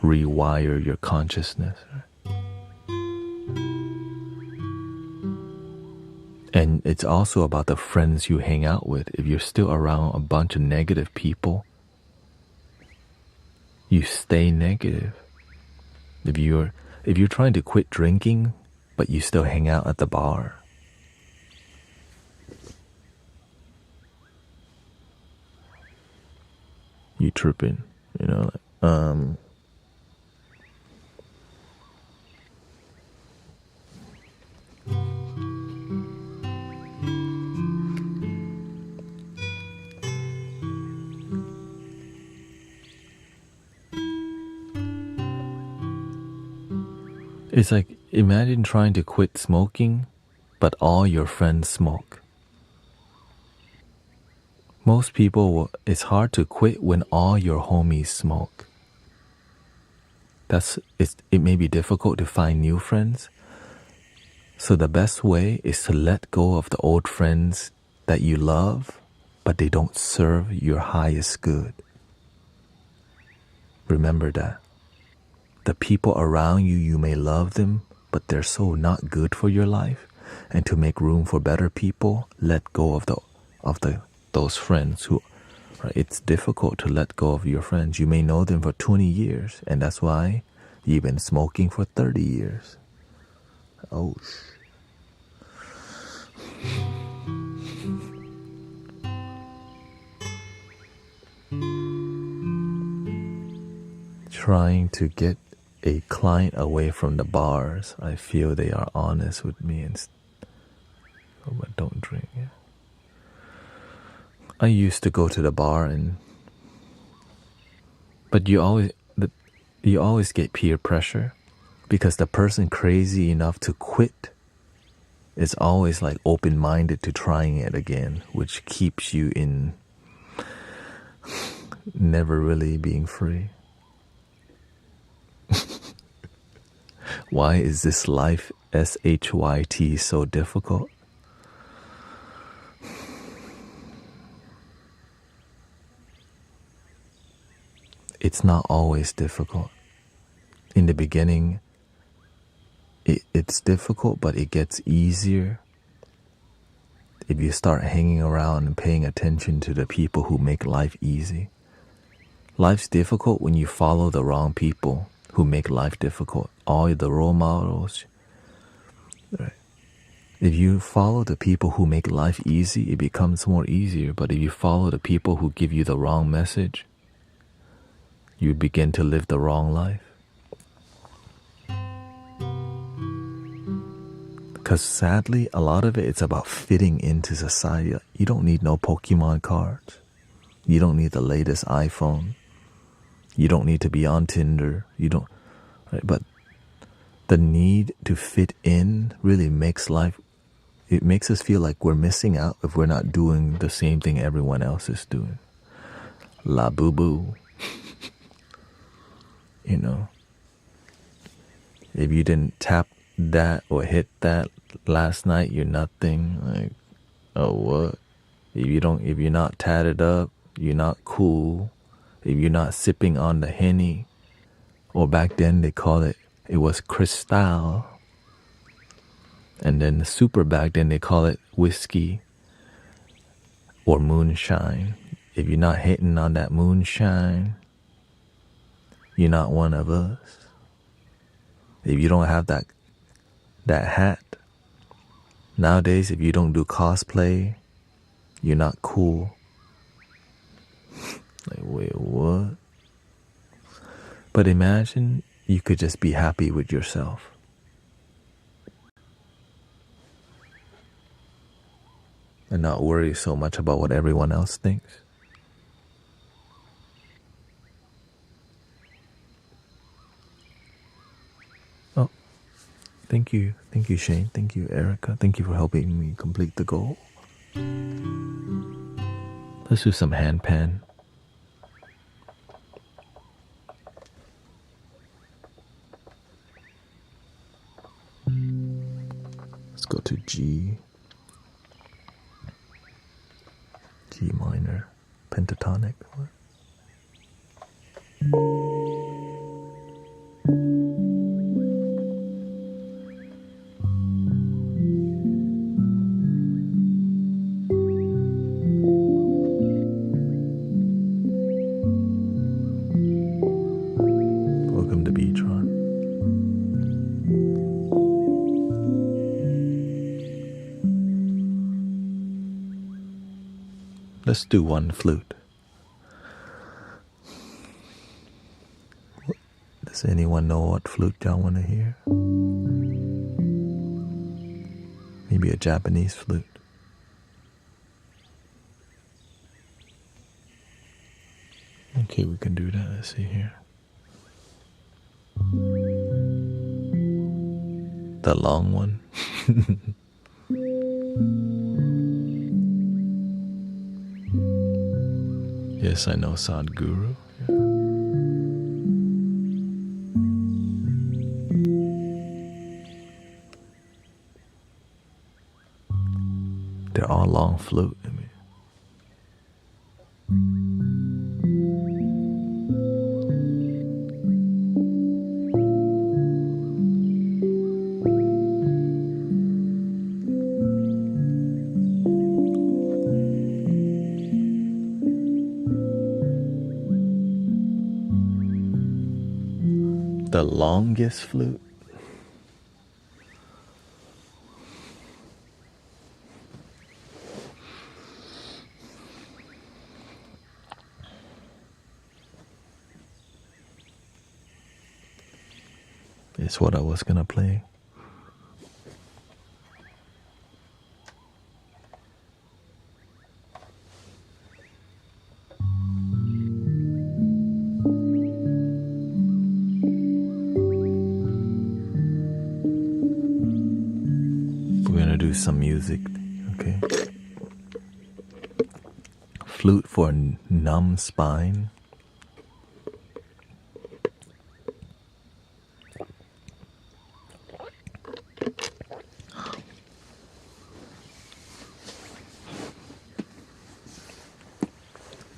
rewire your consciousness. And it's also about the friends you hang out with. If you're still around a bunch of negative people, you stay negative. If you're trying to quit drinking, but you still hang out at the bar, you tripping, you know. It's like, imagine trying to quit smoking, but all your friends smoke. Most people, it's hard to quit when all your homies smoke. It may be difficult to find new friends. So the best way is to let go of the old friends that you love, but they don't serve your highest good. Remember that. The people around you, you may love them, but they're so not good for your life. And to make room for better people, let go of those friends who, right? It's difficult to let go of your friends. You may know them for 20 years, and that's why you've been smoking for 30 years. Oh, trying to get a client away from the bars. I feel they are honest with me but don't drink. Yeah. I used to go to the bar but you always get peer pressure because the person crazy enough to quit is always like open-minded to trying it again, which keeps you in never really being free. Why is this life, SHYT, so difficult? It's not always difficult. In the beginning, it's difficult, but it gets easier if you start hanging around and paying attention to the people who make life easy. Life's difficult when you follow the wrong people who make life difficult. All the role models. Right. If you follow the people who make life easy, it becomes more easier. But if you follow the people who give you the wrong message, you begin to live the wrong life. Because sadly, a lot of it's about fitting into society. You don't need no Pokemon cards. You don't need the latest iPhone. You don't need to be on Tinder. You don't, right? But the need to fit in really makes life, it makes us feel like we're missing out if we're not doing the same thing everyone else is doing. La boo boo. You know, if you didn't tap that or hit that last night, you're nothing. Like, oh, what? If you're not tatted up, you're not cool. If you're not sipping on the Henny, or back then it was Freestyle, and then the super back then they call it whiskey or moonshine. If you're not hitting on that moonshine, you're not one of us. If you don't have that hat, nowadays if you don't do cosplay, you're not cool. Like, wait, what? But imagine you could just be happy with yourself. And not worry so much about what everyone else thinks. Oh, thank you. Thank you, Shane. Thank you, Erica. Thank you for helping me complete the goal. Let's do some hand pan. Let's go to G minor, pentatonic. Let's do one flute. Does anyone know what flute y'all want to hear? Maybe a Japanese flute. Okay, we can do that. Let's see here. The long one. Yes, I know Sadhguru. They're all long flute. I mean. The longest flute? It's what I was gonna play. We're gonna do some music, okay? Flute for numb spine.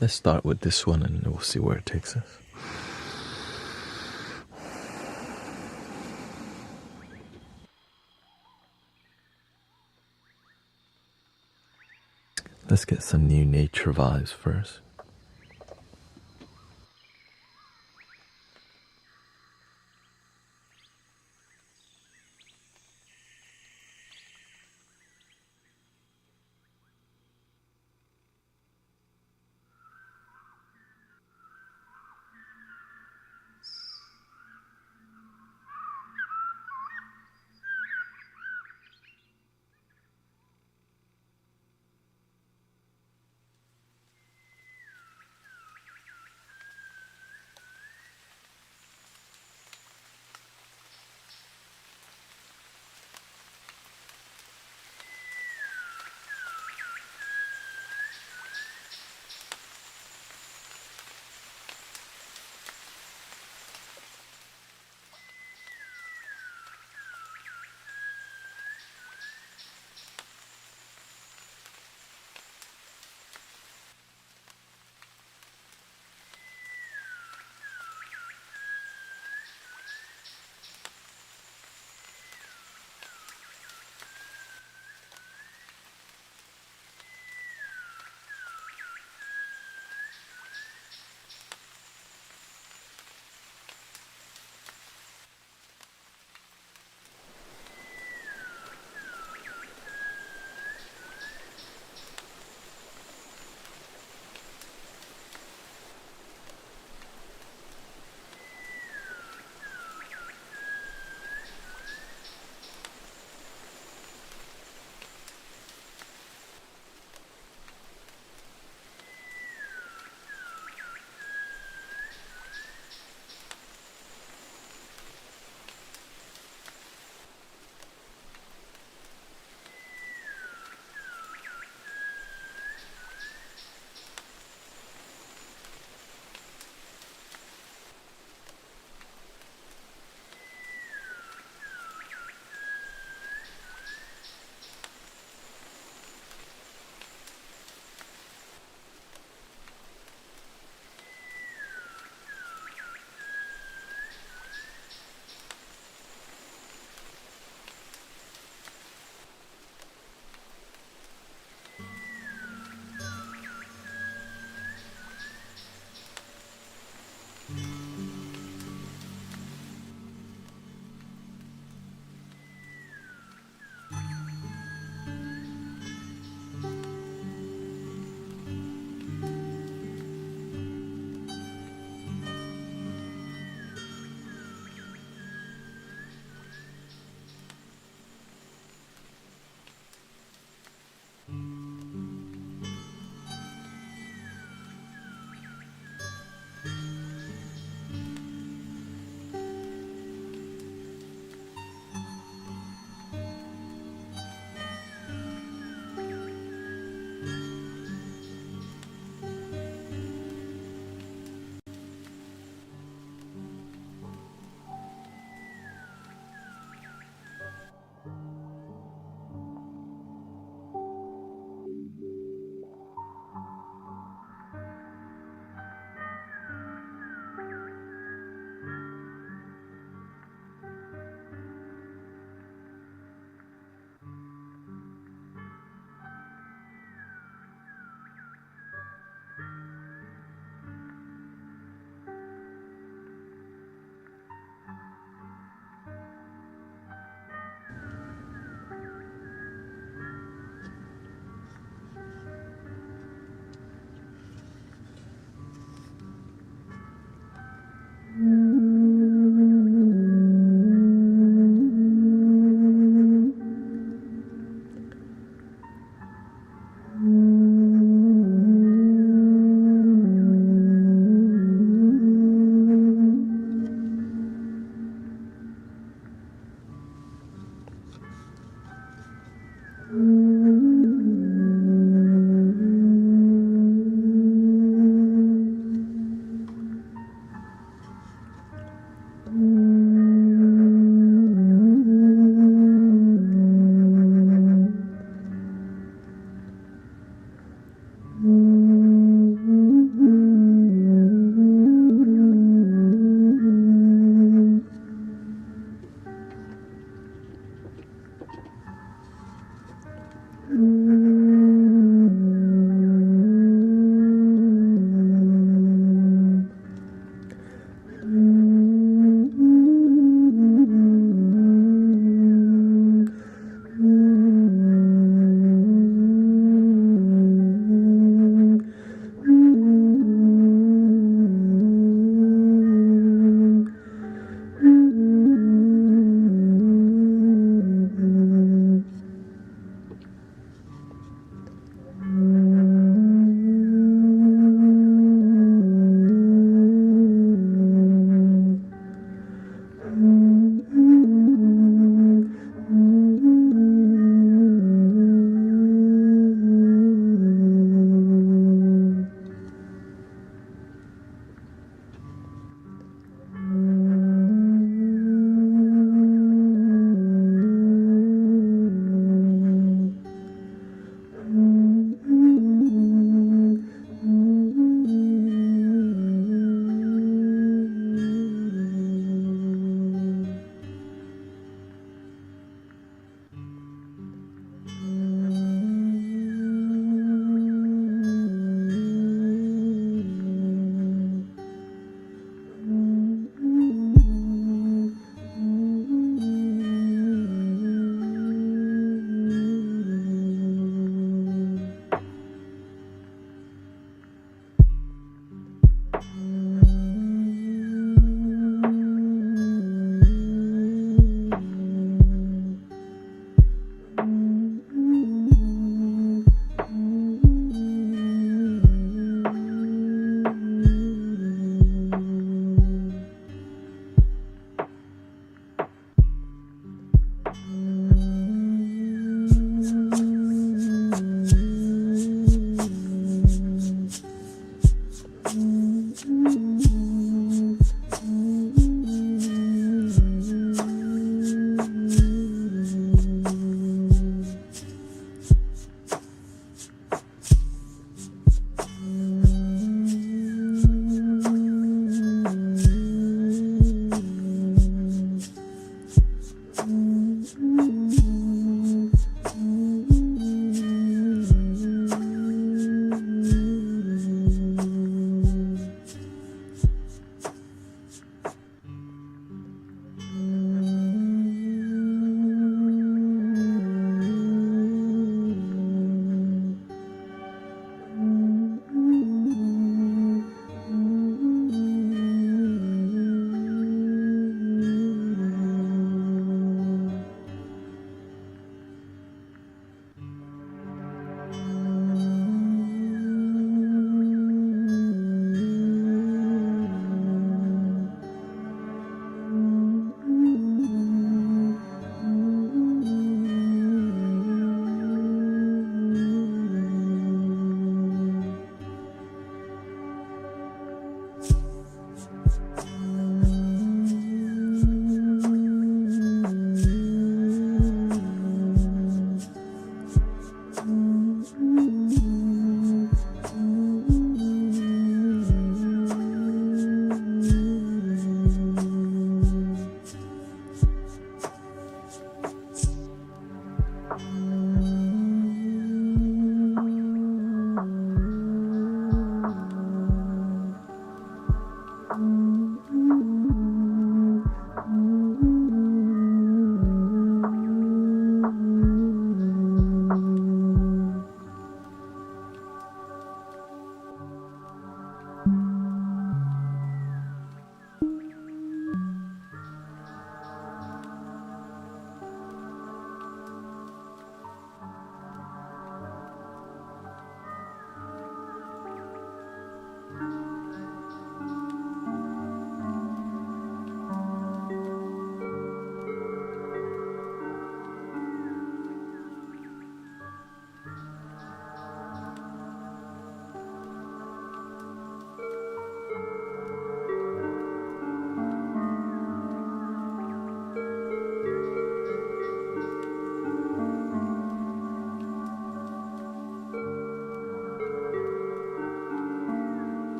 Let's start with this one and we'll see where it takes us. Let's get some new nature vibes first.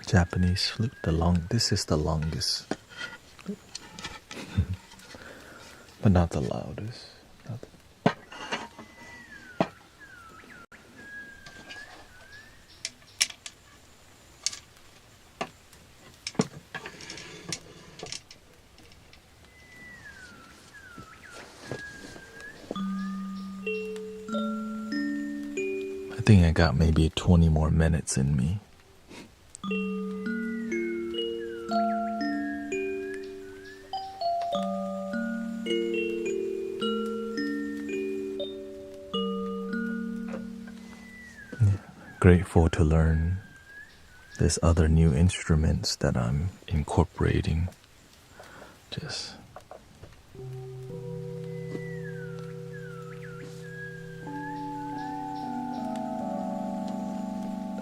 Japanese flute. This is the longest, but not the loudest. I think I got maybe 20 more minutes in me. Grateful to learn this other new instruments that I'm incorporating. Just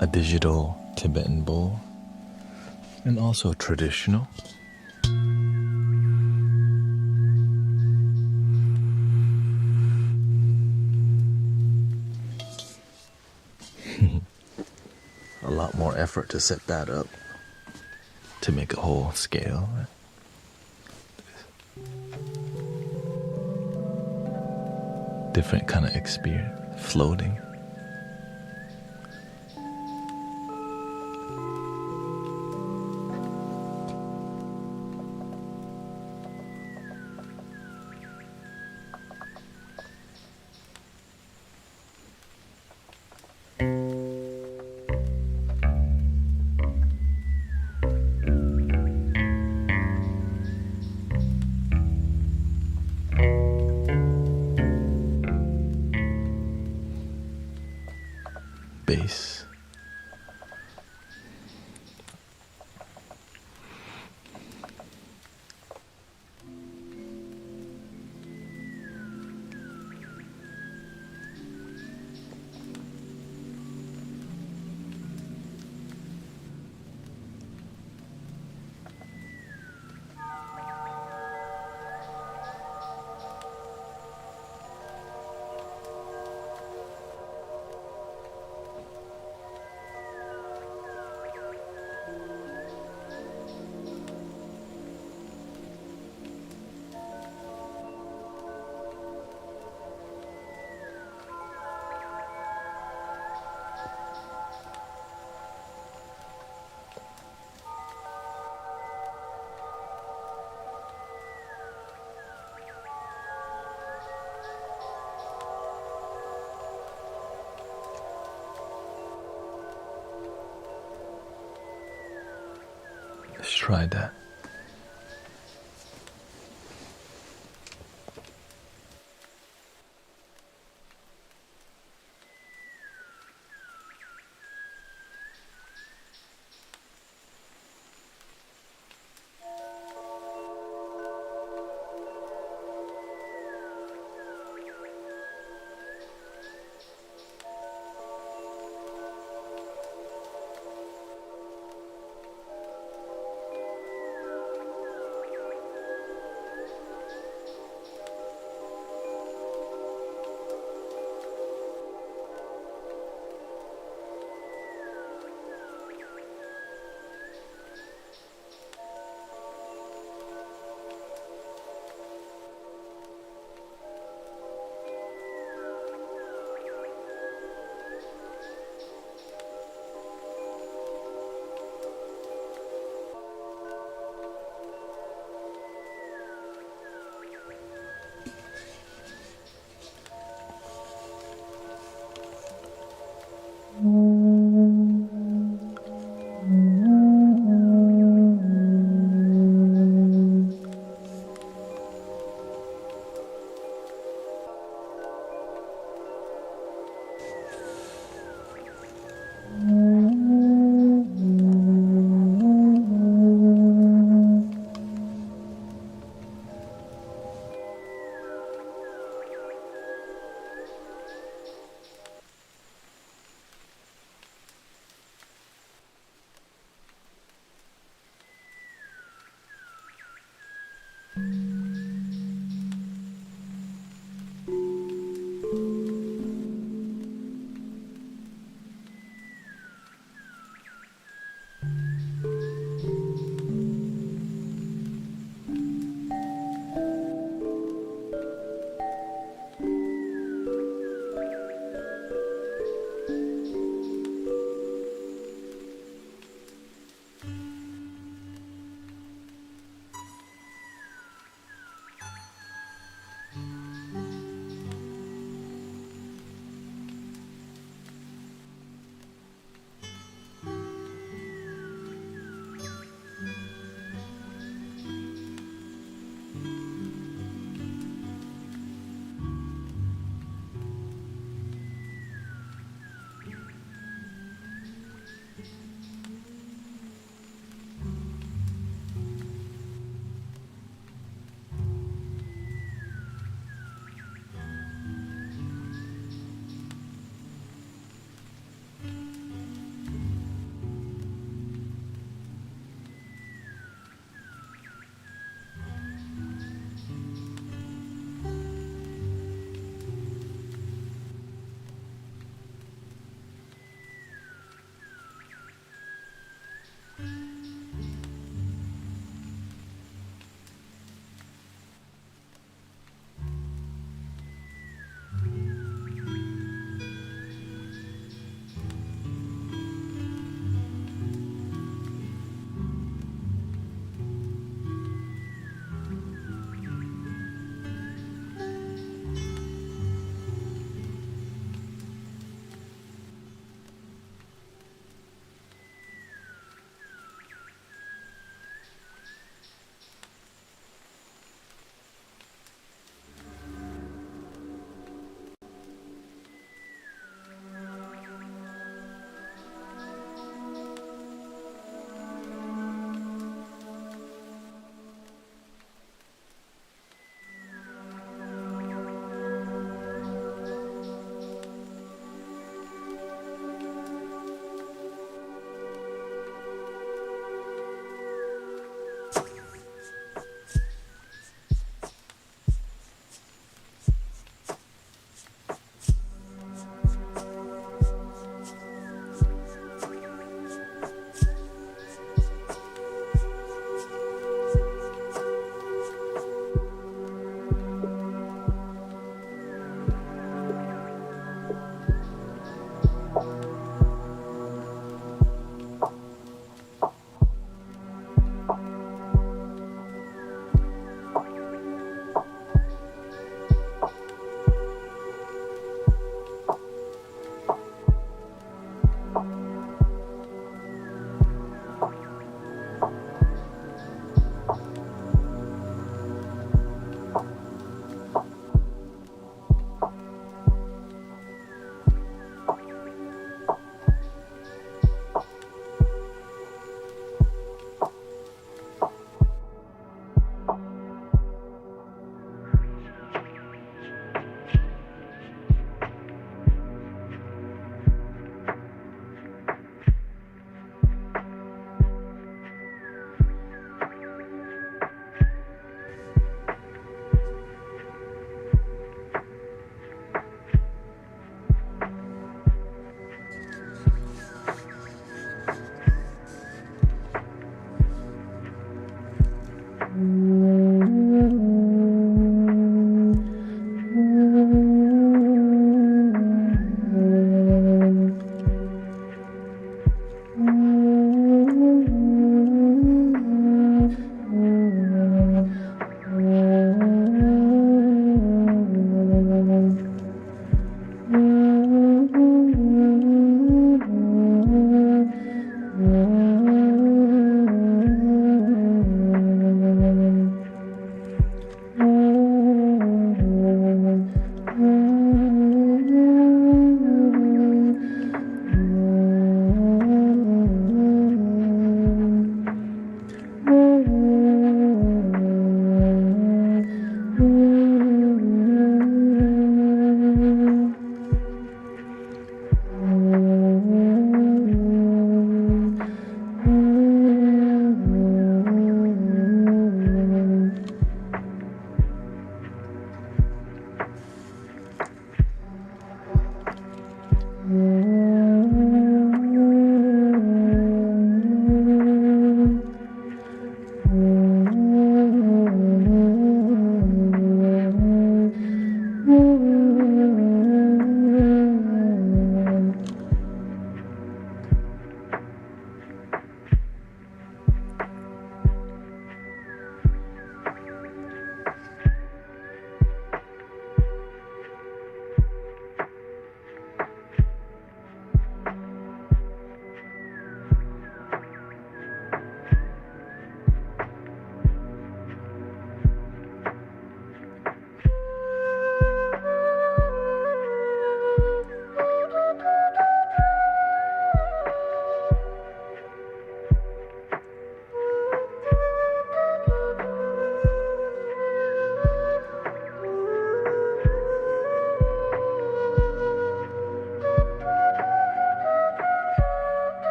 a digital Tibetan bowl and also traditional. A lot more effort to set that up to make a whole scale. Different kind of experience, floating. Bass. Let's try that.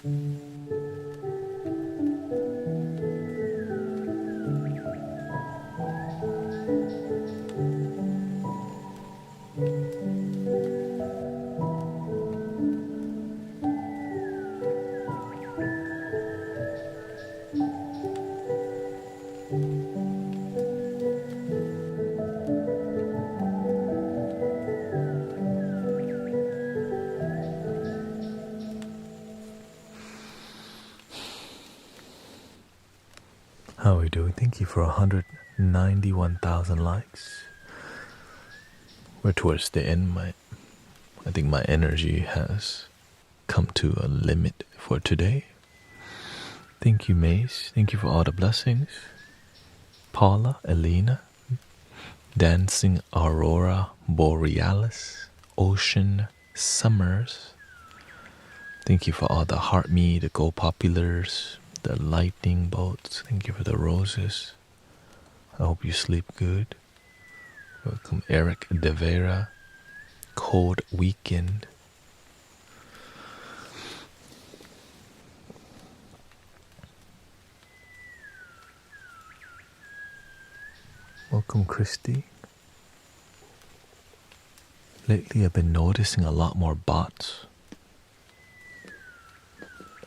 How are we doing? Thank you for 191,000 likes. We're towards the end. I think my energy has come to a limit for today. Thank you, Mace. Thank you for all the blessings. Paula, Elena, Dancing Aurora Borealis, Ocean Summers. Thank you for all the heart me, the go populars, the lightning bolts. Thank you for the roses. I hope you sleep good. Welcome, Eric De Vera. Cold Weekend. Welcome, Christy. Lately, I've been noticing a lot more bots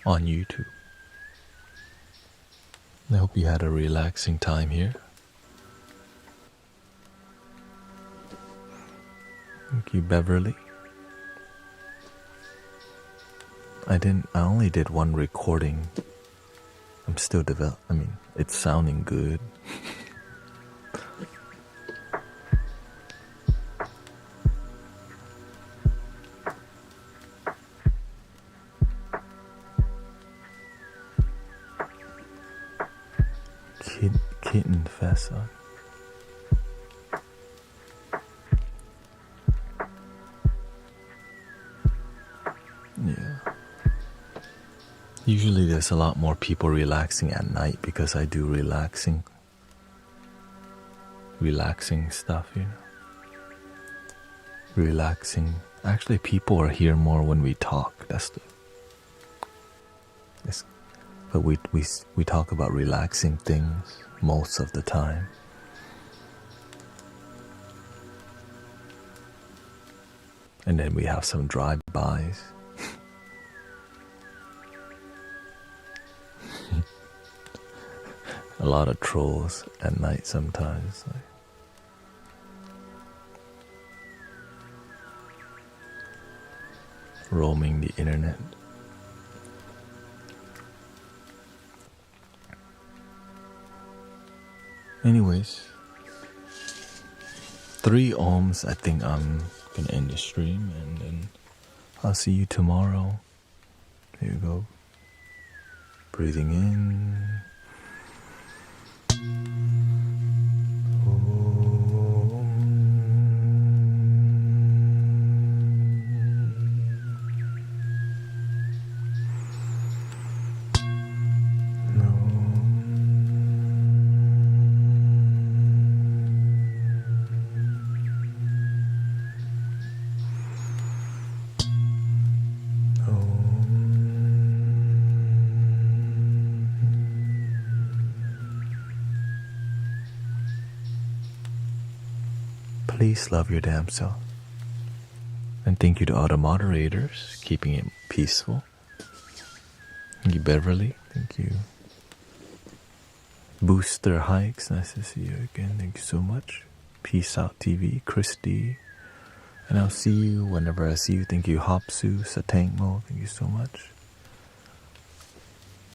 on YouTube. I hope you had a relaxing time here. Thank you, Beverly. I only did one recording. I'm still it's sounding good. Kitten Fessa. Yeah. Usually there's a lot more people relaxing at night because I do relaxing stuff, you know. Relaxing. Actually, people are here more when we talk. But we talk about relaxing things most of the time. And then we have some drive-bys. A lot of trolls at night sometimes. Roaming the internet. Anyways, 3 ohms, I think I'm gonna end the stream, and then I'll see you tomorrow. Here you go. Breathing in. Please love your damn self. And thank you to all the moderators, keeping it peaceful. Thank you, Beverly. Thank you. Booster Hikes, nice to see you again. Thank you so much. Peace Out TV, Christy. And I'll see you whenever I see you. Thank you, Hopsu, Satangmo. Thank you so much.